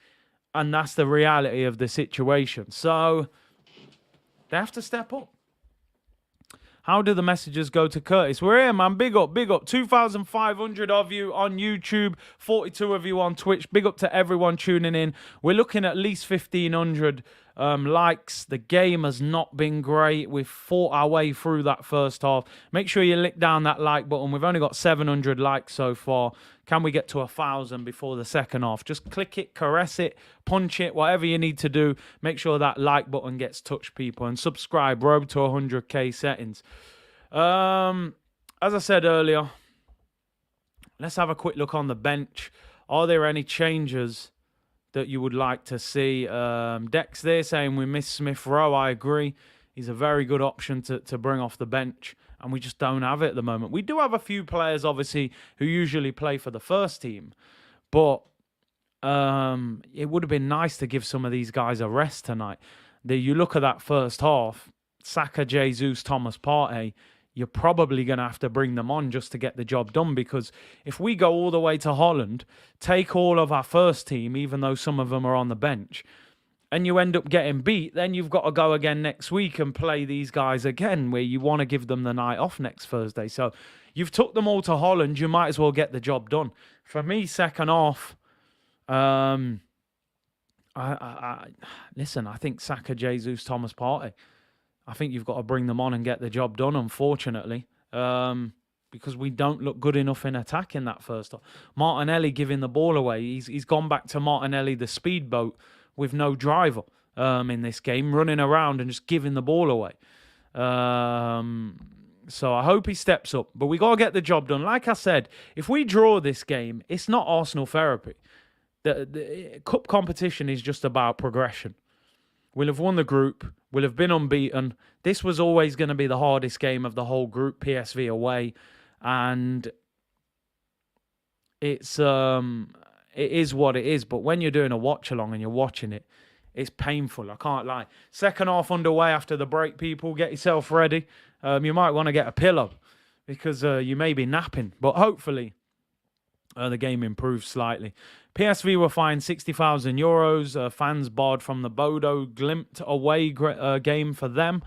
And that's the reality of the situation. So they have to step up. How do the messages go to Curtis? We're here, man. Big up, big up. 2,500 of you on YouTube, 42 of you on Twitch. Big up to everyone tuning in. We're looking at least 1,500 likes. The game has not been great. We've fought our way through that first half. Make sure you lick down that like button. We've only got 700 likes so far. Can we get to 1,000 before the second half? Just click it, caress it, punch it, whatever you need to do. Make sure that like button gets touched, people. And subscribe. Road to 100k settings. As I said earlier, let's have a quick look on the bench. Are there any changes that you would like to see? Dex there saying we miss Smith Rowe. I agree. He's a very good option to bring off the bench. And we just don't have it at the moment. We do have a few players, obviously, who usually play for the first team. But it would have been nice to give some of these guys a rest tonight. You look at that first half, Saka, Jesus, Thomas Partey, you're probably going to have to bring them on just to get the job done. Because if we go all the way to Holland, take all of our first team, even though some of them are on the bench, and you end up getting beat, then you've got to go again next week and play these guys again, where you want to give them the night off next Thursday. So you've took them all to Holland, you might as well get the job done. For me, second half, listen, I think Saka, Jesus, Thomas Partey, I think you've got to bring them on and get the job done, unfortunately, because we don't look good enough in attack in that first half. Martinelli giving the ball away. He's gone back to Martinelli, the speedboat, with no driver in this game, running around and just giving the ball away. So I hope he steps up. But we got to get the job done. Like I said, if we draw this game, it's not Arsenal therapy. The cup competition is just about progression. We'll have won the group. We'll have been unbeaten. This was always going to be the hardest game of the whole group, PSV away. And it is what it is. But when you're doing a watch-along and you're watching it, it's painful. I can't lie. Second half underway after the break, people. Get yourself ready. You might want to get a pillow because you may be napping. But hopefully the game improves slightly. PSV were fined €60,000. Fans barred from the Bodo Glimt away game for them.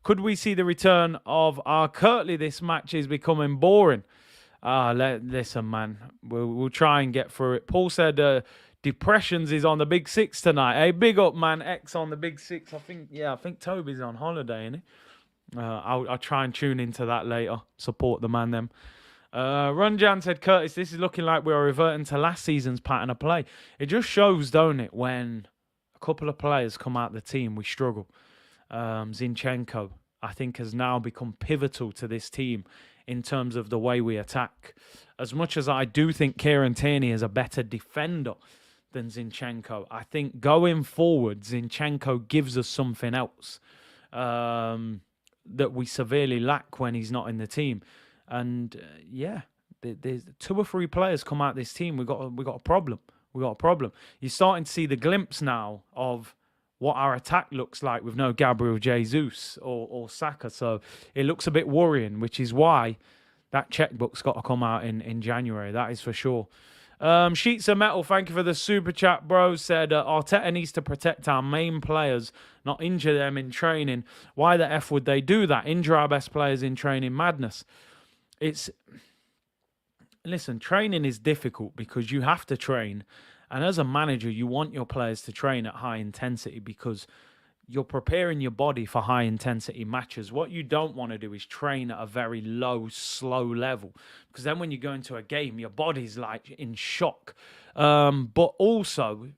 Could we see the return of our Kirtley? This match is becoming boring. Listen, man. We'll try and get through it. Paul said Depressions is on the Big Six tonight. Hey, big up, man. X on the Big Six. I think Toby's on holiday, isn't he? I'll try and tune into that later. Support the man, them. Runjan said, Curtis, this is looking like we are reverting to last season's pattern of play. It just shows, don't it, when a couple of players come out of the team, we struggle. Zinchenko, I think, has now become pivotal to this team in terms of the way we attack. As much as I do think Kieran Tierney is a better defender than Zinchenko, I think going forward, Zinchenko gives us something else that we severely lack when he's not in the team. And there's 2 or 3 players come out of this team. We got a problem. We got a problem. You're starting to see the glimpse now of what our attack looks like with no Gabriel Jesus or Saka. So it looks a bit worrying, which is why that checkbook's got to come out in January. That is for sure. Sheets of Metal, thank you for the super chat, bro. Said Arteta needs to protect our main players, not injure them in training. Why the F would they do that? Injure our best players in training? Madness. Listen, training is difficult because you have to train. And as a manager, you want your players to train at high intensity because you're preparing your body for high intensity matches. What you don't want to do is train at a very low, slow level. Because then when you go into a game, your body's like in shock. But also,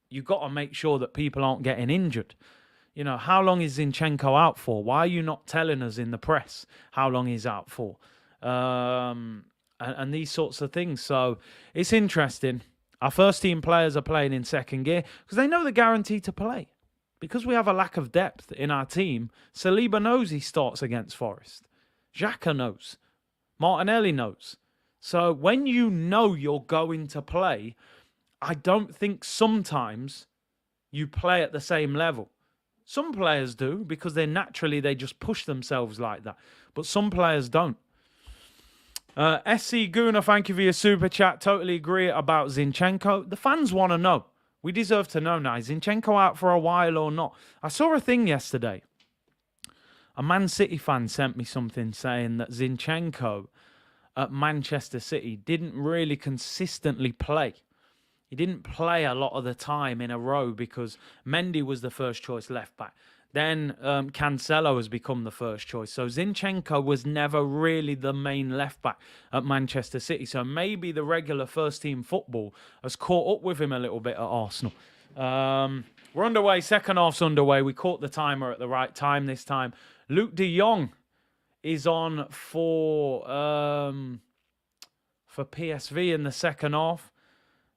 you've got to make sure that people aren't getting injured. You know, how long is Zinchenko out for? Why are you not telling us in the press how long he's out for? And these sorts of things. So it's interesting. Our first team players are playing in second gear because they know they're guaranteed to play. Because we have a lack of depth in our team, Saliba knows he starts against Forest. Xhaka knows. Martinelli knows. So when you know you're going to play, I don't think sometimes you play at the same level. Some players do because they just push themselves like that. But some players don't. SC Guna, thank you for your super chat. Totally agree about Zinchenko. The fans want to know. We deserve to know now. Is Zinchenko out for a while or not? I saw a thing yesterday. A Man City fan sent me something saying that Zinchenko at Manchester City didn't really consistently play. He didn't play a lot of the time in a row because Mendy was the first choice left back. Then Cancelo has become the first choice. So Zinchenko was never really the main left back at Manchester City. So maybe the regular first team football has caught up with him a little bit at Arsenal. We're underway. Second half's underway. We caught the timer at the right time this time. Luke de Jong is on for PSV in the second half.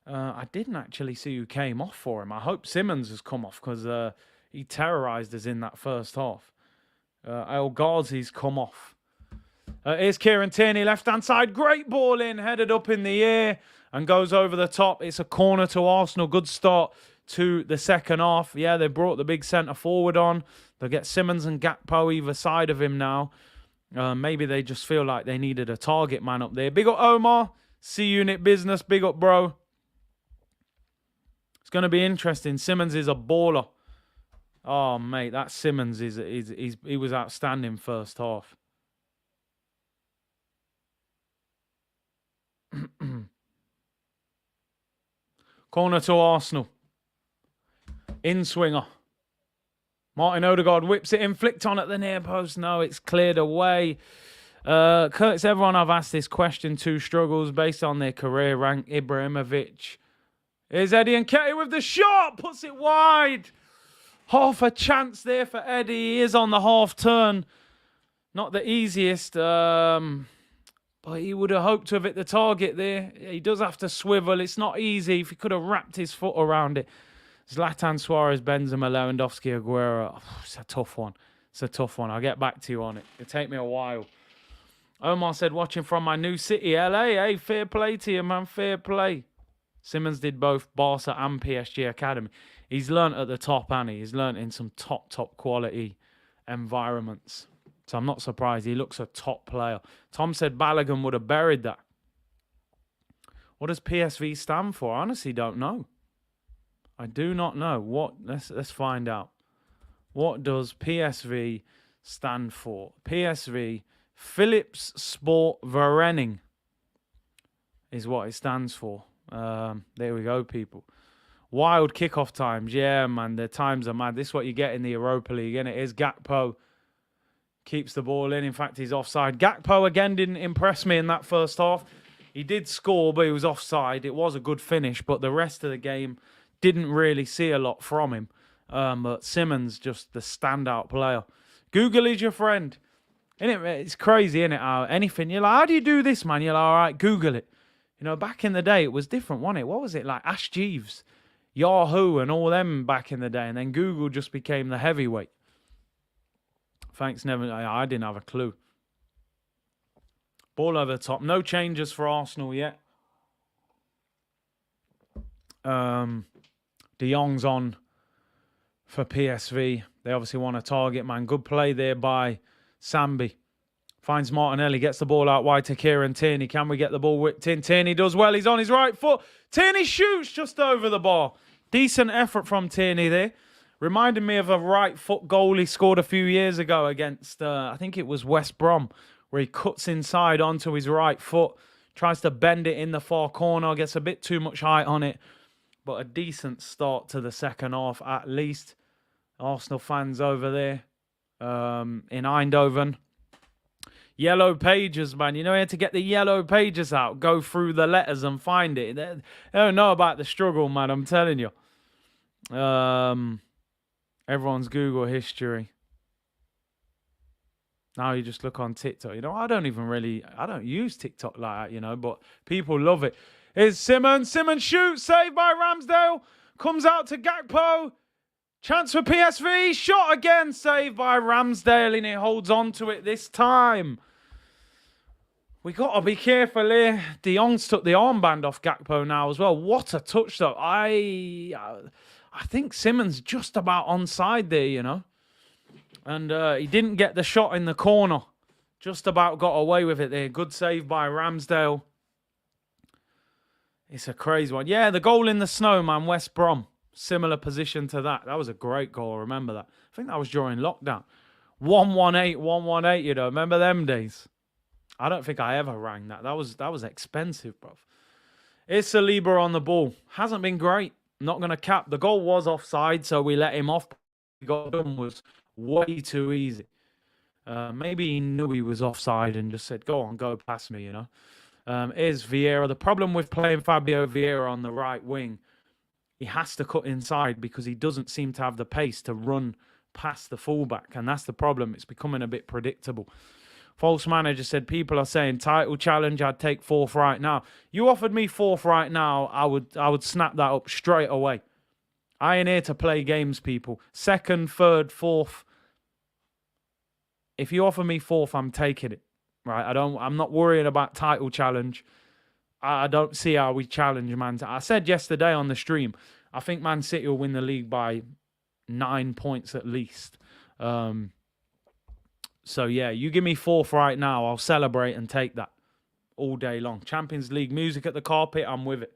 I didn't actually see who came off for him. I hope Simmons has come off because he terrorised us in that first half. El Ghazi's come off. Here's Kieran Tierney, left-hand side. Great ball in, headed up in the air and goes over the top. It's a corner to Arsenal. Good start to the second half. Yeah, they brought the big centre-forward on. They'll get Simmons and Gakpo either side of him now. Maybe they just feel like they needed a target man up there. Big up Omar. C-Unit business. Big up, bro. It's going to be interesting. Simmons is a baller. Oh, mate, that Simmons he was outstanding first half. Corner to Arsenal. In-swinger. Martin Odegaard whips it in, flicked on at the near post. No, it's cleared away. Curtis, everyone I've asked this question to struggles based on their career rank. Ibrahimovic. Here's Eddie Nketiah with the shot. Puts it wide. Half a chance there for Eddie. He is on the half turn. Not the easiest. But he would have hoped to have hit the target there. He does have to swivel. It's not easy. If he could have wrapped his foot around it. Zlatan, Suarez, Benzema, Lewandowski, Aguero. Oh, it's a tough one. It's a tough one. I'll get back to you on it. It'll take me a while. Omar said, watching from my new city, LA. Hey, fair play to you, man. Fair play. Simmons did both Barca and PSG Academy. He's learnt at the top, and he's learnt in some top quality environments. So I'm not surprised. He looks a top player. Tom said Balogun would have buried that. What does PSV stand for? I honestly don't know. I do not know. Let's find out. What does PSV stand for? PSV, Philips Sport Vereniging is what it stands for. There we go, people. Wild kickoff times. Yeah, man, the times are mad. This is what you get in the Europa League, innit? Here's Gakpo. Keeps the ball in. In fact, he's offside. Gakpo, again, didn't impress me in that first half. He did score, but he was offside. It was a good finish, but the rest of the game didn't really see a lot from him. But Simmons, just the standout player. Google is your friend. It's crazy, innit? How anything, you're like, how do you do this, man? You're like, all right, Google it. You know, back in the day, it was different, wasn't it? What was it like? Ash Jeeves, Yahoo, and all them back in the day. And then Google just became the heavyweight. Thanks, Nevin. I didn't have a clue. Ball over the top. No changes for Arsenal yet. De Jong's on for PSV. They obviously want a target man. Good play there by Sambi. Finds Martinelli. Gets the ball out wide to Kieran Tierney. Can we get the ball whipped in? Tierney does well. He's on his right foot. Tierney shoots just over the bar. Decent effort from Tierney there. Reminded me of a right foot goal he scored a few years ago against, I think it was West Brom, where he cuts inside onto his right foot, tries to bend it in the far corner, gets a bit too much height on it. But a decent start to the second half, at least. Arsenal fans over there in Eindhoven. Yellow pages, man. You know, you had to get the yellow pages out, go through the letters and find it. They don't know about the struggle, man, I'm telling you. Everyone's Google history. Now you just look on TikTok. You know, I don't use TikTok like that, you know, but people love it. Here's Simmons. Simmons shoots. Saved by Ramsdale. Comes out to Gakpo. Chance for PSV. Shot again. Saved by Ramsdale. And he holds on to it this time. We got to be careful here. De Jong's took the armband off Gakpo now as well. What a touch, though. I think Simmons just about onside there, you know. And he didn't get the shot in the corner. Just about got away with it there. Good save by Ramsdale. It's a crazy one. Yeah, the goal in the snow, man. West Brom. Similar position to that. That was a great goal. Remember that? I think that was during lockdown. 118, 118, remember them days? I don't think I ever rang that. That was expensive, bruv. It's Saliba on the ball. Hasn't been great. Not going to cap. The goal was offside, so we let him off. He got done was way too easy. Maybe he knew he was offside and just said, go on, go past me, Is Vieira. The problem with playing Fabio Vieira on the right wing, he has to cut inside because he doesn't seem to have the pace to run past the fullback. And that's the problem. It's becoming a bit predictable. False manager said, people are saying title challenge, I'd take fourth right now. You offered me fourth right now, I would snap that up straight away. I ain't here to play games, people. Second, third, fourth. If you offer me fourth, I'm taking it. Right? I'm not worrying about title challenge. I don't see how we challenge Man City. I said yesterday on the stream, I think Man City will win the league by 9 points at least. So, yeah, you give me fourth right now, I'll celebrate and take that all day long. Champions League music at the carpet, I'm with it.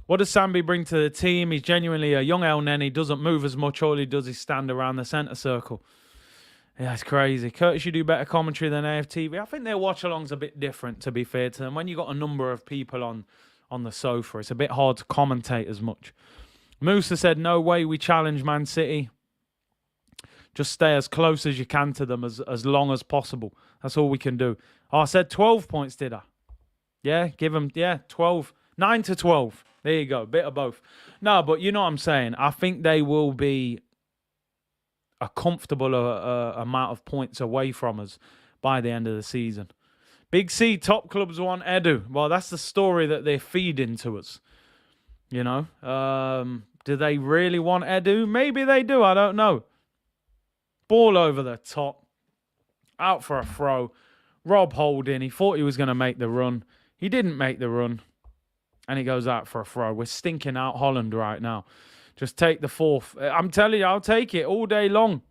What does Sambi bring to the team? He's genuinely a young El Neni, doesn't move as much. All he does is stand around the centre circle. Yeah, it's crazy. Curtis should do better commentary than AFTV. I think their watch-along's a bit different, to be fair to them. When you got a number of people on the sofa, it's a bit hard to commentate as much. Musa said, no way we challenge Man City. Just stay as close as you can to them as long as possible. That's all we can do. Oh, I said 12 points, did I? Yeah, give them, 12. 9 to 12. There you go. Bit of both. No, but you know what I'm saying. I think they will be a comfortable amount of points away from us by the end of the season. Big C, top clubs want Edu. Well, that's the story that they're feeding to us. Do they really want Edu? Maybe they do. I don't know. Ball over the top. Out for a throw. Rob Holding. He thought he was going to make the run. He didn't make the run. And he goes out for a throw. We're stinking out Holland right now. Just take the fourth. I'm telling you, I'll take it all day long.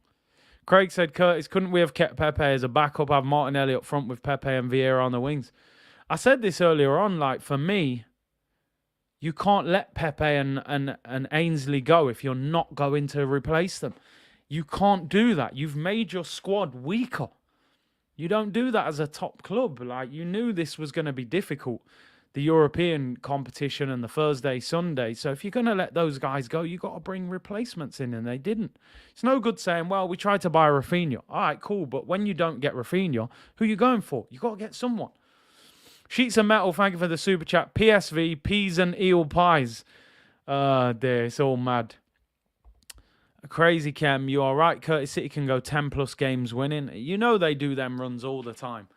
Craig said, Curtis, couldn't we have kept Pepe as a backup, have Martinelli up front with Pepe and Vieira on the wings? I said this earlier on, like, for me, you can't let Pepe and Ainsley go if you're not going to replace them. You can't do that. You've made your squad weaker. You don't do that as a top club. Like, you knew this was going to be difficult, the European competition and the Thursday, Sunday. So if you're going to let those guys go, you got to bring replacements in, and they didn't. It's no good saying, well, we tried to buy Rafinha. All right, cool. But when you don't get Rafinha, who are you going for? You got to get someone. Sheets of Metal, thank you for the super chat. PSV, peas and eel pies. There, it's all mad. Crazy Cam, you are right. Curtis City can go 10 plus games winning. You know they do them runs all the time.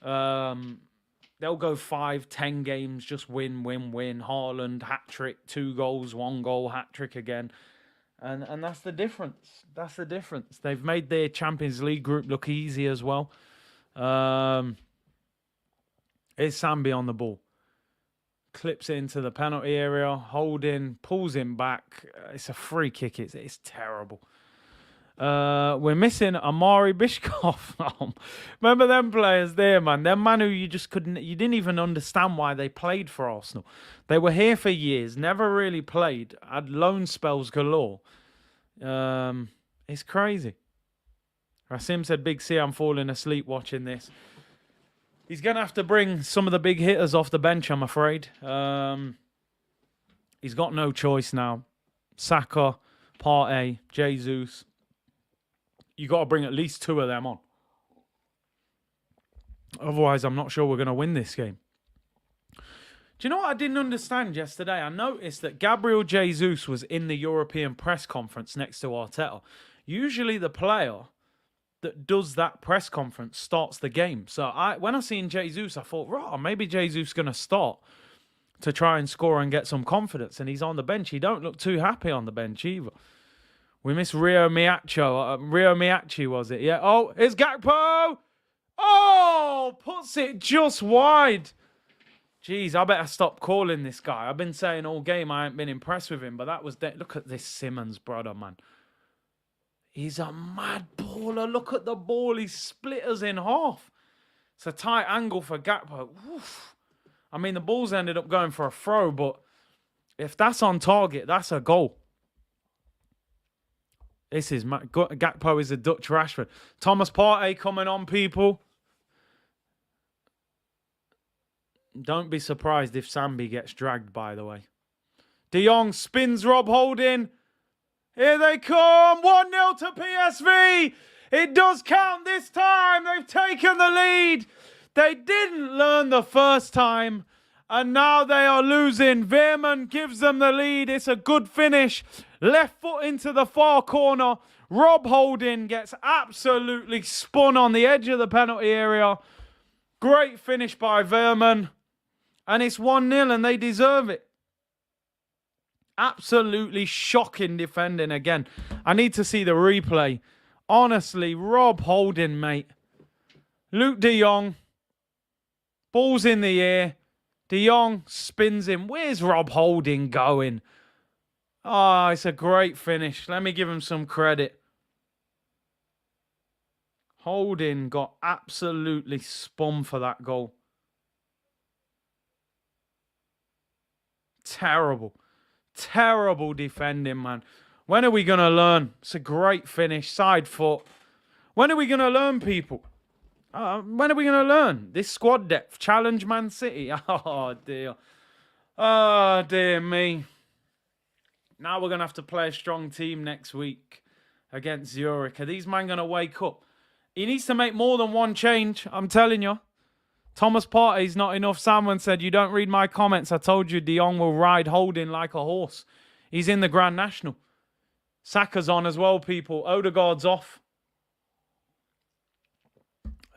They'll go 5, 10 games, just win. Haaland, hat-trick, 2 goals, 1 goal, hat-trick again. And that's the difference. That's the difference. They've made their Champions League group look easy as well. Here's Sambi on the ball. Clips it into the penalty area. Holding, pulls him back. It's a free kick. It's terrible. We're missing Amari Bishkov. Remember them players there, man? Them man who you just couldn't... You didn't even understand why they played for Arsenal. They were here for years, never really played. Had loan spells galore. It's crazy. Rasim said, Big C, I'm falling asleep watching this. He's going to have to bring some of the big hitters off the bench, I'm afraid. He's got no choice now. Saka, Partey, Jesus. You got to bring at least 2 of them on. Otherwise, I'm not sure we're going to win this game. Do you know what I didn't understand yesterday? I noticed that Gabriel Jesus was in the European press conference next to Arteta. Usually the player that does that press conference starts the game. So when I seen Jesus, I thought, right, maybe Jesus is going to start to try and score and get some confidence. And he's on the bench. He don't look too happy on the bench either. We miss Rio Miyachi, was it? Yeah. Oh, it's Gakpo. Oh, puts it just wide. Jeez, I better stop calling this guy. I've been saying all game I ain't been impressed with him, but that was... Look at this Simmons, brother, man. He's a mad baller. Look at the ball. He split us in half. It's a tight angle for Gakpo. Oof. I mean, the balls ended up going for a throw, but if that's on target, that's a goal. This is Gakpo is a Dutch Rashford. Thomas Partey coming on, people. Don't be surprised if Sambi gets dragged, by the way. De Jong spins Rob Holding. Here they come. 1-0 to PSV. It does count this time. They've taken the lead. They didn't learn the first time. And now they are losing. Veerman gives them the lead. It's a good finish. Left foot into the far corner. Rob Holding gets absolutely spun on the edge of the penalty area. Great finish by Veerman. And it's 1-0 and they deserve it. Absolutely shocking defending again. I need to see the replay. Honestly, Rob Holding, mate. Luke de Jong. Ball's in the air. De Jong spins him. Where's Rob Holding going? Oh, it's a great finish. Let me give him some credit. Holding got absolutely spun for that goal. Terrible. Terrible defending, man. When are we going to learn? It's a great finish. Side foot. When are we going to learn, people? When are we going to learn? This squad depth. Challenge Man City. Oh, dear. Oh, dear me. Now we're going to have to play a strong team next week against Zurich. Are these men going to wake up? He needs to make more than one change. I'm telling you. Thomas Partey's not enough. Someone said, you don't read my comments. I told you De Jong will ride Holding like a horse. He's in the Grand National. Saka's on as well, people. Odegaard's off.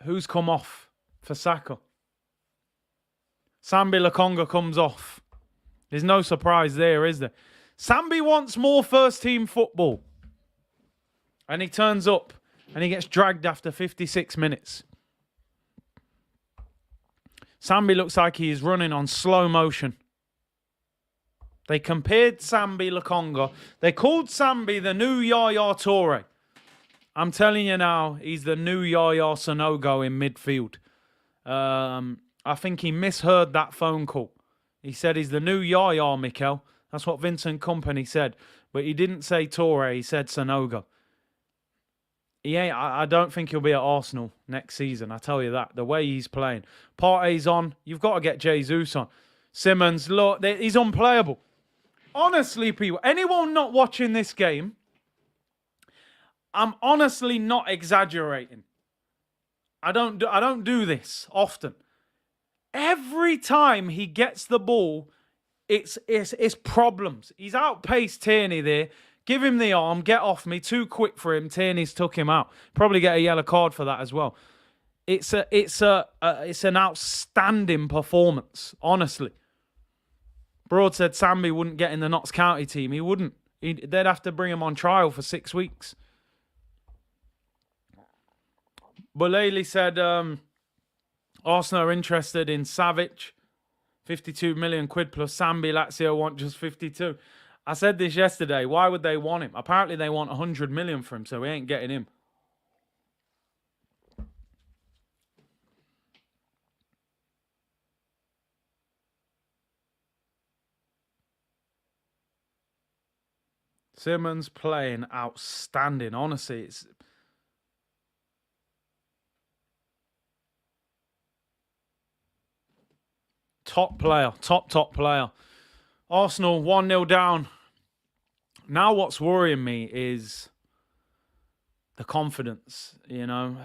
Who's come off for Saka? Sambi Lokonga comes off. There's no surprise there, is there? Sambi wants more first-team football. And he turns up and he gets dragged after 56 minutes. Sambi looks like he is running on slow motion. They compared Sambi Lokonga. They called Sambi the new Yaya Toure. I'm telling you now, he's the new Yaya Sanogo in midfield. I think he misheard that phone call. He said he's the new Yaya, Mikel. That's what Vincent Kompany said. But he didn't say Toure, he said Sanogo. I don't think he'll be at Arsenal next season. I tell you that. The way he's playing. Partey's on. You've got to get Jesus on. Simmons, look, he's unplayable. Honestly, people, anyone not watching this game, I'm honestly not exaggerating. I don't do this often. Every time he gets the ball, it's problems. He's outpaced Tierney there. Give him the arm, get off me, too quick for him. Tierney's took him out. Probably get a yellow card for that as well. It's an outstanding performance, honestly. Broad said Sambi wouldn't get in the Notts County team. He wouldn't. They'd have to bring him on trial for 6 weeks. Boleli said Arsenal are interested in Savic. 52 million quid plus Sambi. Lazio want just 52. I said this yesterday. Why would they want him? Apparently they want 100 million for him, so we ain't getting him. Simmons playing outstanding. Honestly, it's top player. Top player. Arsenal 1-0 down. Now what's worrying me is the confidence, you know.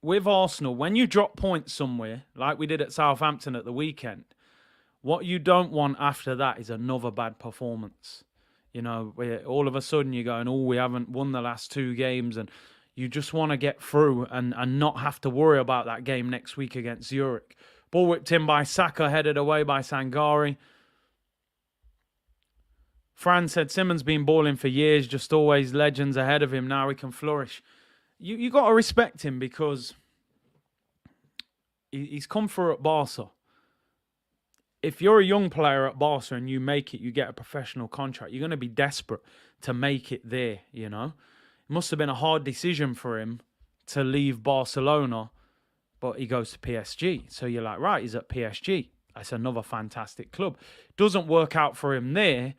With Arsenal, when you drop points somewhere, like we did at Southampton at the weekend, what you don't want after that is another bad performance. You know, where all of a sudden you're going, oh, we haven't won the last 2 games, and you just want to get through and not have to worry about that game next week against Zurich. Ball whipped in by Saka, headed away by Sangari. Fran said Simmons been balling for years, just always legends ahead of him. Now he can flourish. You got to respect him because he's come through at Barca. If you're a young player at Barca and you make it, you get a professional contract, you're going to be desperate to make it there, you know. It must have been a hard decision for him to leave Barcelona but he goes to PSG. So you're like, right, he's at PSG. That's another fantastic club. Doesn't work out for him there,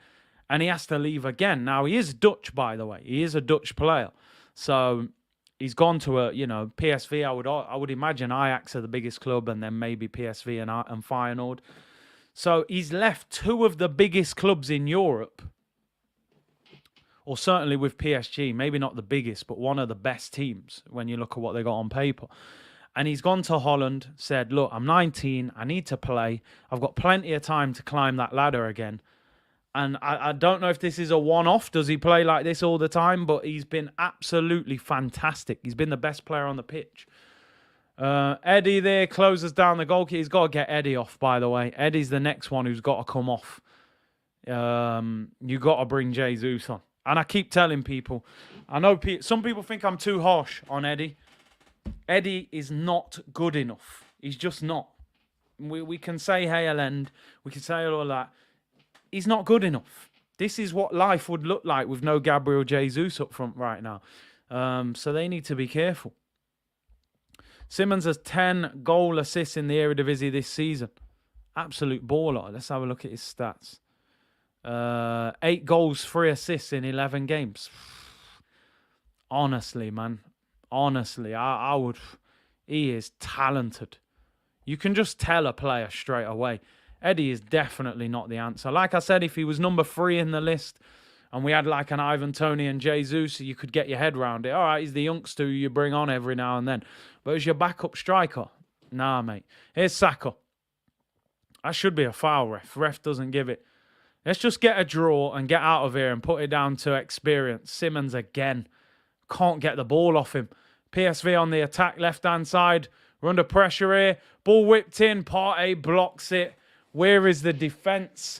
and he has to leave again. Now, he is Dutch, by the way. He is a Dutch player. So he's gone to PSV. I would imagine Ajax are the biggest club, and then maybe PSV and Feyenoord. So he's left two of the biggest clubs in Europe, or certainly with PSG, maybe not the biggest, but one of the best teams when you look at what they got on paper. And he's gone to Holland, said, look, I'm 19, I need to play. I've got plenty of time to climb that ladder again. And I don't know if this is a one-off. Does he play like this all the time? But he's been absolutely fantastic. He's been the best player on the pitch. Eddie there closes down the goalkeeper. He's got to get Eddie off, by the way. Eddie's the next one who's got to come off. You got to bring Jesus on. And I keep telling people, I know some people think I'm too harsh on Eddie. Eddie is not good enough. He's just not. We can say Haaland, we can say all that. He's not good enough. This is what life would look like with no Gabriel Jesus up front right now. So they need to be careful. Simmons has 10 goal assists in the Eredivisie this season. Absolute baller. Let's have a look at his stats. 8 goals, 3 assists in 11 games. Honestly, man. Honestly, I would... He is talented. You can just tell a player straight away. Eddie is definitely not the answer. Like I said, if he was number 3 in the list and we had like an Ivan Toney and Jesus, you could get your head around it. All right, he's the youngster who you bring on every now and then. But as your backup striker, nah, mate. Here's Saka. That should be a foul, ref. Ref doesn't give it. Let's just get a draw and get out of here and put it down to experience. Simmons again. Can't get the ball off him. PSV on the attack, left-hand side. We're under pressure here. Ball whipped in. Partey blocks it. Where is the defence?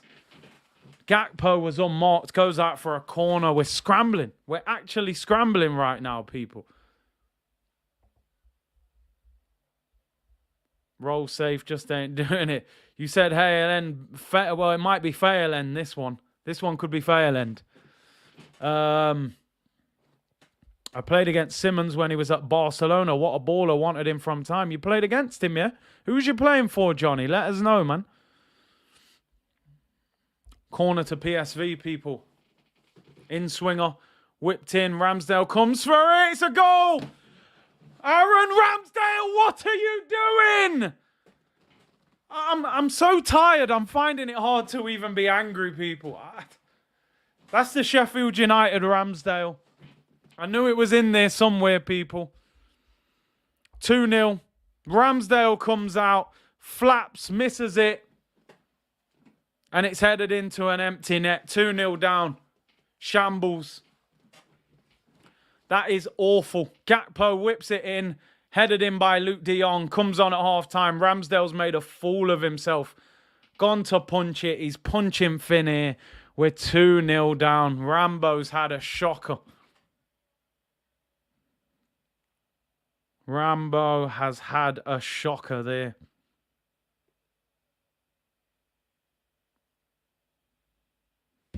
Gakpo was unmarked. Goes out for a corner. We're scrambling. We're actually scrambling right now, people. Roll safe, just ain't doing it. You said Haaland. Well, it might be Haaland, this one. This one could be Haaland. I played against Simmons when he was at Barcelona. What a baller. Wanted him from time. You played against him, yeah? Who was you playing for, Johnny? Let us know, man. Corner to PSV, people. In swinger. Whipped in. Ramsdale comes for it. It's a goal. Aaron Ramsdale, what are you doing? I'm so tired. I'm finding it hard to even be angry, people. That's the Sheffield United Ramsdale. I knew it was in there somewhere, people. 2-0. Ramsdale comes out, flaps, misses it. And it's headed into an empty net. 2-0 down. Shambles. That is awful. Gakpo whips it in. Headed in by Luke de Jong. Comes on at half-time. Ramsdale's made a fool of himself. Gone to punch it. He's punching Finn here. We're 2-0 down. Rambo's had a shocker. Rambo has had a shocker there.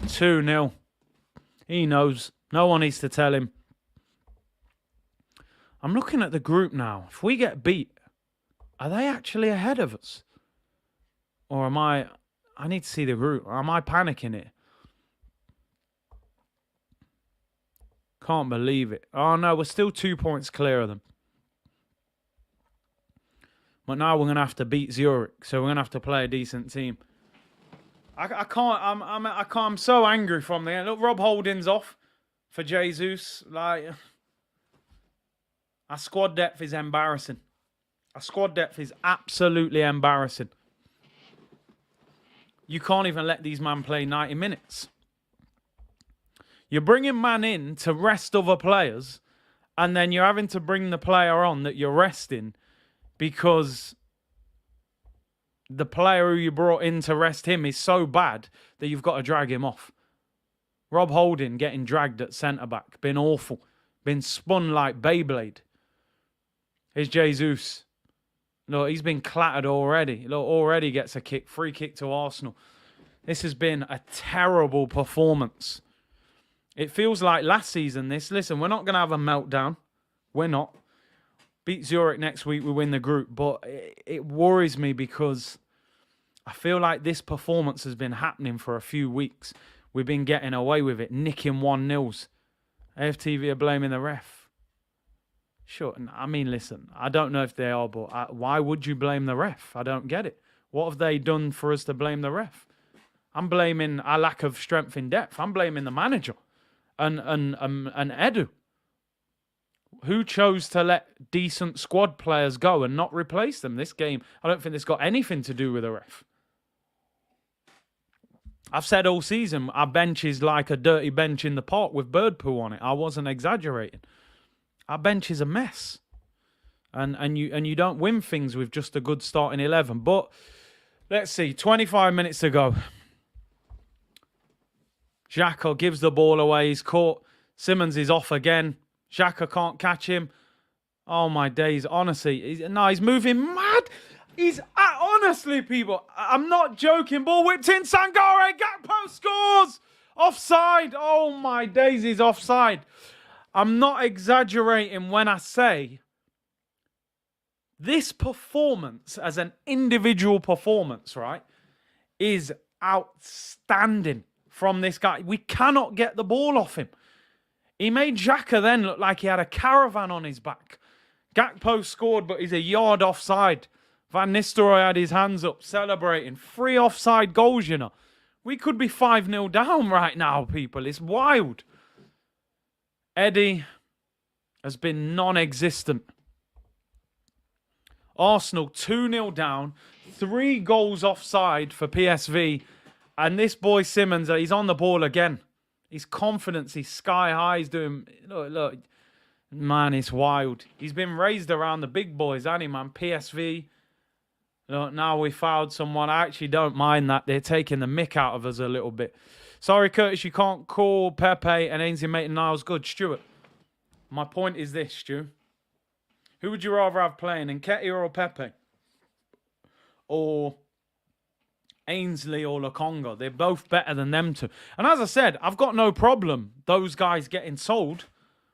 Two-0. He knows. No one needs to tell him. I'm looking at the group now. If we get beat, are they actually ahead of us? Or am I need to see the group. Am I panicking it? Can't believe it. Oh no, we're still 2 points clear of them. But now we're going to have to beat Zurich. So we're going to have to play a decent team. I can't. I'm so angry from there. Look, Rob Holding's off for Jesus. Like, our squad depth is embarrassing. Our squad depth is absolutely embarrassing. You can't even let these men play 90 minutes. You're bringing man in to rest other players, and then you're having to bring the player on that you're resting because the player who you brought in to rest him is so bad that you've got to drag him off. Rob Holding getting dragged at centre-back. Been awful. Been spun like Beyblade. Here's Jesus. Look, he's been clattered already. Look, already gets a kick. Free kick to Arsenal. This has been a terrible performance. It feels like last season, this. Listen, we're not going to have a meltdown. We're not. Beat Zurich next week, we win the group. But it worries me because I feel like this performance has been happening for a few weeks. We've been getting away with it, nicking 1-0s. AFTV are blaming the ref. Sure, I mean, listen, I don't know if they are, but why would you blame the ref? I don't get it. What have they done for us to blame the ref? I'm blaming our lack of strength in depth. I'm blaming the manager and Edu, who chose to let decent squad players go and not replace them. This game, I don't think this got anything to do with the ref. I've said all season, our bench is like a dirty bench in the park with bird poo on it. I wasn't exaggerating. Our bench is a mess. And you don't win things with just a good starting 11. But let's see, 25 minutes to go. Xhaka gives the ball away. He's caught. Simmons is off again. Xhaka can't catch him. Oh, my days. Honestly, he's moving mad. Honestly, people, I'm not joking. Ball whipped in. Sangare. Gakpo scores. Offside. Oh, my days. He's offside. I'm not exaggerating when I say this performance as an individual performance, right, is outstanding from this guy. We cannot get the ball off him. He made Xhaka then look like he had a caravan on his back. Gakpo scored, but he's a yard offside. Van Nistelrooy had his hands up, celebrating. 3 offside goals, you know. We could be 5-0 down right now, people. It's wild. Eddie has been non-existent. Arsenal 2-0 down. 3 goals offside for PSV. And this boy Simmons, he's on the ball again. His confidence, he's sky high. He's doing, look, man, it's wild. He's been raised around the big boys, hasn't he, man? PSV. Look, now we fouled someone. I actually don't mind that. They're taking the mick out of us a little bit. Sorry, Curtis, you can't call Pepe and Ainsley Maitland-Niles good. Stuart, my point is this, Stu. Who would you rather have playing, Nketiah or Pepe? Or Ainsley or Lokonga? They're both better than them two. And as I said, I've got no problem those guys getting sold.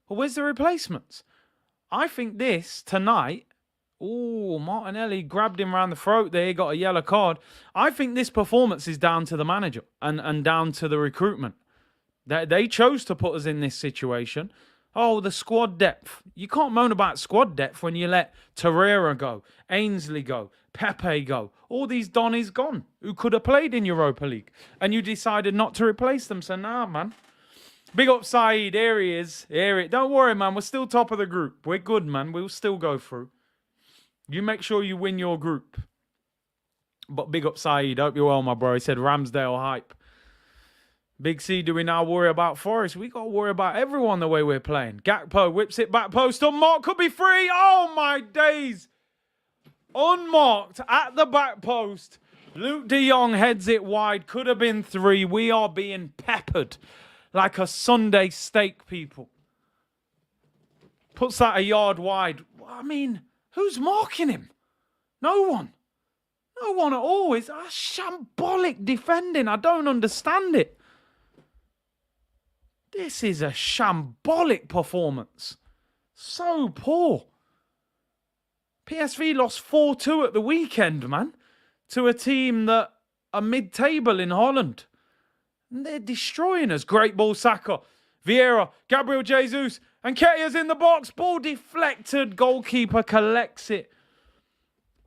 But where's the replacements? I think this, tonight... Oh, Martinelli grabbed him around the throat there. He got a yellow card. I think this performance is down to the manager and down to the recruitment. They chose to put us in this situation. Oh, the squad depth. You can't moan about squad depth when you let Torreira go, Ainsley go, Pepe go. All these Donnies gone who could have played in Europa League. And you decided not to replace them. So, nah, man. Big up Saeed. Here he is. Don't worry, man. We're still top of the group. We're good, man. We'll still go through. You make sure you win your group. But big up Saeed. Hope you're well, my bro. He said Ramsdale hype. Big C, do we now worry about Forest? We got to worry about everyone the way we're playing. Gakpo whips it back post. Unmarked. Could be free. Oh, my days. Unmarked at the back post. Luke de Jong heads it wide. Could have been 3. We are being peppered like a Sunday steak, people. Puts that a yard wide. I mean... Who's marking him? No one. No one at all. It's a shambolic defending. I don't understand it. This is a shambolic performance. So poor. PSV lost 4-2 at the weekend, man. To a team that are mid-table in Holland. And they're destroying us. Great ball, Saka. Vieira. Gabriel Jesus. And Nketiah's in the box. Ball deflected. Goalkeeper collects it.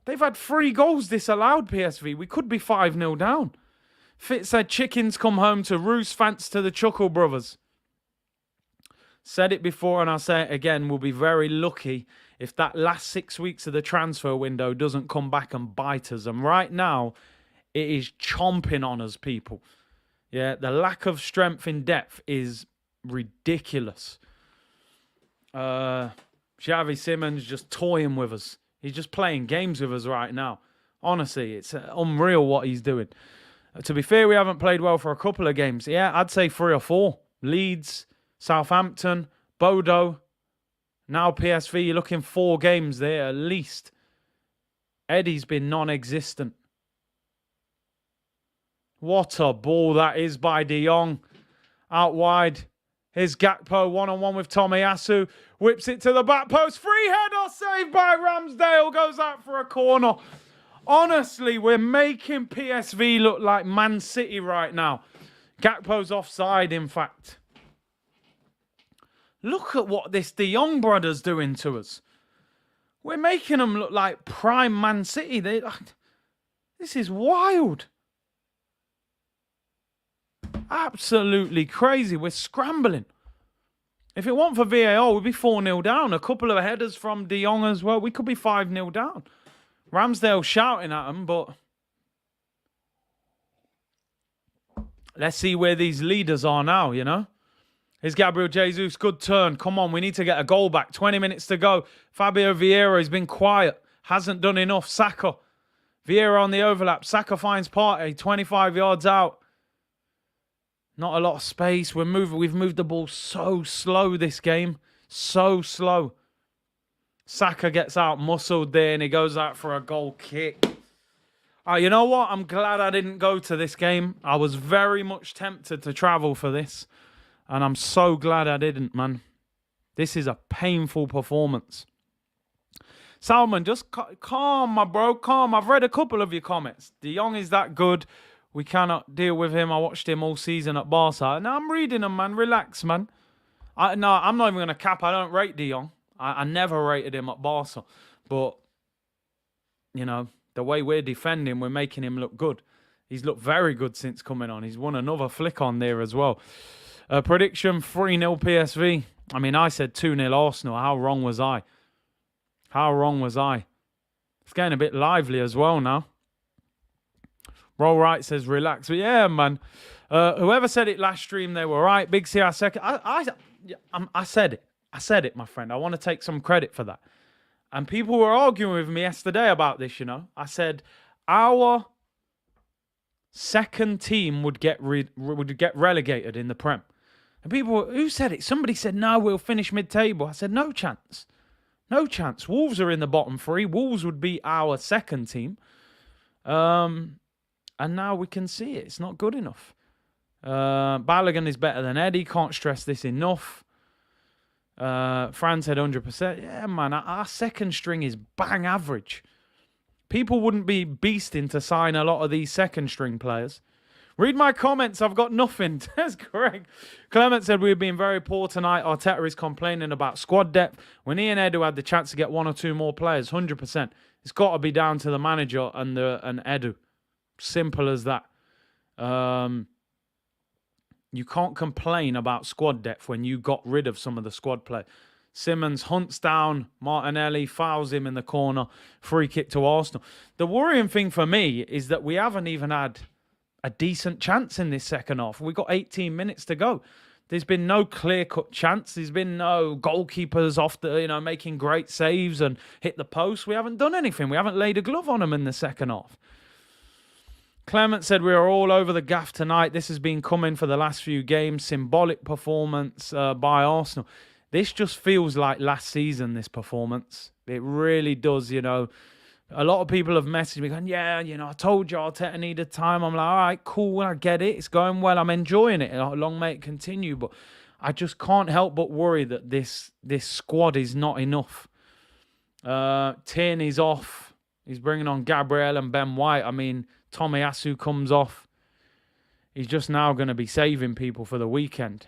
They've had 3 goals disallowed, PSV. We could be 5-0 down. Fitz said chickens come home to roost. Thanks to the Chuckle Brothers. Said it before and I'll say it again. We'll be very lucky if that last 6 weeks of the transfer window doesn't come back and bite us. And right now, it is chomping on us, people. Yeah, the lack of strength in depth is ridiculous. Xavi Simons just toying with us. He's just playing games with us right now. Honestly, it's unreal what he's doing. To be fair, we haven't played well for a couple of games. Yeah, I'd say 3 or 4. Leeds, Southampton, Bodo. Now PSV, you're looking 4 games there at least. Eddie's been non-existent. What a ball that is by De Jong. Out wide. Here's Gakpo, one-on-one with Tomiyasu. Whips it to the back post. Free header saved by Ramsdale. Goes out for a corner. Honestly, we're making PSV look like Man City right now. Gakpo's offside, in fact. Look at what this De Jong brother's doing to us. We're making them look like prime Man City. This is wild. Absolutely crazy. We're scrambling. If it weren't for VAR, we'd be 4-0 down. A couple of headers from De Jong as well. We could be 5-0 down. Ramsdale shouting at him, but let's see where these leaders are now, you know. Here's Gabriel Jesus. Good turn. Come on, we need to get a goal back. 20 minutes to go. Fabio Vieira has been quiet. Hasn't done enough. Saka. Vieira on the overlap. Saka finds Partey. 25 yards out. Not a lot of space. We've moved the ball so slow this game. So slow. Saka gets out muscled there and he goes out for a goal kick. You know what? I'm glad I didn't go to this game. I was very much tempted to travel for this. And I'm so glad I didn't, man. This is a painful performance. Salman, just calm, my bro, calm. I've read a couple of your comments. De Jong is that good. We cannot deal with him. I watched him all season at Barca. Now I'm reading him, man. Relax, man. No, I'm not even going to cap. I don't rate De Jong. I never rated him at Barca. But, you know, the way we're defending, we're making him look good. He's looked very good since coming on. He's won another flick on there as well. Prediction 3-0 PSV. I mean, I said 2-0 Arsenal. How wrong was I? How wrong was I? It's getting a bit lively as well now. Roll Right says relax. But yeah, man. Whoever said it last stream, they were right. Big CR second. I said it. I said it, my friend. I want to take some credit for that. And people were arguing with me yesterday about this, you know. I said our second team would get relegated in the Prem. And people, who said it? Somebody said, no, we'll finish mid-table. I said, no chance. No chance. Wolves are in the bottom three. Wolves would be our second team. And now we can see it. It's not good enough. Bellerin is better than Eddie. Can't stress this enough. Fran said 100%. Yeah, man. Our second string is bang average. People wouldn't be beasting to sign a lot of these second string players. Read my comments. I've got nothing. That's correct. Clement said we've been very poor tonight. Arteta is complaining about squad depth. When he and Edu had the chance to get one or two more players, 100%. It's got to be down to the manager and Edu. Simple as that. You can't complain about squad depth when you got rid of some of the squad play. Simmons hunts down Martinelli, fouls him in the corner, free kick to Arsenal. The worrying thing for me is that we haven't even had a decent chance in this second half. We've got 18 minutes to go. There's been no clear-cut chance. There's been no goalkeepers off the, making great saves and hit the post. We haven't done anything. We haven't laid a glove on them in the second half. Clement said we are all over the gaff tonight. This has been coming for the last few games. Symbolic performance by Arsenal. This just feels like last season, this performance. It really does, A lot of people have messaged me going, yeah, I told you Arteta needed time. I'm like, all right, cool, I get it. It's going well. I'm enjoying it. Long may it continue. But I just can't help but worry that this squad is not enough. Tierney's off. He's bringing on Gabriel and Ben White. I mean, Tomiyasu comes off. He's just now going to be saving people for the weekend.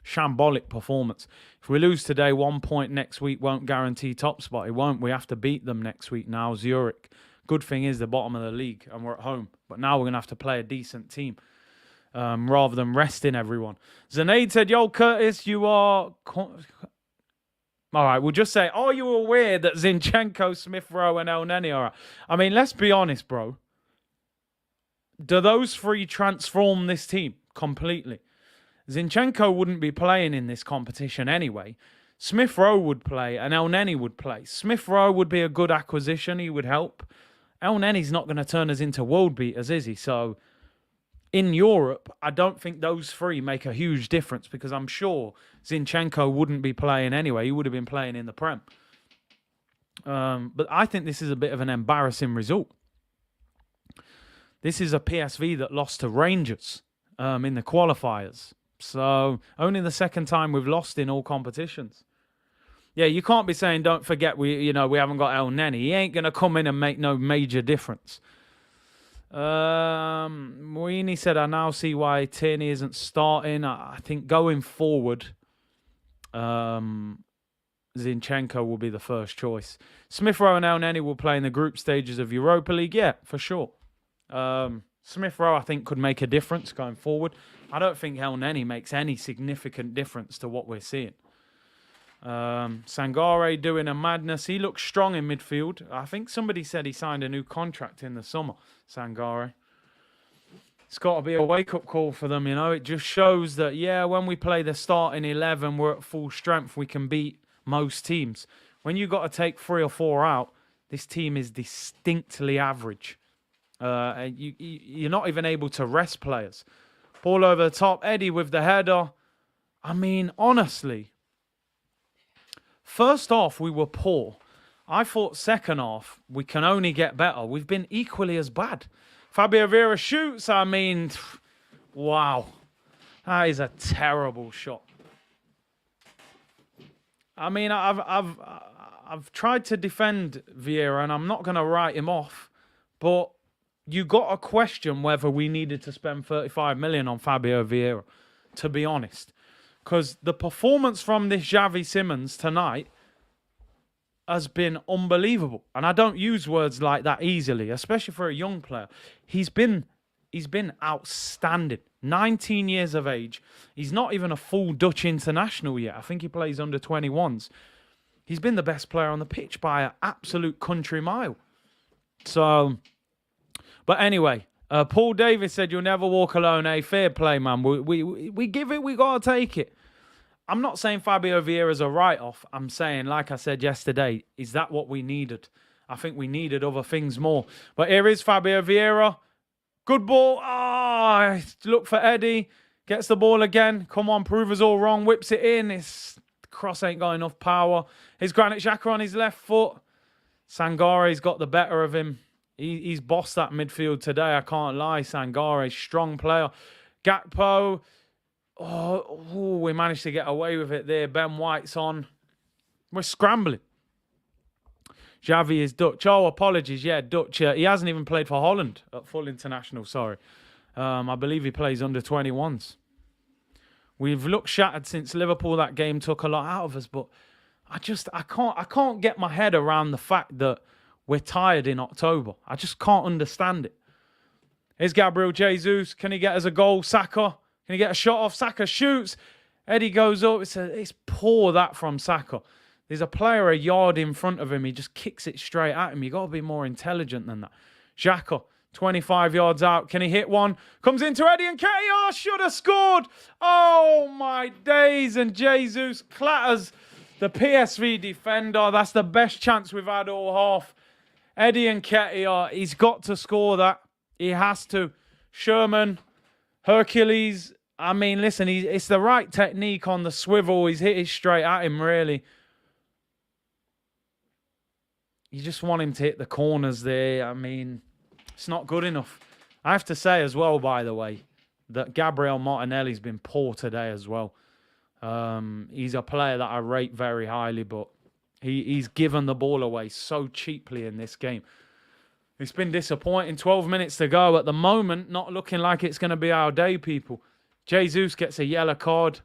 Shambolic performance. If we lose today, 1 point next week won't guarantee top spot. It won't. We have to beat them next week now, Zurich. Good thing is the bottom of the league and we're at home. But now we're going to have to play a decent team rather than resting everyone. Zaneid said, yo, Curtis, you are... All right, we'll just say, are you aware that Zinchenko, Smith Rowe and El Neni are... I mean, let's be honest, bro. Do those three transform this team completely? Zinchenko wouldn't be playing in this competition anyway. Smith Rowe would play and El Neni would play. Smith Rowe would be a good acquisition. He would help. El Neni's not going to turn us into world beaters, is he? So in Europe, I don't think those three make a huge difference because I'm sure Zinchenko wouldn't be playing anyway. He would have been playing in the Prem. But I think this is a bit of an embarrassing result. This is a PSV that lost to Rangers in the qualifiers. So only the second time we've lost in all competitions. Yeah, you can't be saying don't forget we haven't got El Neni. He ain't gonna come in and make no major difference. Moini said, I now see why Tierney isn't starting. I think going forward, Zinchenko will be the first choice. Smith Rowe and El Neni will play in the group stages of Europa League. Yeah, for sure. Smith Rowe, I think, could make a difference going forward. I don't think El Neni makes any significant difference to what we're seeing. Sangare doing a madness. He looks strong in midfield. I think somebody said he signed a new contract in the summer, Sangare. It's got to be a wake-up call for them, you know. It just shows that, yeah, when we play the starting 11, we're at full strength. We can beat most teams. When you've got to take 3 or 4 out, this team is distinctly average. You're not even able to rest players. Ball over the top. Eddie with the header. I mean, honestly, first half, we were poor. I thought second half, we can only get better. We've been equally as bad. Fabio Vieira shoots. I mean, wow. That is a terrible shot. I mean, I've tried to defend Vieira, and I'm not going to write him off. But you got to question whether we needed to spend 35 million on Fabio Vieira, to be honest. Because the performance from this Xavi Simons tonight has been unbelievable. And I don't use words like that easily, especially for a young player. He's been outstanding. 19 years of age. He's not even a full Dutch international yet. I think he plays under 21s. He's been the best player on the pitch by an absolute country mile. So, but anyway, Paul Davis said, you'll never walk alone, eh? Fair play, man. We give it, we got to take it. I'm not saying Fabio Vieira's a write-off. I'm saying, like I said yesterday, is that what we needed? I think we needed other things more. But here is Fabio Vieira. Good ball. Look for Eddie. Gets the ball again. Come on, prove us all wrong. Whips it in. The cross ain't got enough power. Here's Granit Xhaka on his left foot. Sangare's got the better of him. He's bossed that midfield today. I can't lie. Sangare, strong player. Gakpo. Oh, we managed to get away with it there. Ben White's on. We're scrambling. Xavi is Dutch. Oh, apologies. Yeah, Dutch. He hasn't even played for Holland at full international. Sorry. I believe he plays under 21s. We've looked shattered since Liverpool. That game took a lot out of us, but I can't get my head around the fact that we're tired in October. I just can't understand it. Here's Gabriel Jesus. Can he get us a goal? Saka. Can he get a shot off? Saka shoots. Eddie goes up. It's poor that from Saka. There's a player a yard in front of him. He just kicks it straight at him. You got to be more intelligent than that. Xhaka, 25 yards out. Can he hit one? Comes into Eddie and Ketia. Should have scored. Oh, my days. And Jesus clatters the PSV defender. That's the best chance we've had all half. Eddie and Ketia, he's got to score that. He has to. Sherman, Hercules. I mean, listen, it's the right technique on the swivel. He's hit it straight at him, really. You just want him to hit the corners there. I mean, it's not good enough. I have to say as well, by the way, that Gabriel Martinelli's been poor today as well. He's a player that I rate very highly, but he's given the ball away so cheaply in this game. It's been disappointing. 12 minutes to go. At the moment, not looking like it's going to be our day, people. Jesus gets a yellow card.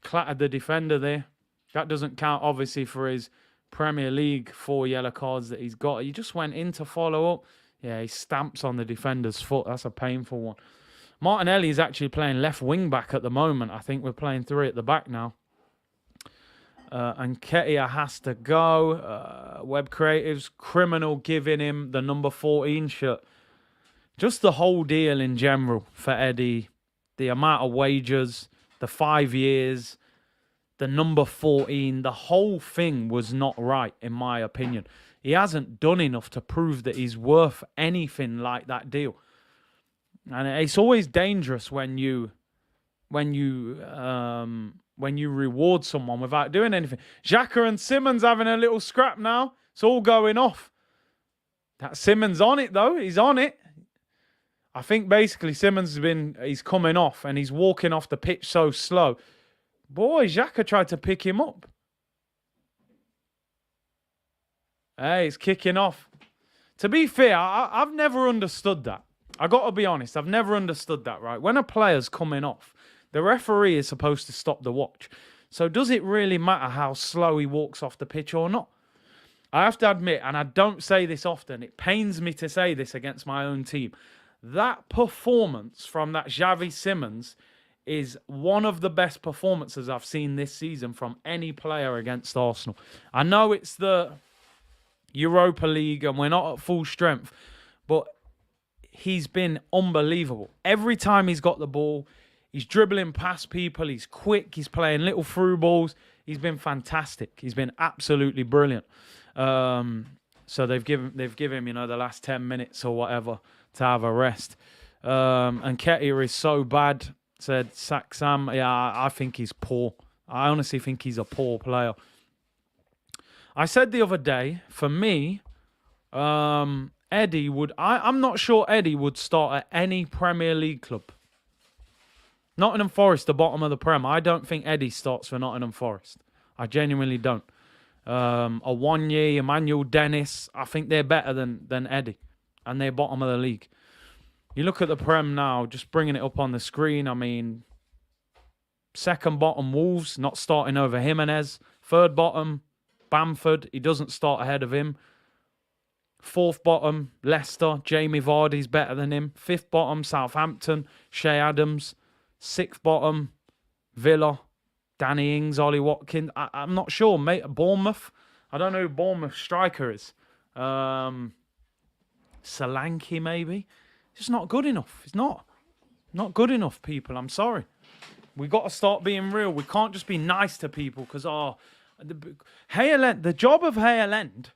Clattered the defender there. That doesn't count, obviously, for his Premier League 4 yellow cards that he's got. He just went in to follow up. Yeah, he stamps on the defender's foot. That's a painful one. Martinelli is actually playing left wing back at the moment. I think we're playing 3 at the back now. And Ketia has to go. Web Creatives, criminal giving him the number 14 shirt. Just the whole deal in general for Eddie. The amount of wages, the 5 years, the number 14. The whole thing was not right, in my opinion. He hasn't done enough to prove that he's worth anything like that deal. And it's always dangerous when you reward someone without doing anything. Xhaka and Simons having a little scrap now. It's all going off. That Simons on it, though. He's on it. I think basically Simmons he's coming off and he's walking off the pitch so slow. Boy, Xhaka tried to pick him up. Hey, it's kicking off. To be fair, I've never understood that. I got to be honest, I've never understood that, right? When a player's coming off, the referee is supposed to stop the watch. So does it really matter how slow he walks off the pitch or not? I have to admit, and I don't say this often, it pains me to say this against my own team. That performance from that Xavi Simmons is one of the best performances I've seen this season from any player against Arsenal. I know it's the Europa League and we're not at full strength, but he's been unbelievable. Every time he's got the ball, he's dribbling past people, he's quick, he's playing little through balls. He's been fantastic. He's been absolutely brilliant. So they've given him, the last 10 minutes or whatever to have a rest. And Ketia is so bad, said sack Sam. Yeah, I think he's poor. I honestly think he's a poor player. I said the other day, for me, Eddie would... I'm not sure Eddie would start at any Premier League club. Nottingham Forest, the bottom of the Prem. I don't think Eddie starts for Nottingham Forest. I genuinely don't. Awonye, Emmanuel Dennis, I think they're better than Eddie. And they're bottom of the league. You look at the Prem now, just bringing it up on the screen. I mean, second bottom, Wolves, not starting over Jimenez. Third bottom, Bamford, he doesn't start ahead of him. Fourth bottom, Leicester, Jamie Vardy's better than him. Fifth bottom, Southampton, Shea Adams. Sixth bottom, Villa, Danny Ings, Ollie Watkins. I'm not sure, mate. Bournemouth, I don't know who Bournemouth striker is. Solanke, maybe. It's just not good enough. It's not good enough, people. I'm sorry. We got to start being real. We can't just be nice to people because the job of Hale End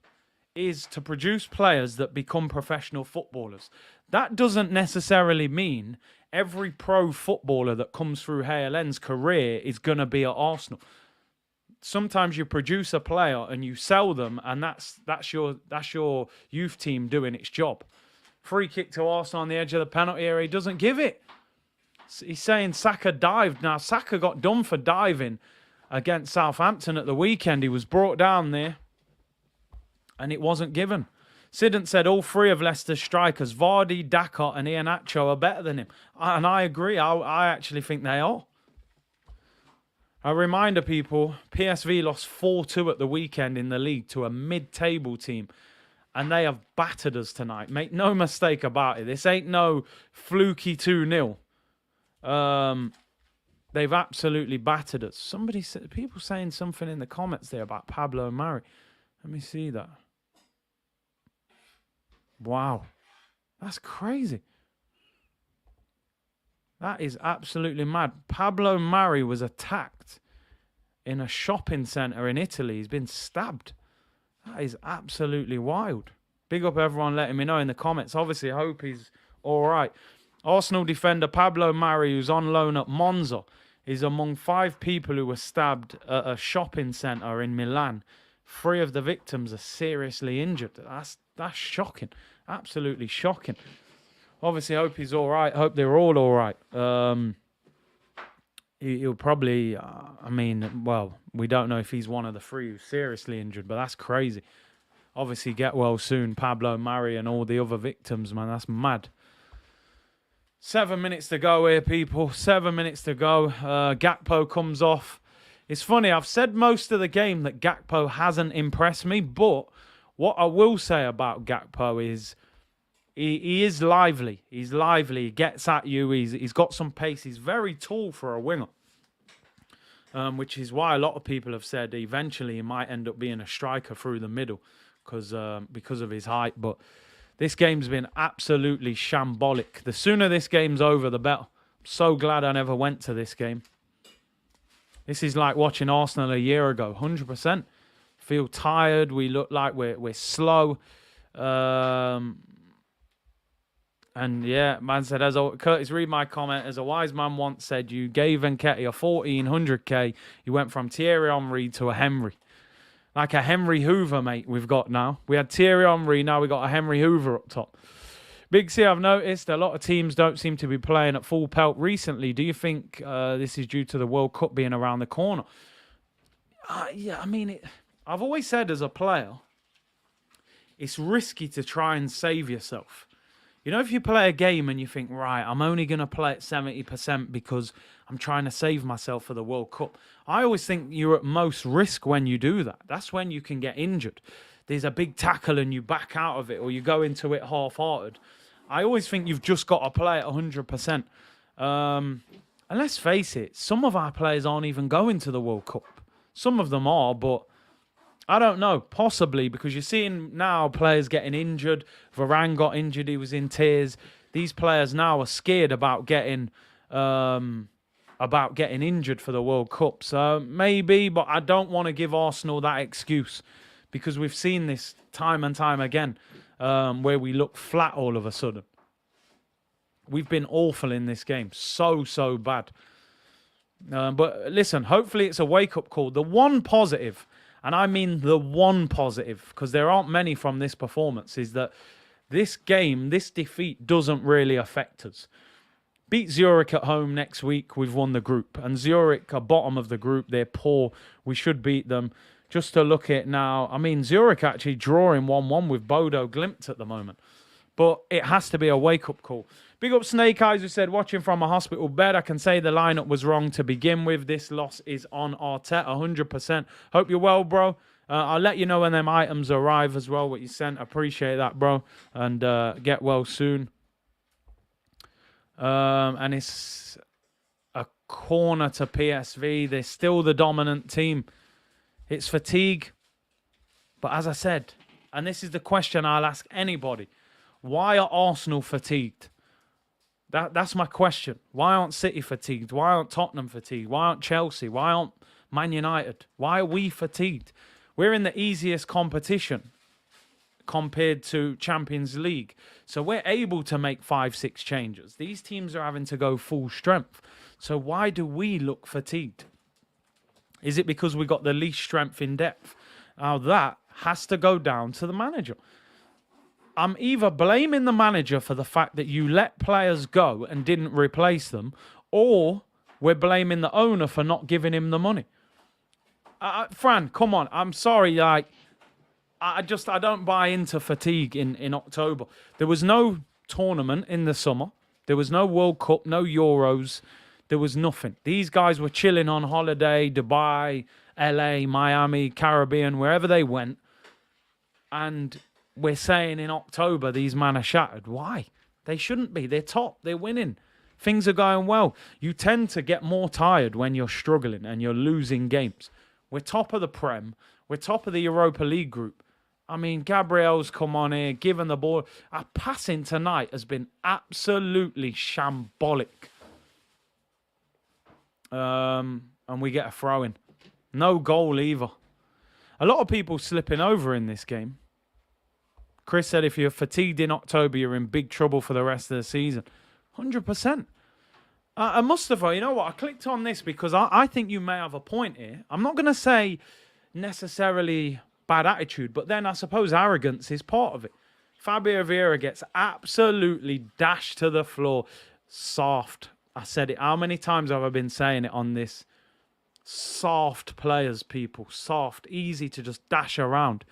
is to produce players that become professional footballers. That doesn't necessarily mean every pro footballer that comes through Hale End's career is going to be at Arsenal. Sometimes you produce a player and you sell them, and that's your youth team doing its job. Free kick to Arsenal on the edge of the penalty area. He doesn't give it. He's saying Saka dived. Now, Saka got done for diving against Southampton at the weekend. He was brought down there, and it wasn't given. Sidant said all three of Leicester's strikers, Vardy, Daka, and Iheanacho, are better than him. And I agree. I actually think they are. A reminder, people, PSV lost 4-2 at the weekend in the league to a mid-table team. And they have battered us tonight. Make no mistake about it. This ain't no fluky 2-0. They've absolutely battered us. People saying something in the comments there about Pablo Mari. Let me see that. Wow. That's crazy. That is absolutely mad. Pablo Mari was attacked in a shopping centre in Italy. He's been stabbed. That is absolutely wild. Big up everyone letting me know in the comments. Obviously, I hope he's all right. Arsenal defender Pablo Mari, who's on loan at Monza, is among 5 people who were stabbed at a shopping centre in Milan. 3 of the victims are seriously injured. That's shocking. Absolutely shocking. Obviously, I hope he's all right. I hope they're all right. He'll probably, we don't know if he's one of the 3 who's seriously injured, but that's crazy. Obviously, get well soon, Pablo Mari and all the other victims, man. That's mad. 7 minutes to go here, people. 7 minutes to go. Gakpo comes off. It's funny, I've said most of the game that Gakpo hasn't impressed me, but what I will say about Gakpo is he is lively. He's lively. He gets at you. He's got some pace. He's very tall for a winger, which is why a lot of people have said eventually he might end up being a striker through the middle because of his height. But this game's been absolutely shambolic. The sooner this game's over, the better. I'm so glad I never went to this game. This is like watching Arsenal a year ago, 100%. Feel tired. We look like we're slow. And yeah, man said, Curtis, read my comment. As a wise man once said, you gave Nketiah 1,400k. You went from Thierry Henry to a Henry. Like a Henry Hoover, mate, we've got now. We had Thierry Henry, now we got a Henry Hoover up top. Big C, I've noticed a lot of teams don't seem to be playing at full pelt recently. Do you think this is due to the World Cup being around the corner? Yeah, I mean, I've always said as a player, it's risky to try and save yourself. You know, if you play a game and you think, right, I'm only going to play at 70% because I'm trying to save myself for the World Cup. I always think you're at most risk when you do that. That's when you can get injured. There's a big tackle and you back out of it or you go into it half-hearted. I always think you've just got to play at 100%. And let's face it, some of our players aren't even going to the World Cup. Some of them are, but I don't know. Possibly because you're seeing now players getting injured. Varane got injured. He was in tears. These players now are scared about getting injured for the World Cup. So maybe, but I don't want to give Arsenal that excuse because we've seen this time and time again where we look flat all of a sudden. We've been awful in this game. So bad. But listen, hopefully it's a wake-up call. The one positive, and I mean the one positive, because there aren't many from this performance, is that this game, this defeat doesn't really affect us. Beat Zurich at home next week, we've won the group. And Zurich are bottom of the group. They're poor. We should beat them. Just to look at now, I mean, Zurich actually drawing 1-1 with Bodo Glimt at the moment. But it has to be a wake-up call. Big up Snake Eyes, who said, watching from a hospital bed, I can say the lineup was wrong to begin with. This loss is on Arteta, 100%. Hope you're well, bro. I'll let you know when them items arrive as well, what you sent. Appreciate that, bro. And get well soon. And it's a corner to PSV. They're still the dominant team. It's fatigue. But as I said, and this is the question I'll ask anybody, why are Arsenal fatigued? That's my question. Why aren't City fatigued? Why aren't Tottenham fatigued? Why aren't Chelsea? Why aren't Man United? Why are we fatigued? We're in the easiest competition compared to Champions League. So we're able to make 5-6 changes. These teams are having to go full strength. So why do we look fatigued? Is it because we got the least strength in depth? Now that has to go down to the manager. I'm either blaming the manager for the fact that you let players go and didn't replace them, or we're blaming the owner for not giving him the money. Fran, come on. I'm sorry. I don't buy into fatigue in October. There was no tournament in the summer. There was no World Cup, no Euros. There was nothing. These guys were chilling on holiday, Dubai, LA, Miami, Caribbean, wherever they went. And we're saying in October, these men are shattered. Why? They shouldn't be. They're top. They're winning. Things are going well. You tend to get more tired when you're struggling and you're losing games. We're top of the Prem. We're top of the Europa League group. I mean, Gabriel's come on here, given the ball. Our passing tonight has been absolutely shambolic. And we get a throw-in. No goal either. A lot of people slipping over in this game. Chris said if you're fatigued in October, you're in big trouble for the rest of the season. 100%. And Mustafa, you know what? I clicked on this because I think you may have a point here. I'm not going to say necessarily bad attitude, but then I suppose arrogance is part of it. Fabio Vieira gets absolutely dashed to the floor. Soft. I said it. How many times have I been saying it on this? Soft players, people. Soft. Easy to just dash around.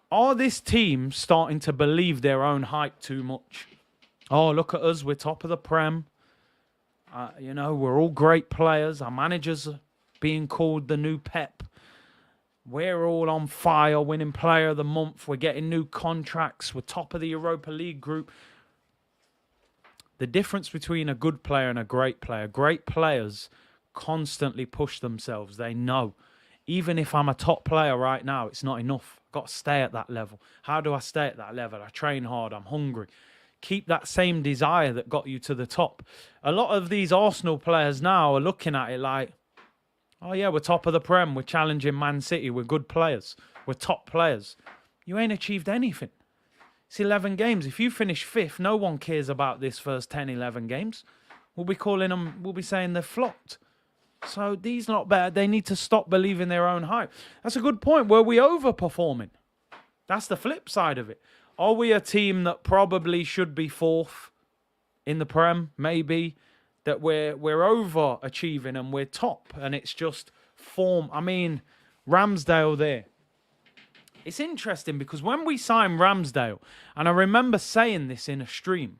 Are this team starting to believe their own hype too much? Oh, look at us. We're top of the Prem. We're all great players. Our managers are being called the new Pep. We're all on fire, winning player of the month. We're getting new contracts. We're top of the Europa League group. The difference between a good player and a great player. Great players constantly push themselves. They know. Even if I'm a top player right now, it's not enough. I've got to stay at that level. How do I stay at that level? I train hard. I'm hungry. Keep that same desire that got you to the top. A lot of these Arsenal players now are looking at it like, oh yeah, we're top of the Prem. We're challenging Man City. We're good players. We're top players. You ain't achieved anything. It's 11 games. If you finish 5th, no one cares about this first 10, 11 games. We'll be saying they're flopped. So these not bad. They need to stop believing their own hype. That's a good point. Were we overperforming? That's the flip side of it. Are we a team that probably should be fourth in the Prem? Maybe. That we're overachieving and we're top, and it's just form. I mean, Ramsdale there. It's interesting because when we signed Ramsdale, and I remember saying this in a stream,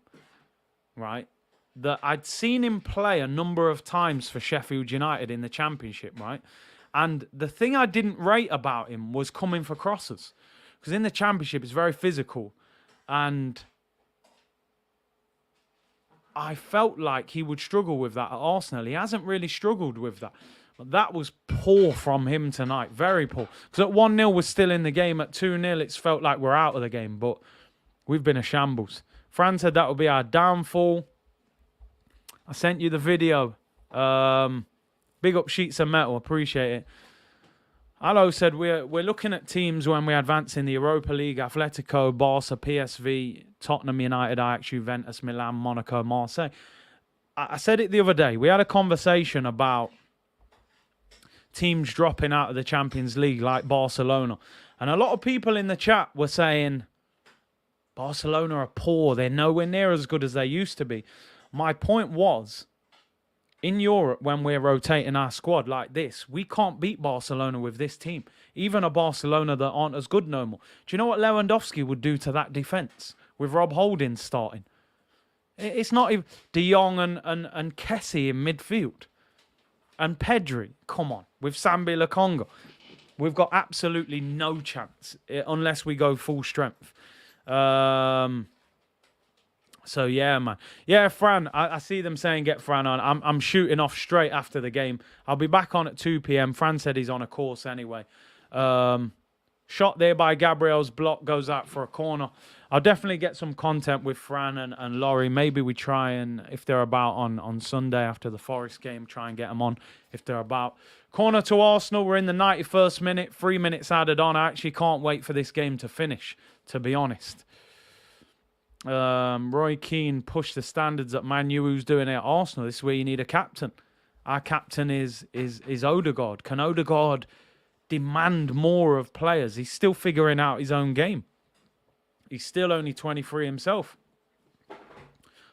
right, that I'd seen him play a number of times for Sheffield United in the Championship, right? And the thing I didn't rate about him was coming for crosses. Because in the Championship, it's very physical. And I felt like he would struggle with that at Arsenal. He hasn't really struggled with that. But that was poor from him tonight. Very poor. Because at 1-0, we're still in the game. At 2-0, it's felt like we're out of the game. But we've been a shambles. Fran said that will be our downfall. I sent you the video. Big up Sheets of Metal. Appreciate it. Allo said we're looking at teams when we advance in the Europa League. Atletico, Barca, PSV, Tottenham, United, Ajax, Juventus, Milan, Monaco, Marseille. I said it the other day. We had a conversation about teams dropping out of the Champions League like Barcelona. And a lot of people in the chat were saying, Barcelona are poor. They're nowhere near as good as they used to be. My point was, in Europe, when we're rotating our squad like this, we can't beat Barcelona with this team. Even a Barcelona that aren't as good no more. Do you know what Lewandowski would do to that defence with Rob Holding starting? It's not even De Jong and Kessie in midfield. And Pedri, come on, with Sambi Lokonga. We've got absolutely no chance unless we go full strength. So, yeah, man. Yeah, Fran, I see them saying get Fran on. I'm shooting off straight after the game. I'll be back on at 2 p.m. Fran said he's on a course anyway. Shot there by Gabriel's block goes out for a corner. I'll definitely get some content with Fran and Laurie. Maybe we try and, if they're about on Sunday after the Forest game, try and get them on if they're about. Corner to Arsenal. We're in the 91st minute. 3 minutes added on. I actually can't wait for this game to finish, to be honest. Roy Keane pushed the standards that Man U who's doing it at Arsenal. This is where you need a captain. Our captain is Odegaard. Can Odegaard demand more of players? He's still figuring out his own game. He's still only 23 himself.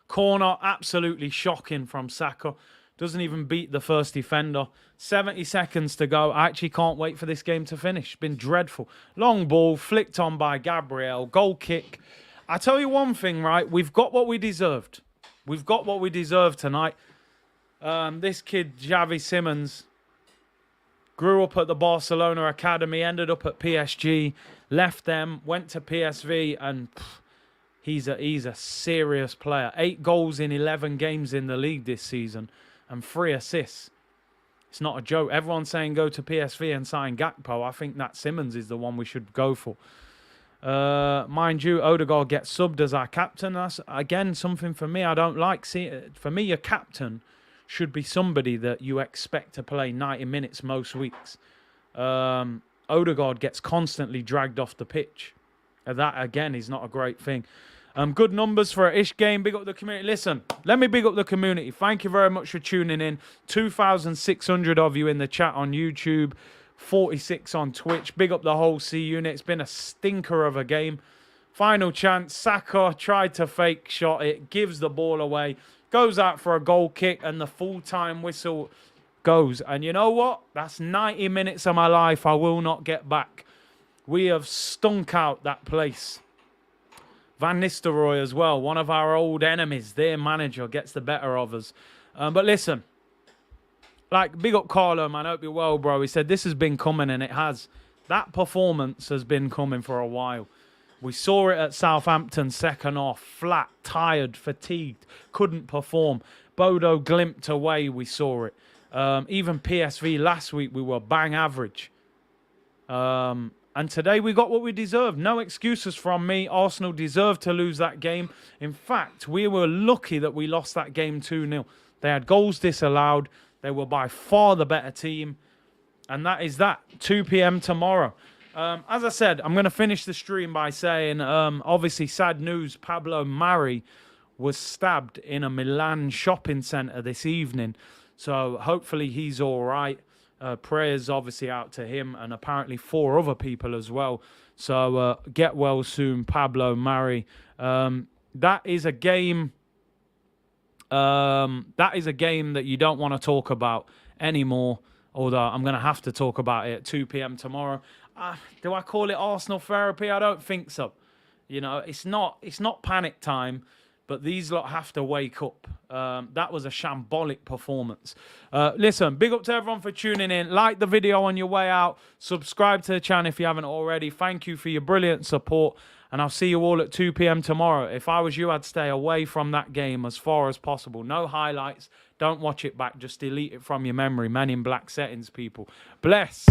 Corner, absolutely shocking from Saka. Doesn't even beat the first defender. 70 seconds to go. I actually can't wait for this game to finish. Been dreadful. Long ball, flicked on by Gabriel. Goal kick. I tell you one thing, right? We've got what we deserved. We've got what we deserved tonight. This kid, Xavi Simons, grew up at the Barcelona Academy, ended up at PSG, left them, went to PSV, and he's a serious player. 8 goals in 11 games in the league this season, and 3 assists. It's not a joke. Everyone's saying go to PSV and sign Gakpo. I think that Simons is the one we should go for. Mind you, Odegaard gets subbed as our captain. That's, again, something for me I don't like. See, for me, your captain should be somebody that you expect to play 90 minutes most weeks. Odegaard gets constantly dragged off the pitch. That, again, is not a great thing. Good numbers for an ish game. Big up the community. Listen, let me big up the community. Thank you very much for tuning in. 2,600 of you in the chat on YouTube. 46 on Twitch. Big up the whole C unit. It's been a stinker of a game. Final chance. Saka tried to fake shot it. Gives the ball away. Goes out for a goal kick. And the full-time whistle goes. And you know what? That's 90 minutes of my life I will not get back. We have stunk out that place. Van Nistelrooy as well. One of our old enemies. Their manager gets the better of us. But listen. Like, big up Carlo, man. I hope you're well, bro. He said this has been coming, and it has. That performance has been coming for a while. We saw it at Southampton, second half. Flat, tired, fatigued. Couldn't perform. Bodo glimpsed away, we saw it. Even PSV last week, we were bang average. And today, we got what we deserved. No excuses from me. Arsenal deserved to lose that game. In fact, we were lucky that we lost that game 2-0. They had goals disallowed. They were by far the better team. And that is that. 2 p.m. tomorrow. As I said, I'm going to finish the stream by saying, obviously, sad news. Pablo Mari was stabbed in a Milan shopping centre this evening. So hopefully he's all right. Prayers obviously out to him and apparently 4 other people as well. So get well soon, Pablo Mari. That is a game. That is a game that you don't want to talk about anymore. Although I'm going to have to talk about it at 2 p.m. tomorrow. Do I call it Arsenal therapy? I don't think so. You know, it's not panic time, but these lot have to wake up. That was a shambolic performance. Listen, big up to everyone for tuning in. Like the video on your way out. Subscribe to the channel if you haven't already. Thank you for your brilliant support. And I'll see you all at 2 p.m. tomorrow. If I was you, I'd stay away from that game as far as possible. No highlights. Don't watch it back. Just delete it from your memory. Men in Black settings, people. Bless.